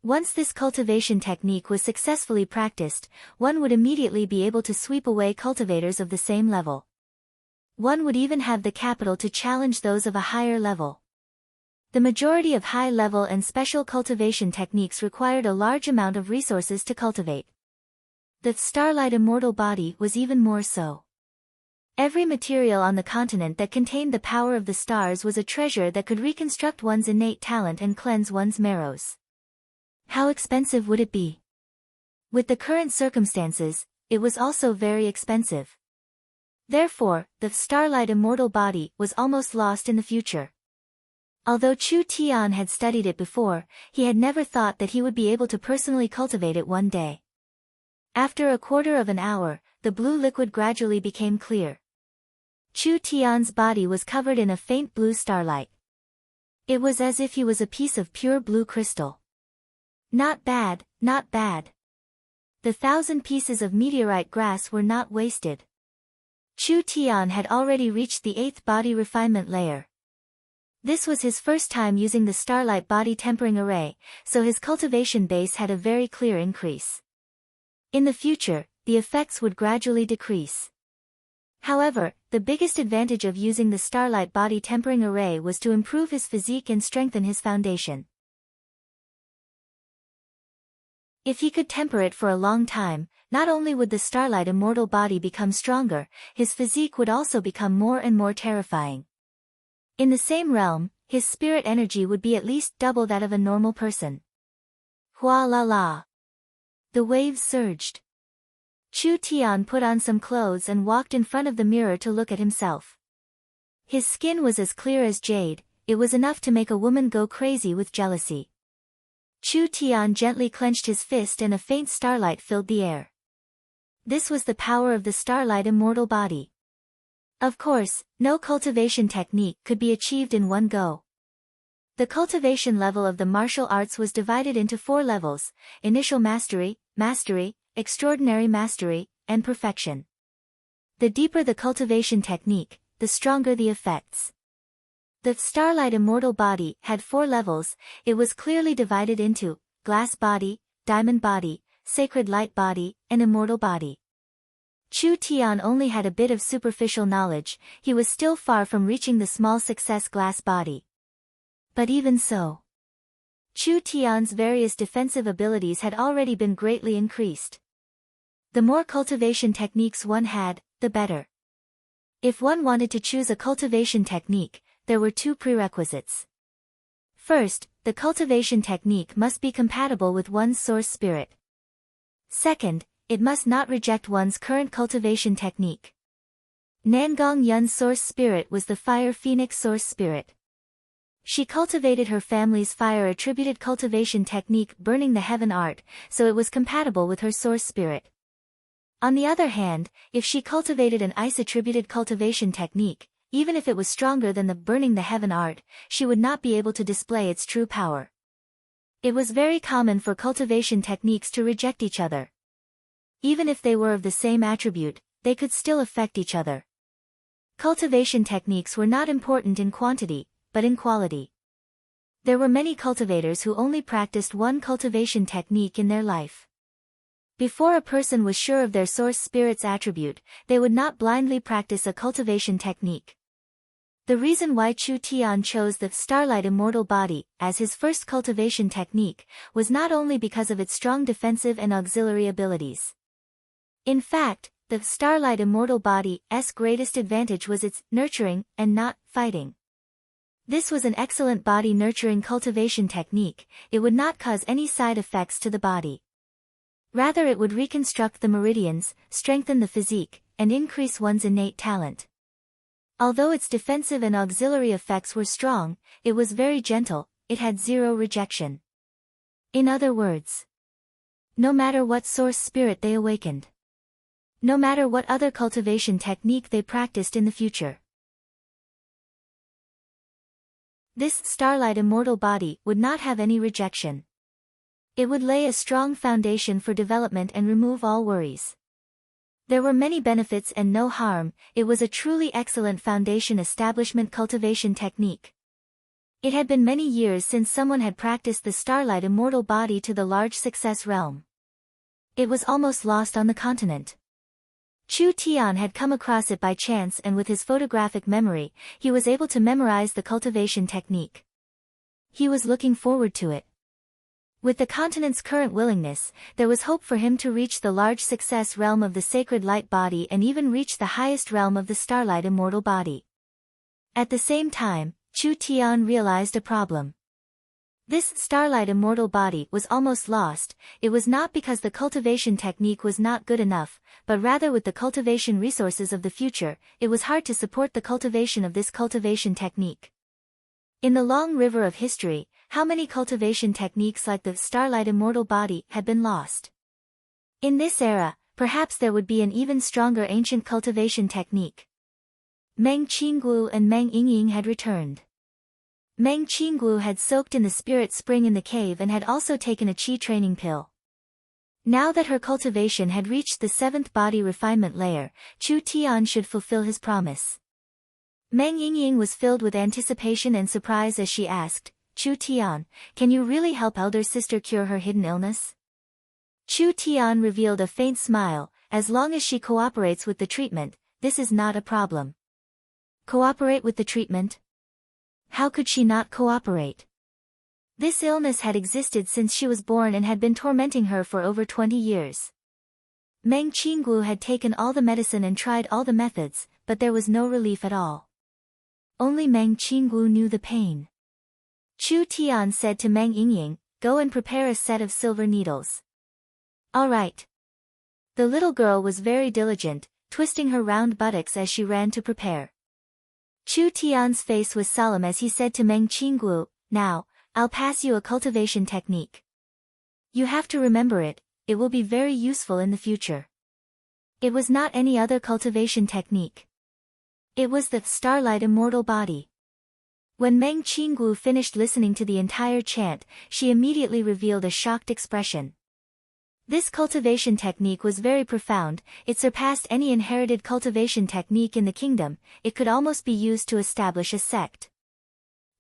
Once this cultivation technique was successfully practiced, one would immediately be able to sweep away cultivators of the same level. One would even have the capital to challenge those of a higher level. The majority of high-level and special cultivation techniques required a large amount of resources to cultivate. The Starlight Immortal Body was even more so. Every material on the continent that contained the power of the stars was a treasure that could reconstruct one's innate talent and cleanse one's marrows. How expensive would it be? With the current circumstances, it was also very expensive. Therefore, the Starlight Immortal Body was almost lost in the future. Although Chu Tian had studied it before, he had never thought that he would be able to personally cultivate it one day. After a quarter of an hour, the blue liquid gradually became clear. Chu Tian's body was covered in a faint blue starlight. It was as if he was a piece of pure blue crystal. Not bad, not bad. The 1,000 pieces of meteorite grass were not wasted. Chu Tian had already reached the 8th body refinement layer. This was his first time using the starlight body tempering array, so his cultivation base had a very clear increase. In the future, the effects would gradually decrease. However, the biggest advantage of using the starlight body tempering array was to improve his physique and strengthen his foundation. If he could temper it for a long time, not only would the starlight immortal body become stronger, his physique would also become more and more terrifying. In the same realm, his spirit energy would be at least double that of a normal person. Hua la la. The waves surged. Chu Tian put on some clothes and walked in front of the mirror to look at himself. His skin was as clear as jade, it was enough to make a woman go crazy with jealousy. Chu Tian gently clenched his fist and a faint starlight filled the air. This was the power of the starlight immortal body. Of course, no cultivation technique could be achieved in one go. The cultivation level of the martial arts was divided into 4 levels: initial mastery, mastery, extraordinary mastery, and perfection. The deeper the cultivation technique, the stronger the effects. The starlight immortal body had 4 levels. It was clearly divided into glass body, diamond body, sacred light body, and immortal body. Chu Tian only had a bit of superficial knowledge, he was still far from reaching the small success glass body. But even so, Chu Tian's various defensive abilities had already been greatly increased. The more cultivation techniques one had, the better. If one wanted to choose a cultivation technique, there were 2 prerequisites. First, the cultivation technique must be compatible with one's source spirit. Second, it must not reject one's current cultivation technique. Nangong Yun's source spirit was the fire phoenix source spirit. She cultivated her family's fire-attributed cultivation technique, burning the heaven art, so it was compatible with her source spirit. On the other hand, if she cultivated an ice-attributed cultivation technique, even if it was stronger than the burning the heaven art, she would not be able to display its true power. It was very common for cultivation techniques to reject each other. Even if they were of the same attribute, they could still affect each other. Cultivation techniques were not important in quantity, but in quality. There were many cultivators who only practiced one cultivation technique in their life. Before a person was sure of their source spirit's attribute, they would not blindly practice a cultivation technique. The reason why Chu Tian chose the Starlight Immortal Body as his first cultivation technique was not only because of its strong defensive and auxiliary abilities. In fact, the Starlight Immortal Body's greatest advantage was its nurturing and not fighting. This was an excellent body nurturing cultivation technique. It would not cause any side effects to the body. Rather, it would reconstruct the meridians, strengthen the physique, and increase one's innate talent. Although its defensive and auxiliary effects were strong, it was very gentle, it had zero rejection. In other words, no matter what source spirit they awakened, no matter what other cultivation technique they practiced in the future, this Starlight Immortal Body would not have any rejection. It would lay a strong foundation for development and remove all worries. There were many benefits and no harm. It was a truly excellent foundation establishment cultivation technique. It had been many years since someone had practiced the Starlight Immortal Body to the large success realm. It was almost lost on the continent. Chu Tian had come across it by chance, and with his photographic memory, he was able to memorize the cultivation technique. He was looking forward to it. With the continent's current willingness, there was hope for him to reach the large success realm of the Sacred Light Body and even reach the highest realm of the Starlight Immortal Body. At the same time, Chu Tian realized a problem. This Starlight Immortal Body was almost lost. It was not because the cultivation technique was not good enough, but rather with the cultivation resources of the future, it was hard to support the cultivation of this cultivation technique. In the long river of history, how many cultivation techniques like the Starlight Immortal Body had been lost? In this era, perhaps there would be an even stronger ancient cultivation technique. Meng Qingguo and Meng Yingying had returned. Meng Qingguo had soaked in the spirit spring in the cave and had also taken a qi training pill. Now that her cultivation had reached the 7th body refinement layer, Chu Tian should fulfill his promise. Meng Yingying was filled with anticipation and surprise as she asked, Chu Tian, can you really help elder sister cure her hidden illness? Chu Tian revealed a faint smile. As long as she cooperates with the treatment, this is not a problem. Cooperate with the treatment? How could she not cooperate? This illness had existed since she was born and had been tormenting her for over 20 years. Meng Qingguo had taken all the medicine and tried all the methods, but there was no relief at all. Only Meng Qingguo knew the pain. Chu Tian said to Meng Yingying, go and prepare a set of silver needles. All right. The little girl was very diligent, twisting her round buttocks as she ran to prepare. Chu Tian's face was solemn as he said to Meng Qingguo, now, I'll pass you a cultivation technique. You have to remember it, it will be very useful in the future. It was not any other cultivation technique. It was the Starlight Immortal Body. When Meng Qingguo finished listening to the entire chant, she immediately revealed a shocked expression. This cultivation technique was very profound. It surpassed any inherited cultivation technique in the kingdom. It could almost be used to establish a sect.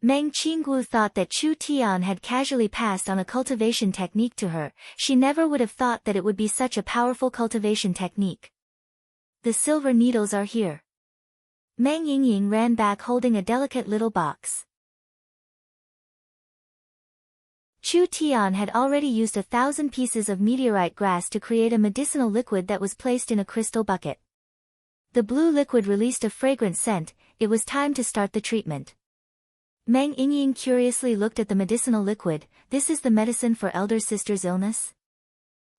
Meng Qingguo thought that Chu Tian had casually passed on a cultivation technique to her. She never would have thought that it would be such a powerful cultivation technique. The silver needles are here. Meng Yingying ran back holding a delicate little box. Chu Tian had already used 1,000 pieces of meteorite grass to create a medicinal liquid that was placed in a crystal bucket. The blue liquid released a fragrant scent. It was time to start the treatment. Meng Yingying curiously looked at the medicinal liquid. This is the medicine for elder sister's illness?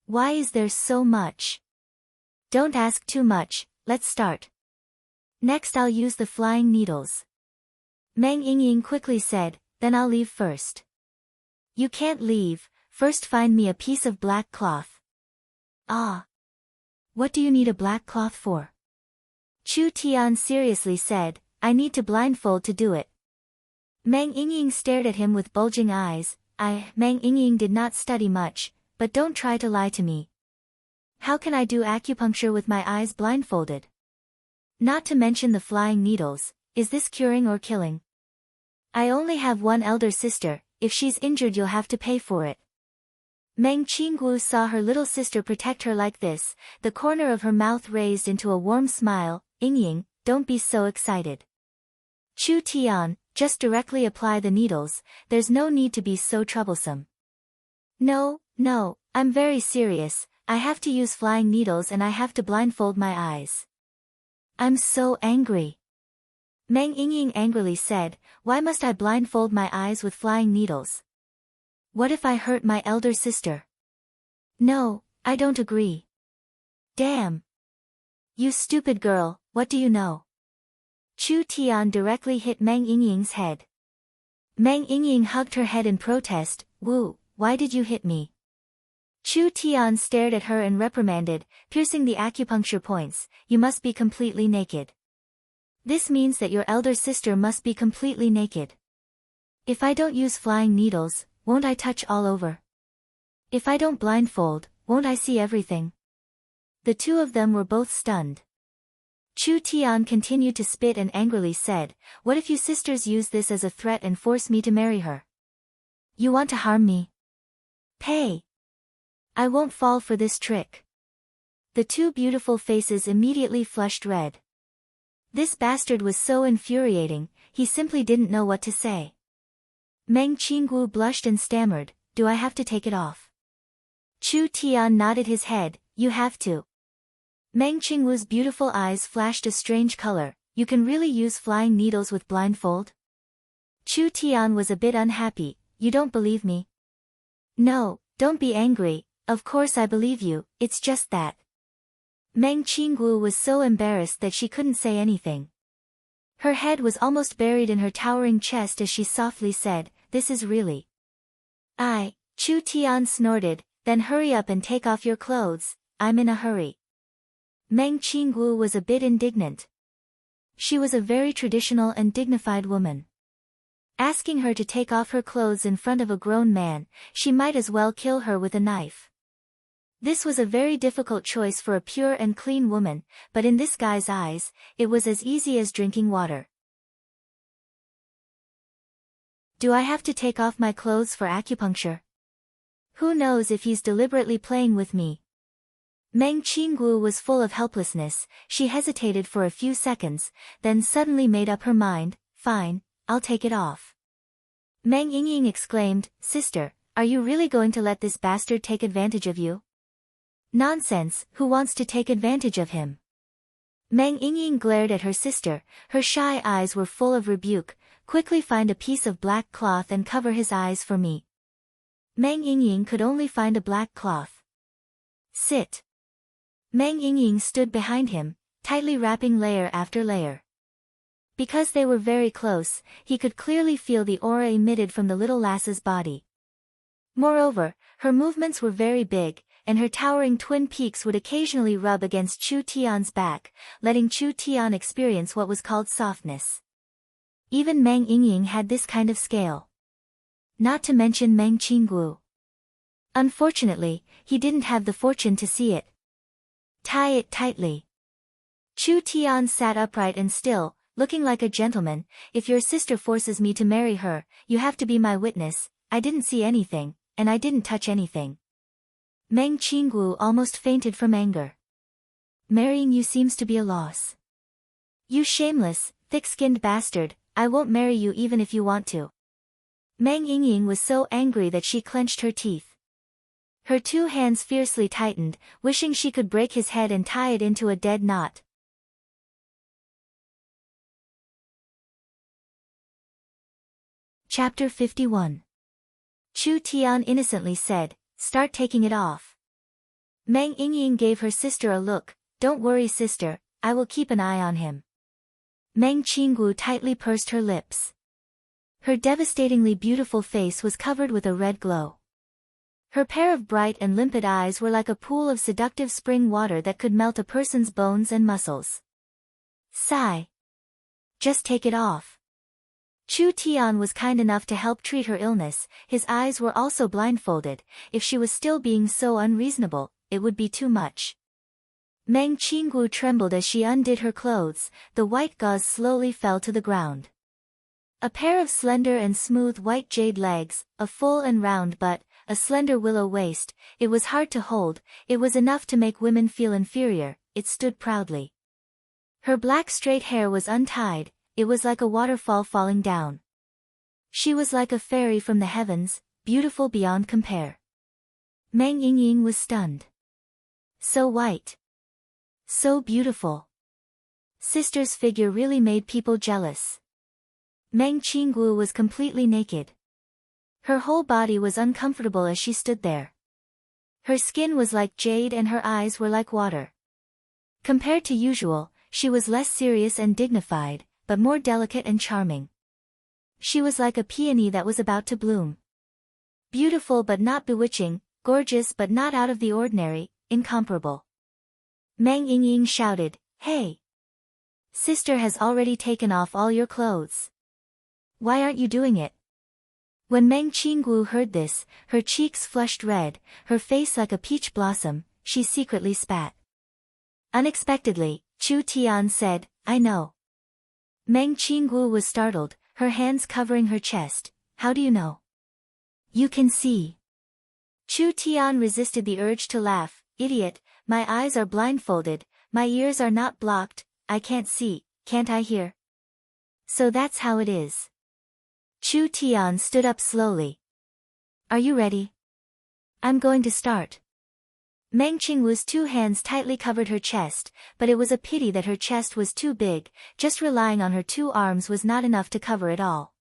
Why is there so much? Don't ask too much, let's start. Next I'll use the flying needles. Meng Yingying quickly said, then I'll leave first. You can't leave, first find me a piece of black cloth. Ah. What do you need a black cloth for? Chu Tian seriously said, I need to blindfold to do it. Meng Yingying stared at him with bulging eyes. Meng Yingying did not study much, but don't try to lie to me. How can I do acupuncture with my eyes blindfolded? Not to mention the flying needles, is this curing or killing? I only have one elder sister, if she's injured you'll have to pay for it. Meng Qinggu saw her little sister protect her like this, the corner of her mouth raised into a warm smile. Yingying, don't be so excited. Chu Tian, just directly apply the needles, there's no need to be so troublesome. No, I'm very serious, I have to use flying needles and I have to blindfold my eyes. I'm so angry. Meng Yingying angrily said, why must I blindfold my eyes with flying needles? What if I hurt my elder sister? No, I don't agree. Damn. You stupid girl, what do you know? Chu Tian directly hit Meng Yingying's head. Meng Yingying hugged her head in protest. Wu, why did you hit me? Chu Tian stared at her and reprimanded, piercing the acupuncture points, you must be completely naked. This means that your elder sister must be completely naked. If I don't use flying needles, won't I touch all over? If I don't blindfold, won't I see everything? The two of them were both stunned. Chu Tian continued to spit and angrily said, what if you sisters use this as a threat and force me to marry her? You want to harm me? Pay. I won't fall for this trick. The two beautiful faces immediately flushed red. This bastard was so infuriating, he simply didn't know what to say. Meng Qinggu blushed and stammered, do I have to take it off? Chu Tian nodded his head, you have to. Meng Qinggu's beautiful eyes flashed a strange color, you can really use flying needles with blindfold? Chu Tian was a bit unhappy, you don't believe me? No, don't be angry, of course I believe you, it's just that. Meng Qinggu was so embarrassed that she couldn't say anything. Her head was almost buried in her towering chest as she softly said, this is really. Chu Tian snorted, then hurry up and take off your clothes, I'm in a hurry. Meng Qinggu was a bit indignant. She was a very traditional and dignified woman. Asking her to take off her clothes in front of a grown man, she might as well kill her with a knife. This was a very difficult choice for a pure and clean woman, but in this guy's eyes, it was as easy as drinking water. Do I have to take off my clothes for acupuncture? Who knows if he's deliberately playing with me? Meng Qinggu was full of helplessness, she hesitated for a few seconds, then suddenly made up her mind, fine, I'll take it off. Meng Yingying exclaimed, sister, are you really going to let this bastard take advantage of you? Nonsense, who wants to take advantage of him? Meng Yingying glared at her sister, her shy eyes were full of rebuke, quickly find a piece of black cloth and cover his eyes for me. Meng Yingying could only find a black cloth. Sit. Meng Yingying stood behind him, tightly wrapping layer after layer. Because they were very close, he could clearly feel the aura emitted from the little lass's body. Moreover, her movements were very big, and her towering twin peaks would occasionally rub against Chu Tian's back, letting Chu Tian experience what was called softness. Even Meng Yingying had this kind of scale. Not to mention Meng Qinggu. Unfortunately, he didn't have the fortune to see it. Tie it tightly. Chu Tian sat upright and still, looking like a gentleman. If your sister forces me to marry her, you have to be my witness. I didn't see anything, and I didn't touch anything. Meng Qinggu almost fainted from anger. Marrying you seems to be a loss. You shameless, thick-skinned bastard, I won't marry you even if you want to. Meng Yingying was so angry that she clenched her teeth. Her two hands fiercely tightened, wishing she could break his head and tie it into a dead knot. Chapter 51. Chu Tian innocently said, start taking it off. Meng Yingying gave her sister a look. Don't worry sister, I will keep an eye on him. Meng Qinggu tightly pursed her lips. Her devastatingly beautiful face was covered with a red glow. Her pair of bright and limpid eyes were like a pool of seductive spring water that could melt a person's bones and muscles. Sigh. Just take it off. Chu Tian was kind enough to help treat her illness. His eyes were also blindfolded. If she was still being so unreasonable, it would be too much. Meng Qinggu trembled as she undid her clothes. The white gauze slowly fell to the ground. A pair of slender and smooth white jade legs, a full and round butt, a slender willow waist. It was hard to hold. It was enough to make women feel inferior. It stood proudly. Her black straight hair was untied. It was like a waterfall falling down. She was like a fairy from the heavens, beautiful beyond compare. Meng Yingying was stunned. So white. So beautiful. Sister's figure really made people jealous. Meng Qinggu was completely naked. Her whole body was uncomfortable as she stood there. Her skin was like jade and her eyes were like water. Compared to usual, she was less serious and dignified, but more delicate and charming. She was like a peony that was about to bloom. Beautiful but not bewitching, gorgeous but not out of the ordinary, incomparable. Meng Yingying shouted, "Hey! Sister has already taken off all your clothes. Why aren't you doing it?" When Meng Qinggu heard this, her cheeks flushed red, her face like a peach blossom. She secretly spat. Unexpectedly, Chu Tian said, "I know." Meng Qinggu was startled, her hands covering her chest. "How do you know?" "You can see." Chu Tian resisted the urge to laugh. "Idiot, my eyes are blindfolded, my ears are not blocked, I can't see, can't I hear? So that's how it is." Chu Tian stood up slowly. "Are you ready?" "I'm going to start." Meng Qingwu's two hands tightly covered her chest, but it was a pity that her chest was too big. Just relying on her two arms was not enough to cover it all.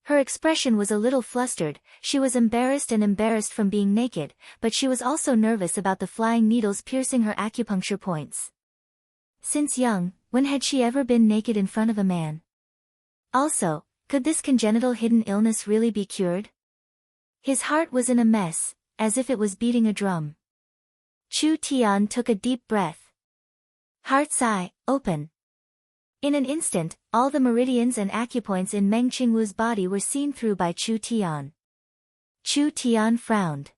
Her expression was a little flustered. She was embarrassed from being naked, but she was also nervous about the flying needles piercing her acupuncture points. Since young, when had she ever been naked in front of a man? Also, could this congenital hidden illness really be cured? His heart was in a mess, as if it was beating a drum. Chu Tian took a deep breath. Heart's eye, open. In an instant, all the meridians and acupoints in Meng Qingwu's body were seen through by Chu Tian. Chu Tian frowned.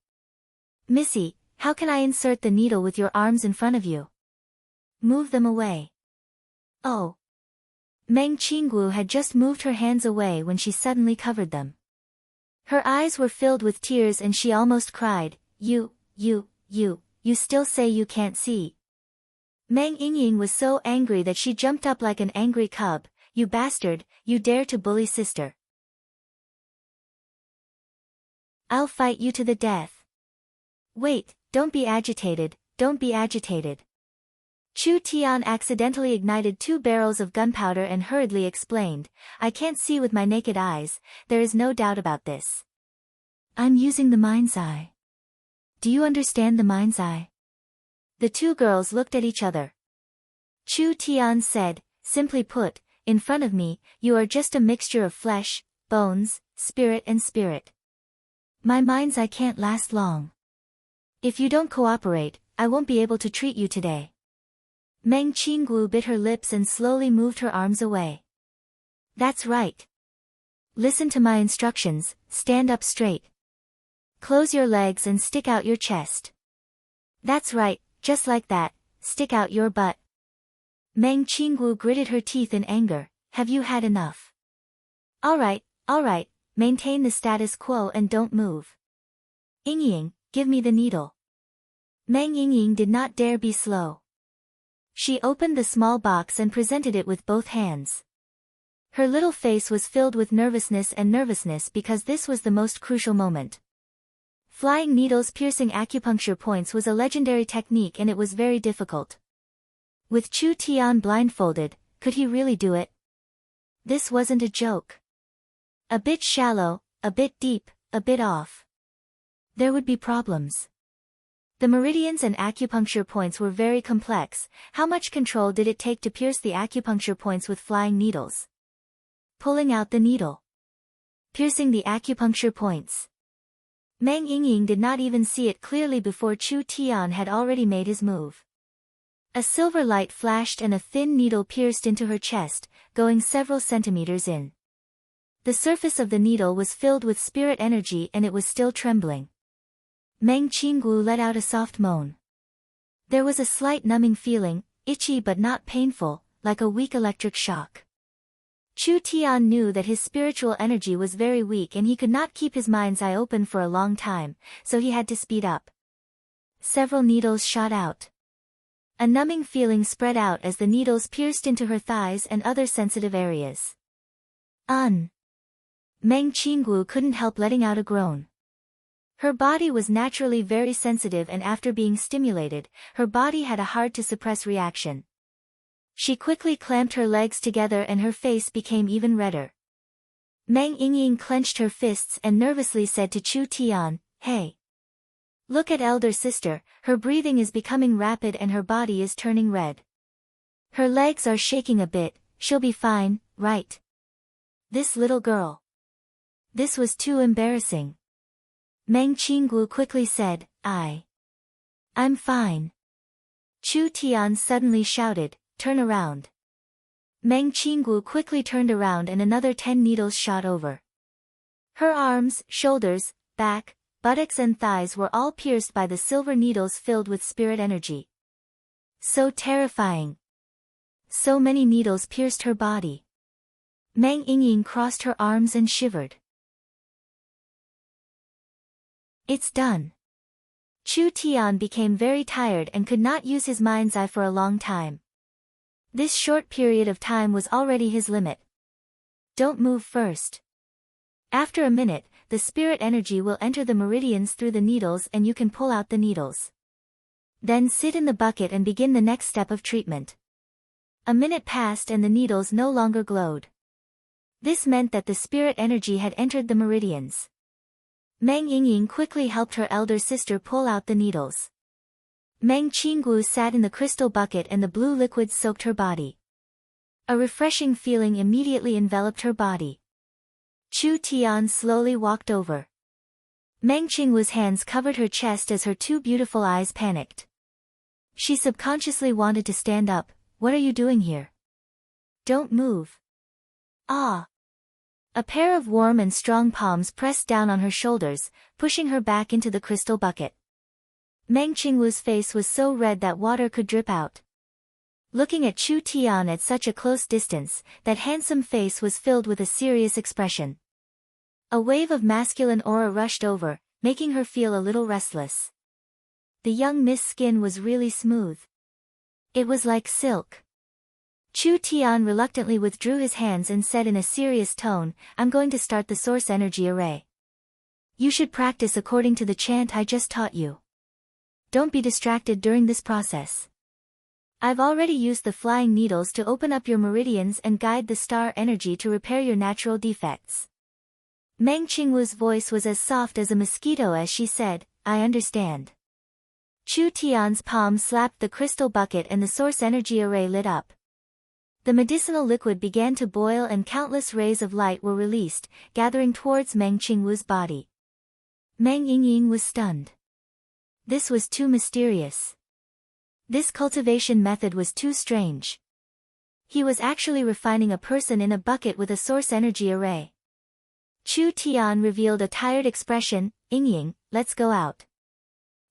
"Missy, how can I insert the needle with your arms in front of you?" "Move them away." "Oh." Meng Qingwu had just moved her hands away when she suddenly covered them. Her eyes were filled with tears and she almost cried, You still say you can't see." Meng Yingying was so angry that she jumped up like an angry cub. "You bastard, you dare to bully sister. I'll fight you to the death." "Wait, don't be agitated, don't be agitated." Chu Tian accidentally ignited 2 barrels of gunpowder and hurriedly explained, "I can't see with my naked eyes, there is no doubt about this. I'm using the mind's eye. Do you understand the mind's eye?" The 2 girls looked at each other. Chu Tian said, "Simply put, in front of me, you are just a mixture of flesh, bones, spirit and spirit. My mind's eye can't last long. If you don't cooperate, I won't be able to treat you today." Meng Qingwu bit her lips and slowly moved her arms away. "That's right. Listen to my instructions, stand up straight. Close your legs and stick out your chest. That's right, just like that, stick out your butt." Meng Qingwu gritted her teeth in anger. "Have you had enough?" All right, maintain the status quo and don't move. Yingying, give me the needle." Meng Yingying did not dare be slow. She opened the small box and presented it with both hands. Her little face was filled with nervousness because this was the most crucial moment. Flying needles piercing acupuncture points was a legendary technique and it was very difficult. With Chu Tian blindfolded, could he really do it? This wasn't a joke. A bit shallow, a bit deep, a bit off. There would be problems. The meridians and acupuncture points were very complex. How much control did it take to pierce the acupuncture points with flying needles? Pulling out the needle. Piercing the acupuncture points. Meng Yingying did not even see it clearly before Chu Tian had already made his move. A silver light flashed and a thin needle pierced into her chest, going several centimeters in. The surface of the needle was filled with spirit energy and it was still trembling. Meng Qinggu let out a soft moan. There was a slight numbing feeling, itchy but not painful, like a weak electric shock. Chu Tian knew that his spiritual energy was very weak and he could not keep his mind's eye open for a long time, so he had to speed up. Several needles shot out. A numbing feeling spread out as the needles pierced into her thighs and other sensitive areas. Meng Qinggu couldn't help letting out a groan. Her body was naturally very sensitive and after being stimulated, her body had a hard-to-suppress reaction. She quickly clamped her legs together and her face became even redder. Meng Yingying clenched her fists and nervously said to Chu Tian, "Hey! Look at elder sister, her breathing is becoming rapid and her body is turning red. Her legs are shaking a bit, she'll be fine, right? This little girl." This was too embarrassing. Meng Qinggu quickly said, I'm fine." Chu Tian suddenly shouted, "Turn around." Meng Qinggu quickly turned around and another 10 needles shot over. Her arms, shoulders, back, buttocks and thighs were all pierced by the silver needles filled with spirit energy. So terrifying. So many needles pierced her body. Meng Yingying crossed her arms and shivered. It's done. Chu Tian became very tired and could not use his mind's eye for a long time. This short period of time was already his limit. Don't move first. After a minute, the spirit energy will enter the meridians through the needles and you can pull out the needles. Then sit in the bucket and begin the next step of treatment. A minute passed and the needles no longer glowed. This meant that the spirit energy had entered the meridians. Meng Yingying quickly helped her elder sister pull out the needles. Meng Qinggu sat in the crystal bucket and the blue liquid soaked her body. A refreshing feeling immediately enveloped her body. Chu Tian slowly walked over. Meng Qinggu's hands covered her chest as her two beautiful eyes panicked. She subconsciously wanted to stand up. "What are you doing here? Don't move." "Ah." A pair of warm and strong palms pressed down on her shoulders, pushing her back into the crystal bucket. Meng Qinggu's face was so red that water could drip out. Looking at Chu Tian at such a close distance, that handsome face was filled with a serious expression. A wave of masculine aura rushed over, making her feel a little restless. The young Miss skin was really smooth. It was like silk. Chu Tian reluctantly withdrew his hands and said in a serious tone, "I'm going to start the source energy array. You should practice according to the chant I just taught you. Don't be distracted during this process. I've already used the flying needles to open up your meridians and guide the star energy to repair your natural defects." Meng Qinggu's voice was as soft as a mosquito as she said, "I understand." Chu Tian's palm slapped the crystal bucket and the source energy array lit up. The medicinal liquid began to boil and countless rays of light were released, gathering towards Meng Qinggu's body. Meng Yingying was stunned. This was too mysterious. This cultivation method was too strange. He was actually refining a person in a bucket with a source energy array. Chu Tian revealed a tired expression, "Yingying, let's go out.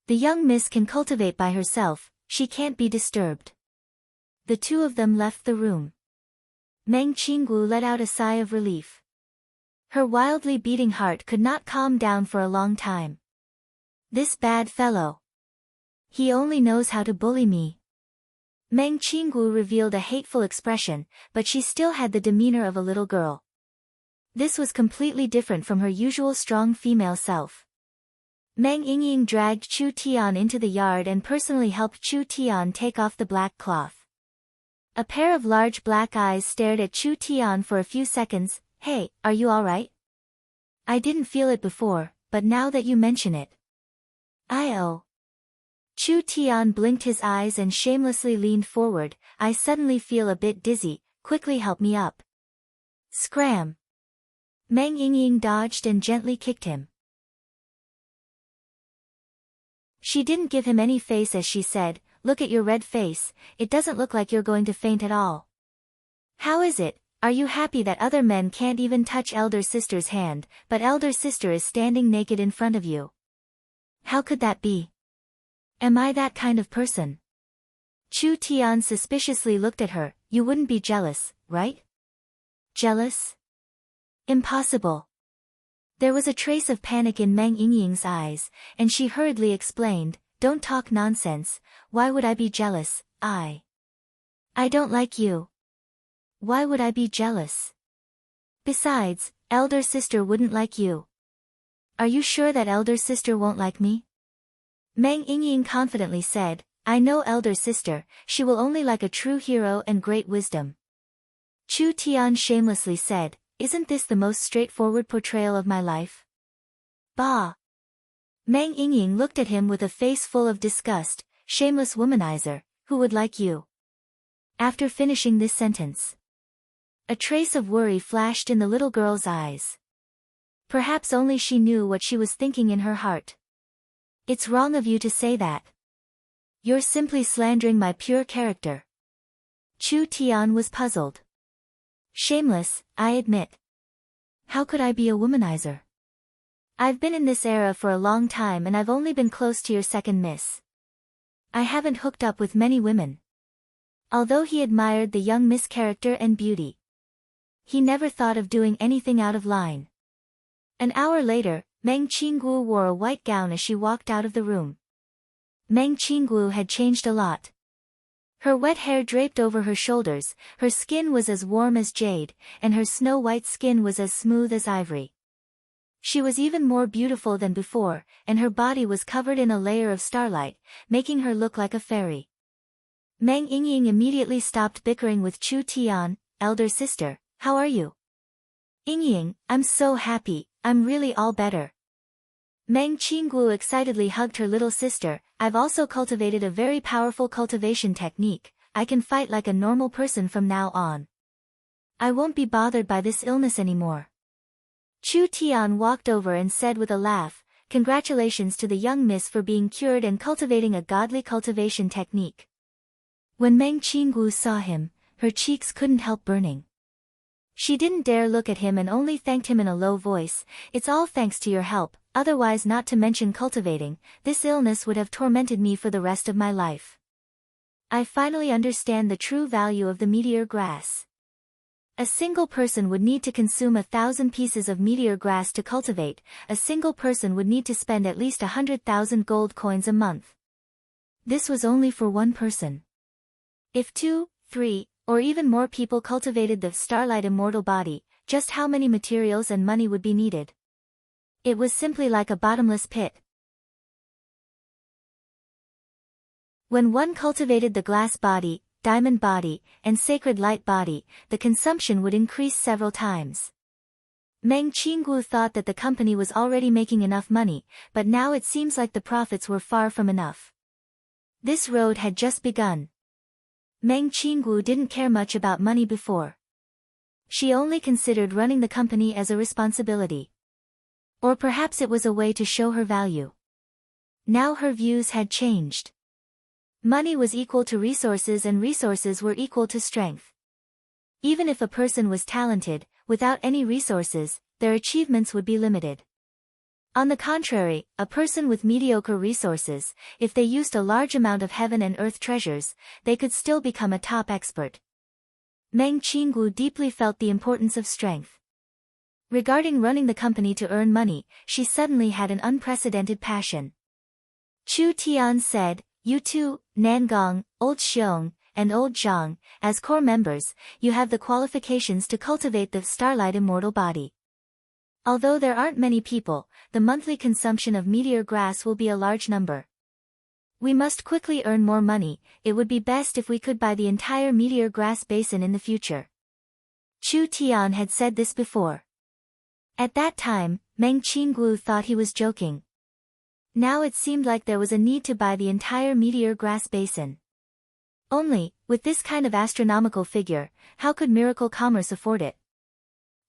The young miss can cultivate by herself, she can't be disturbed." The two of them left the room. Meng Qinggu let out a sigh of relief. Her wildly beating heart could not calm down for a long time. This bad fellow. He only knows how to bully me. Meng Qinggu revealed a hateful expression, but she still had the demeanor of a little girl. This was completely different from her usual strong female self. Meng Yingying dragged Chu Tian into the yard and personally helped Chu Tian take off the black cloth. A pair of large black eyes stared at Chu Tian for a few seconds. "Hey, are you alright? I didn't feel it before, but now that you mention it." "Oh." Chu Tian blinked his eyes and shamelessly leaned forward. I suddenly feel a bit dizzy, quickly help me up. Scram! Meng Yingying dodged and gently kicked him. She didn't give him any face as she said, look at your red face, it doesn't look like you're going to faint at all. How is it, are you happy that other men can't even touch elder sister's hand, but elder sister is standing naked in front of you? How could that be? Am I that kind of person? Chu Tian suspiciously looked at her, you wouldn't be jealous, right? Jealous? Impossible. There was a trace of panic in Meng Yingying's eyes, and she hurriedly explained, don't talk nonsense, why would I be jealous, I don't like you. Why would I be jealous? Besides, elder sister wouldn't like you. Are you sure that elder sister won't like me? Meng Yingying confidently said, I know elder sister, she will only like a true hero and great wisdom. Chu Tian shamelessly said, isn't this the most straightforward portrayal of my life? Bah! Meng Yingying looked at him with a face full of disgust, shameless womanizer, who would like you? After finishing this sentence, a trace of worry flashed in the little girl's eyes. Perhaps only she knew what she was thinking in her heart. It's wrong of you to say that. You're simply slandering my pure character. Chu Tian was puzzled. Shameless, I admit. How could I be a womanizer? I've been in this era for a long time and I've only been close to your second miss. I haven't hooked up with many women. Although he admired the young miss character and beauty, he never thought of doing anything out of line. An hour later, Meng Qinggu wore a white gown as she walked out of the room. Meng Qinggu had changed a lot. Her wet hair draped over her shoulders, her skin was as warm as jade, and her snow-white skin was as smooth as ivory. She was even more beautiful than before, and her body was covered in a layer of starlight, making her look like a fairy. Meng Yingying immediately stopped bickering with Chu Tian, elder sister, how are you? Yingying, I'm so happy, I'm really all better. Meng Qinggu excitedly hugged her little sister, I've also cultivated a very powerful cultivation technique, I can fight like a normal person from now on. I won't be bothered by this illness anymore. Chu Tian walked over and said with a laugh, congratulations to the young miss for being cured and cultivating a godly cultivation technique. When Meng Qinggu saw him, her cheeks couldn't help burning. She didn't dare look at him and only thanked him in a low voice, it's all thanks to your help, otherwise not to mention cultivating, this illness would have tormented me for the rest of my life. I finally understand the true value of the meteor grass. A single person would need to consume 1,000 pieces of meteor grass to cultivate, a single person would need to spend at least 100,000 gold coins a month. This was only for one person. If 2, 3, or even more people cultivated the starlight immortal body, just how many materials and money would be needed? It was simply like a bottomless pit. When one cultivated the glass body, diamond body, and sacred light body, the consumption would increase several times. Meng Qinggu thought that the company was already making enough money, but now it seems like the profits were far from enough. This road had just begun. Meng Qinggu didn't care much about money before. She only considered running the company as a responsibility. Or perhaps it was a way to show her value. Now her views had changed. Money was equal to resources and resources were equal to strength. Even if a person was talented, without any resources, their achievements would be limited. On the contrary, a person with mediocre resources, if they used a large amount of heaven and earth treasures, they could still become a top expert. Meng Qinggu deeply felt the importance of strength. Regarding running the company to earn money, she suddenly had an unprecedented passion. Chu Tian said, you two, Nangong, Old Xiong, and Old Zhang, as core members, you have the qualifications to cultivate the starlight immortal body. Although there aren't many people, the monthly consumption of meteor grass will be a large number. We must quickly earn more money, it would be best if we could buy the entire meteor grass basin in the future. Chu Tian had said this before. At that time, Meng Qinggu thought he was joking. Now it seemed like there was a need to buy the entire meteor grass basin. Only, with this kind of astronomical figure, how could Miracle Commerce afford it?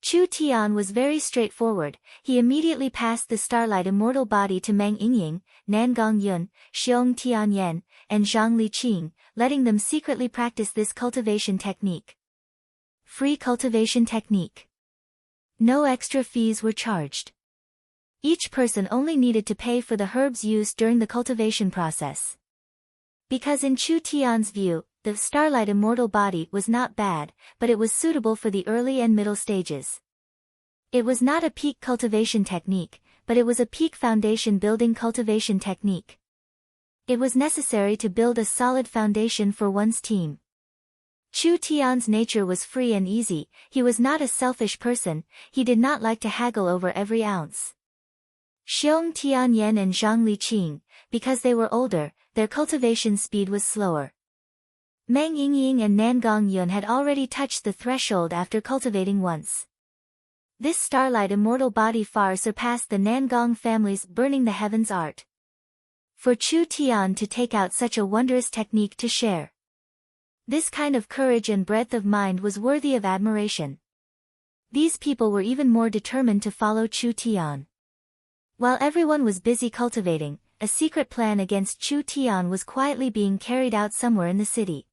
Chu Tian was very straightforward. He immediately passed the starlight immortal body to Meng Yingying, Nangong Yun, Xiong Tianyan, and Zhang Liqing, letting them secretly practice this cultivation technique. Free cultivation technique. No extra fees were charged. Each person only needed to pay for the herbs used during the cultivation process. Because in Chu Tian's view, the starlight immortal body was not bad, but it was suitable for the early and middle stages. It was not a peak cultivation technique, but it was a peak foundation building cultivation technique. It was necessary to build a solid foundation for one's team. Chu Tian's nature was free and easy. He was not a selfish person. He did not like to haggle over every ounce. Xiong Tianyan and Zhang Liqing, because they were older, their cultivation speed was slower. Meng Yingying and Nangong Yun had already touched the threshold after cultivating once. This starlight immortal body far surpassed the Nangong family's burning the heavens art. For Chu Tian to take out such a wondrous technique to share. This kind of courage and breadth of mind was worthy of admiration. These people were even more determined to follow Chu Tian. While everyone was busy cultivating, a secret plan against Chu Tian was quietly being carried out somewhere in the city.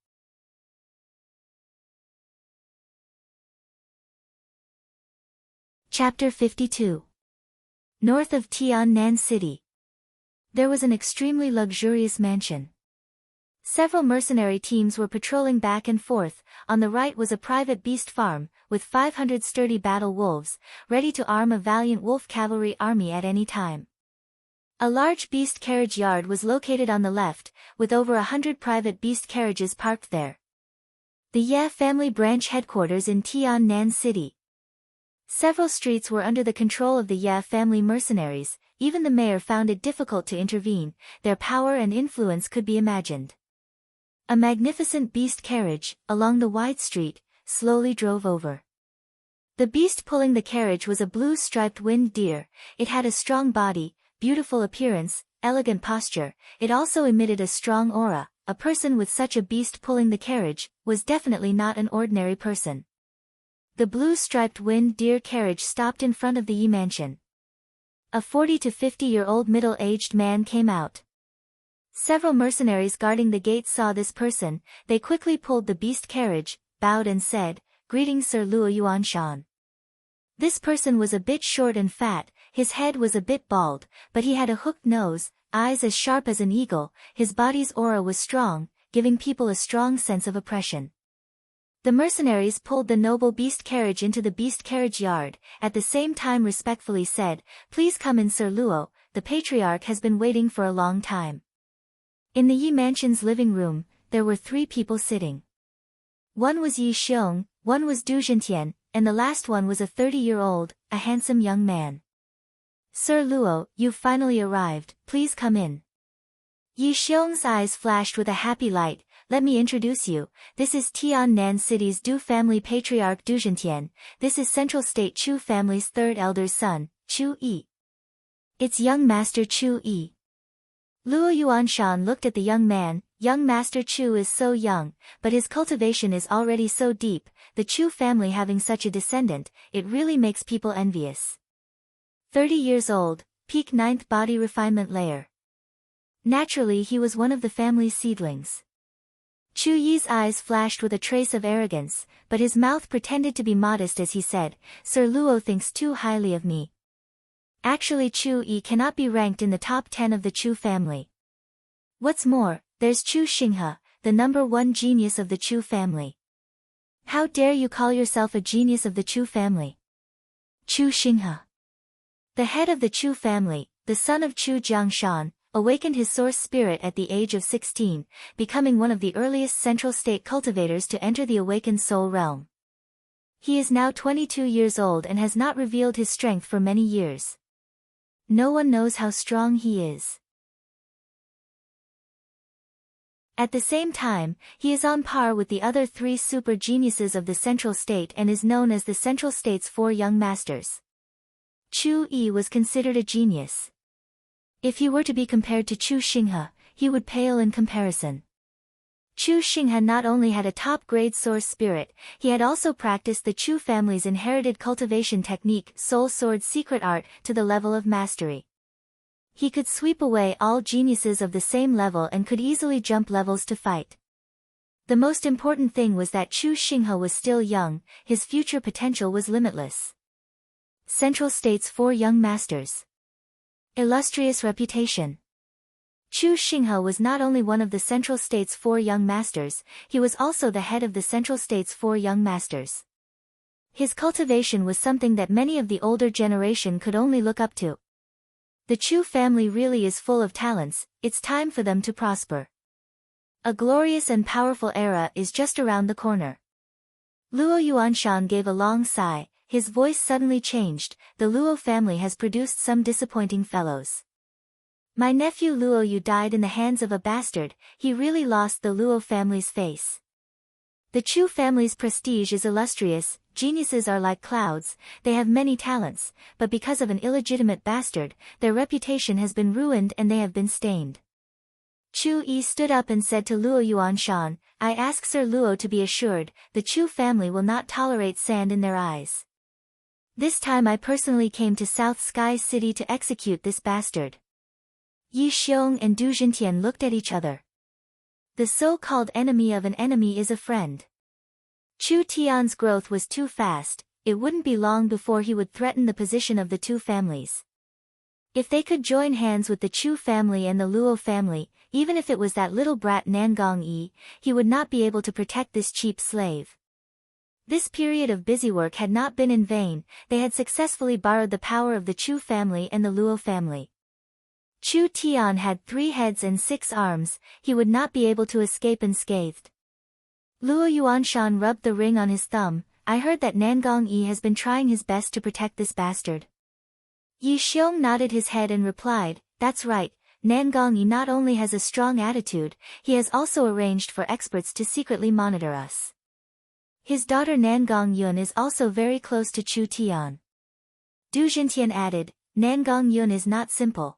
Chapter 52. North of Tiannan City. There was an extremely luxurious mansion. Several mercenary teams were patrolling back and forth. On the right was a private beast farm, with 500 sturdy battle wolves, ready to arm a valiant wolf cavalry army at any time. A large beast carriage yard was located on the left, with over 100 private beast carriages parked there. The Ye family branch headquarters in Tiannan City. Several streets were under the control of the Ye family mercenaries. Even the mayor found it difficult to intervene. Their power and influence could be imagined. A magnificent beast carriage, along the wide street, slowly drove over. The beast pulling the carriage was a blue-striped winged deer. It had a strong body, beautiful appearance, elegant posture. It also emitted a strong aura. A person with such a beast pulling the carriage was definitely not an ordinary person. The blue-striped winged deer carriage stopped in front of the Yi mansion. A 40 to 50-year-old middle-aged man came out. Several mercenaries guarding the gate saw this person. They quickly pulled the beast carriage, bowed and said, "Greetings, Sir Luo Yuanshan." This person was a bit short and fat. His head was a bit bald, but he had a hooked nose, eyes as sharp as an eagle. His body's aura was strong, giving people a strong sense of oppression. The mercenaries pulled the noble beast carriage into the beast carriage yard, at the same time respectfully said, "Please come in, Sir Luo, the patriarch has been waiting for a long time." In the Yi mansion's living room, there were 3 people sitting. One was Yi Xiong, one was Du Zhentian, and the last one was a 30-year-old, a handsome young man. "Sir Luo, you've finally arrived, please come in." Yi Xiong's eyes flashed with a happy light. "Let me introduce you, this is Tiannan City's Du family patriarch Du Zhentian. This is Central State Chu family's 3rd elder son, Chu Yi. It's young master Chu Yi." Luo Yuanshan looked at the young man. Young master Chu is so young, but his cultivation is already so deep. The Chu family having such a descendant, it really makes people envious. 30 years old, peak 9th body refinement layer. Naturally he was one of the family's seedlings. Chu Yi's eyes flashed with a trace of arrogance, but his mouth pretended to be modest as he said, "Sir Luo thinks too highly of me. Actually Chu Yi cannot be ranked in the top 10 of the Chu family. What's more, there's Chu Xinghe, the #1 genius of the Chu family." "How dare you call yourself a genius of the Chu family?" Chu Xinghe, the head of the Chu family, the son of Chu Jiangshan, awakened his source spirit at the age of 16, becoming one of the earliest central state cultivators to enter the awakened soul realm. He is now 22 years old and has not revealed his strength for many years. No one knows how strong he is. At the same time, he is on par with the other 3 super geniuses of the Central State and is known as the Central State's 4 young masters. Chu Yi was considered a genius. If he were to be compared to Chu Xinghe, he would pale in comparison. Chu Xinghe not only had a top-grade source spirit, he had also practiced the Chu family's inherited cultivation technique, Soul Sword secret art, to the level of mastery. He could sweep away all geniuses of the same level and could easily jump levels to fight. The most important thing was that Chu Xinghe was still young, his future potential was limitless. Central State's 4 young masters. Illustrious reputation. Chu Xinghe was not only one of the Central State's 4 young masters, he was also the head of the Central State's 4 young masters. His cultivation was something that many of the older generation could only look up to. The Chu family really is full of talents, it's time for them to prosper. A glorious and powerful era is just around the corner. Luo Yuanshan gave a long sigh, his voice suddenly changed. The Luo family has produced some disappointing fellows. My nephew Luo Yu died in the hands of a bastard, he really lost the Luo family's face. The Chu family's prestige is illustrious, geniuses are like clouds, they have many talents, but because of an illegitimate bastard, their reputation has been ruined and they have been stained. Chu Yi stood up and said to Luo Yuanshan, I ask Sir Luo to be assured, the Chu family will not tolerate sand in their eyes. This time I personally came to South Sky City to execute this bastard. Yi Xiong and Du Jintian looked at each other. The so-called enemy of an enemy is a friend. Chu Tian's growth was too fast, it wouldn't be long before he would threaten the position of the two families. If they could join hands with the Chu family and the Luo family, even if it was that little brat Nangong Yi, he would not be able to protect this cheap slave. This period of busywork had not been in vain, they had successfully borrowed the power of the Chu family and the Luo family. Chu Tian had 3 heads and 6 arms, he would not be able to escape unscathed. Luo Yuanshan rubbed the ring on his thumb, I heard that Nangong Yi has been trying his best to protect this bastard. Yi Xiong nodded his head and replied, that's right, Nangong Yi not only has a strong attitude, he has also arranged for experts to secretly monitor us. His daughter Nangong Yun is also very close to Chu Tian. Du Jintian added, Nangong Yun is not simple.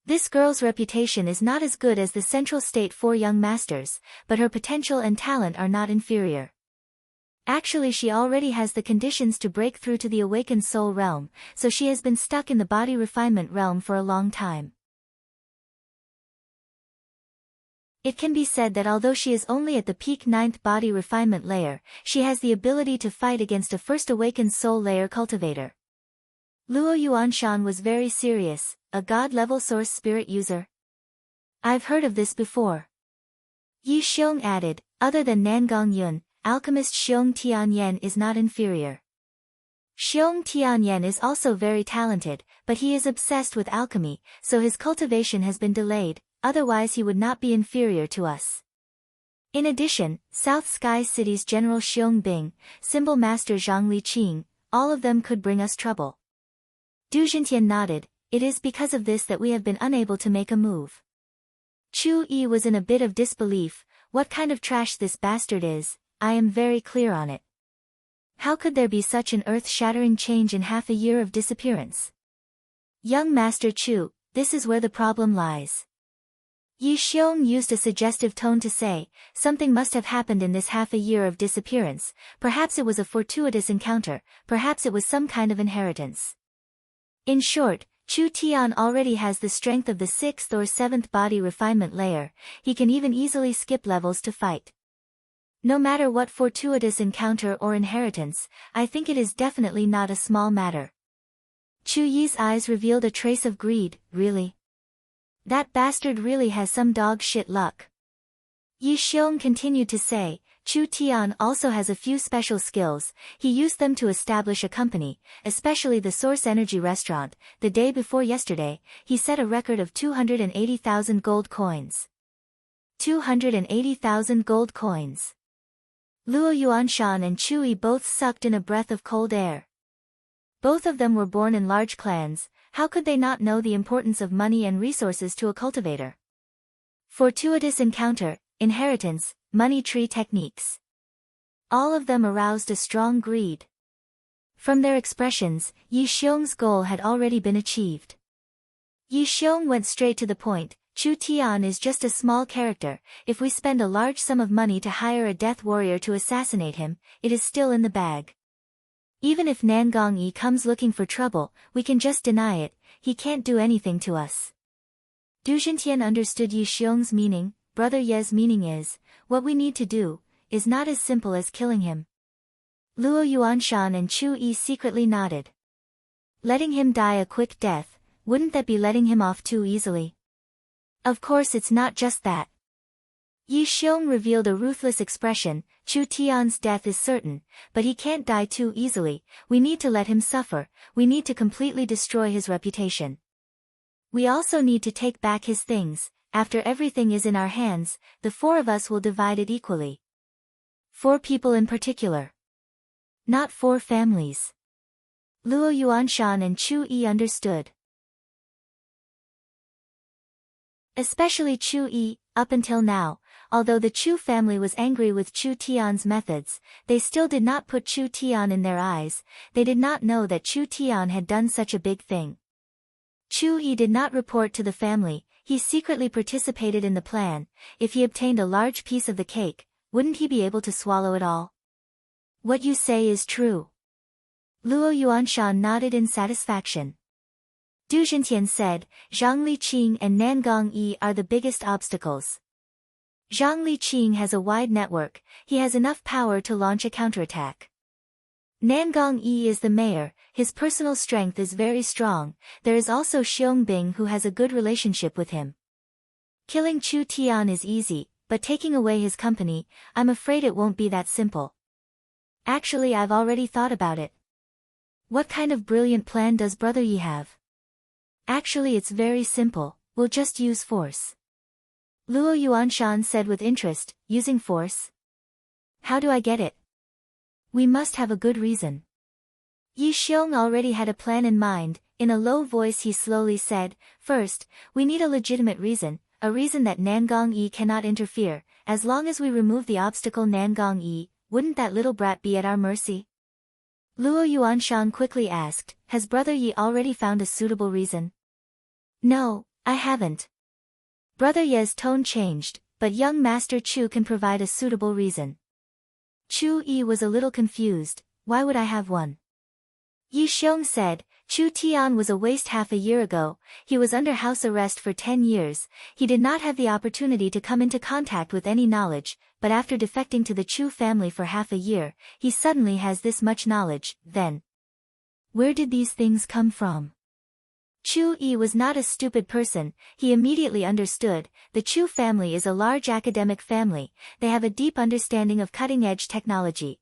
This girl's reputation is not as good as the Central State 4 young masters, but her potential and talent are not inferior. Actually she already has the conditions to break through to the awakened soul realm, so she has been stuck in the body refinement realm for a long time. It can be said that although she is only at the peak 9th body refinement layer, she has the ability to fight against a first awakened soul layer cultivator. Luo Yuanshan was very serious, a god-level source spirit user. I've heard of this before. Yi Xiong added, other than Nangong Yun, alchemist Xiong Tianyan is not inferior. Xiong Tianyan is also very talented, but he is obsessed with alchemy, so his cultivation has been delayed, otherwise he would not be inferior to us. In addition, South Sky City's General Xiong Bing, Symbol Master Zhang Liqing, all of them could bring us trouble. Du Jintian nodded, it is because of this that we have been unable to make a move. Chu Yi was in a bit of disbelief, what kind of trash this bastard is, I am very clear on it. How could there be such an earth-shattering change in half a year of disappearance? Young Master Chu, this is where the problem lies. Yi Xiong used a suggestive tone to say, something must have happened in this half a year of disappearance, perhaps it was a fortuitous encounter, perhaps it was some kind of inheritance. In short, Chu Tian already has the strength of the 6th or 7th body refinement layer, he can even easily skip levels to fight. No matter what fortuitous encounter or inheritance, I think it is definitely not a small matter. Chu Yi's eyes revealed a trace of greed, really? That bastard really has some dog shit luck. Yi Xiong continued to say, Chu Tian also has a few special skills, he used them to establish a company, especially the Source Energy restaurant, the day before yesterday, he set a record of 280,000 gold coins. 280,000 gold coins. Luo Yuanshan and Chu Yi both sucked in a breath of cold air. Both of them were born in large clans, how could they not know the importance of money and resources to a cultivator? Fortuitous encounter, inheritance, money tree techniques. All of them aroused a strong greed. From their expressions, Yi Xiong's goal had already been achieved. Yi Xiong went straight to the point. Chu Tian is just a small character. If we spend a large sum of money to hire a death warrior to assassinate him, it is still in the bag. Even if Nangong Yi comes looking for trouble, we can just deny it. He can't do anything to us. Du Zhentian understood Yi Xiong's meaning. Brother Ye's meaning is, what we need to do, is not as simple as killing him. Luo Yuanshan and Chu Yi secretly nodded. Letting him die a quick death, wouldn't that be letting him off too easily? Of course it's not just that. Yi Xiong revealed a ruthless expression. Chu Tian's death is certain, but he can't die too easily. We need to let him suffer. We need to completely destroy his reputation. We also need to take back his things. After everything is in our hands, the four of us will divide it equally. 4 people in particular. Not 4 families. Luo Yuanshan and Chu Yi understood. Especially Chu Yi, up until now, although the Chu family was angry with Chu Tian's methods, they still did not put Chu Tian in their eyes. They did not know that Chu Tian had done such a big thing. Chu Yi did not report to the family. He secretly participated in the plan. If he obtained a large piece of the cake, wouldn't he be able to swallow it all? What you say is true. Luo Yuanshan nodded in satisfaction. Du Zhentian said, Zhang Liqing and Nangong Yi are the biggest obstacles. Zhang Liqing has a wide network. He has enough power to launch a counterattack. Nangong Yi is the mayor. His personal strength is very strong. There is also Xiong Bing who has a good relationship with him. Killing Chu Tian is easy, but taking away his company, I'm afraid it won't be that simple. Actually, I've already thought about it. What kind of brilliant plan does Brother Yi have? Actually, it's very simple. We'll just use force. Luo Yuanshan said with interest, using force? How do I get it? We must have a good reason. Yi Xiong already had a plan in mind. In a low voice he slowly said, first, we need a legitimate reason, a reason that Nangong Yi cannot interfere. As long as we remove the obstacle Nangong Yi, wouldn't that little brat be at our mercy? Luo Yuanshan quickly asked, has Brother Yi already found a suitable reason? No, I haven't. Brother Ye's tone changed, but young Master Chu can provide a suitable reason. Chu Yi was a little confused. Why would I have one? Yi Xiong said, Chu Tian was a waste half a year ago. He was under house arrest for 10 years. He did not have the opportunity to come into contact with any knowledge, but after defecting to the Chu family for half a year, he suddenly has this much knowledge. Then, where did these things come from? Chu Yi was not a stupid person. He immediately understood. The Chu family is a large academic family. They have a deep understanding of cutting-edge technology.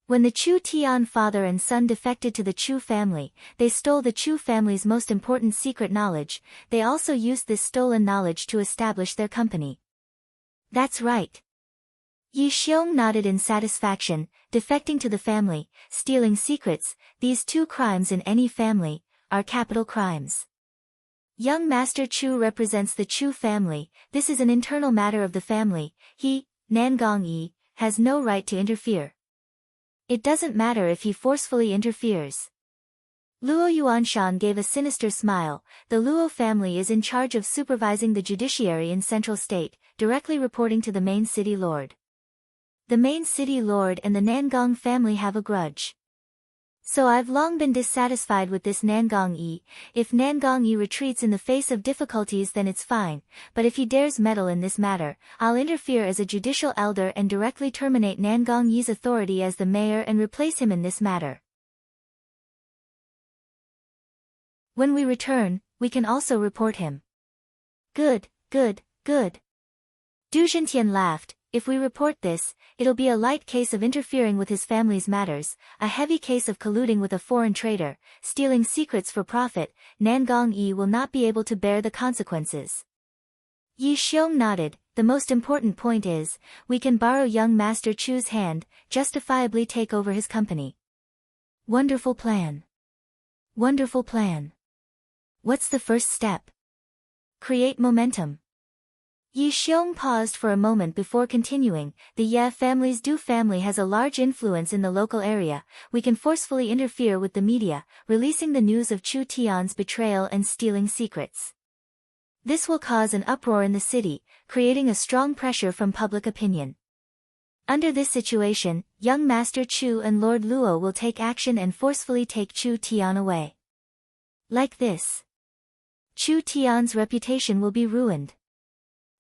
When the Chu Tian father and son defected to the Chu family, they stole the Chu family's most important secret knowledge. They also used this stolen knowledge to establish their company. That's right. Yi Xiong nodded in satisfaction. Defecting to the family, stealing secrets, these 2 crimes in any family, are capital crimes. Young Master Chu represents the Chu family. This is an internal matter of the family. He, Nangong Yi, has no right to interfere. It doesn't matter if he forcefully interferes. Luo Yuanshan gave a sinister smile. The Luo family is in charge of supervising the judiciary in Central State, directly reporting to the main city lord. The main city lord and the Nangong family have a grudge. So I've long been dissatisfied with this Nangong Yi. If Nangong Yi retreats in the face of difficulties then it's fine, but if he dares meddle in this matter, I'll interfere as a judicial elder and directly terminate Nangong Yi's authority as the mayor and replace him in this matter. When we return, we can also report him. Good, good, good. Du Zhentian laughed. If we report this, it'll be a light case of interfering with his family's matters, a heavy case of colluding with a foreign trader, stealing secrets for profit. Nangong Yi will not be able to bear the consequences. Yi Xiong nodded. The most important point is, we can borrow young Master Chu's hand, justifiably take over his company. Wonderful plan. Wonderful plan. What's the first step? Create momentum. Yi Xiong paused for a moment before continuing. The Ye family's Du family has a large influence in the local area. We can forcefully interfere with the media, releasing the news of Chu Tian's betrayal and stealing secrets. This will cause an uproar in the city, creating a strong pressure from public opinion. Under this situation, young Master Chu and Lord Luo will take action and forcefully take Chu Tian away. Like this, Chu Tian's reputation will be ruined.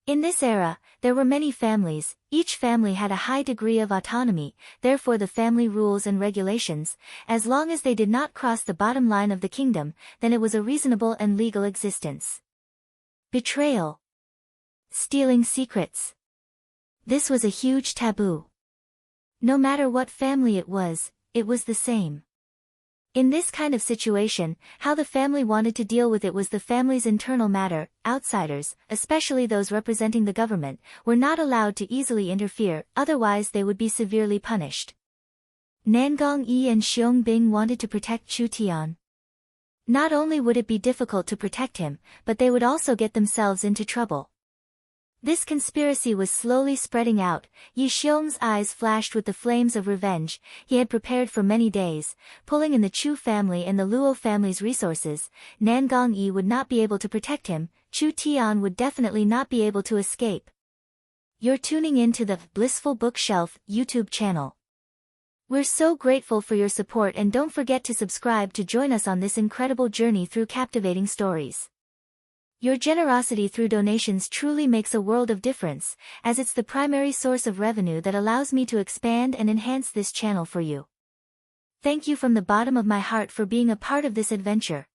In this era, there were many families, each family had a high degree of autonomy, therefore the family rules and regulations, as long as they did not cross the bottom line of the kingdom, then it was a reasonable and legal existence. Betrayal. Stealing secrets. This was a huge taboo. No matter what family it was the same. In this kind of situation, how the family wanted to deal with it was the family's internal matter. Outsiders, especially those representing the government, were not allowed to easily interfere, otherwise they would be severely punished. Nangong Yi and Xiong Bing wanted to protect Chu Tian. Not only would it be difficult to protect him, but they would also get themselves into trouble. This conspiracy was slowly spreading out. Yi Xiong's eyes flashed with the flames of revenge. He had prepared for many days, pulling in the Chu family and the Luo family's resources. Nangong Yi would not be able to protect him, Chu Tian would definitely not be able to escape. You're tuning in to the Blissful Bookshelf YouTube channel. We're so grateful for your support, and don't forget to subscribe to join us on this incredible journey through captivating stories. Your generosity through donations truly makes a world of difference, as it's the primary source of revenue that allows me to expand and enhance this channel for you. Thank you from the bottom of my heart for being a part of this adventure.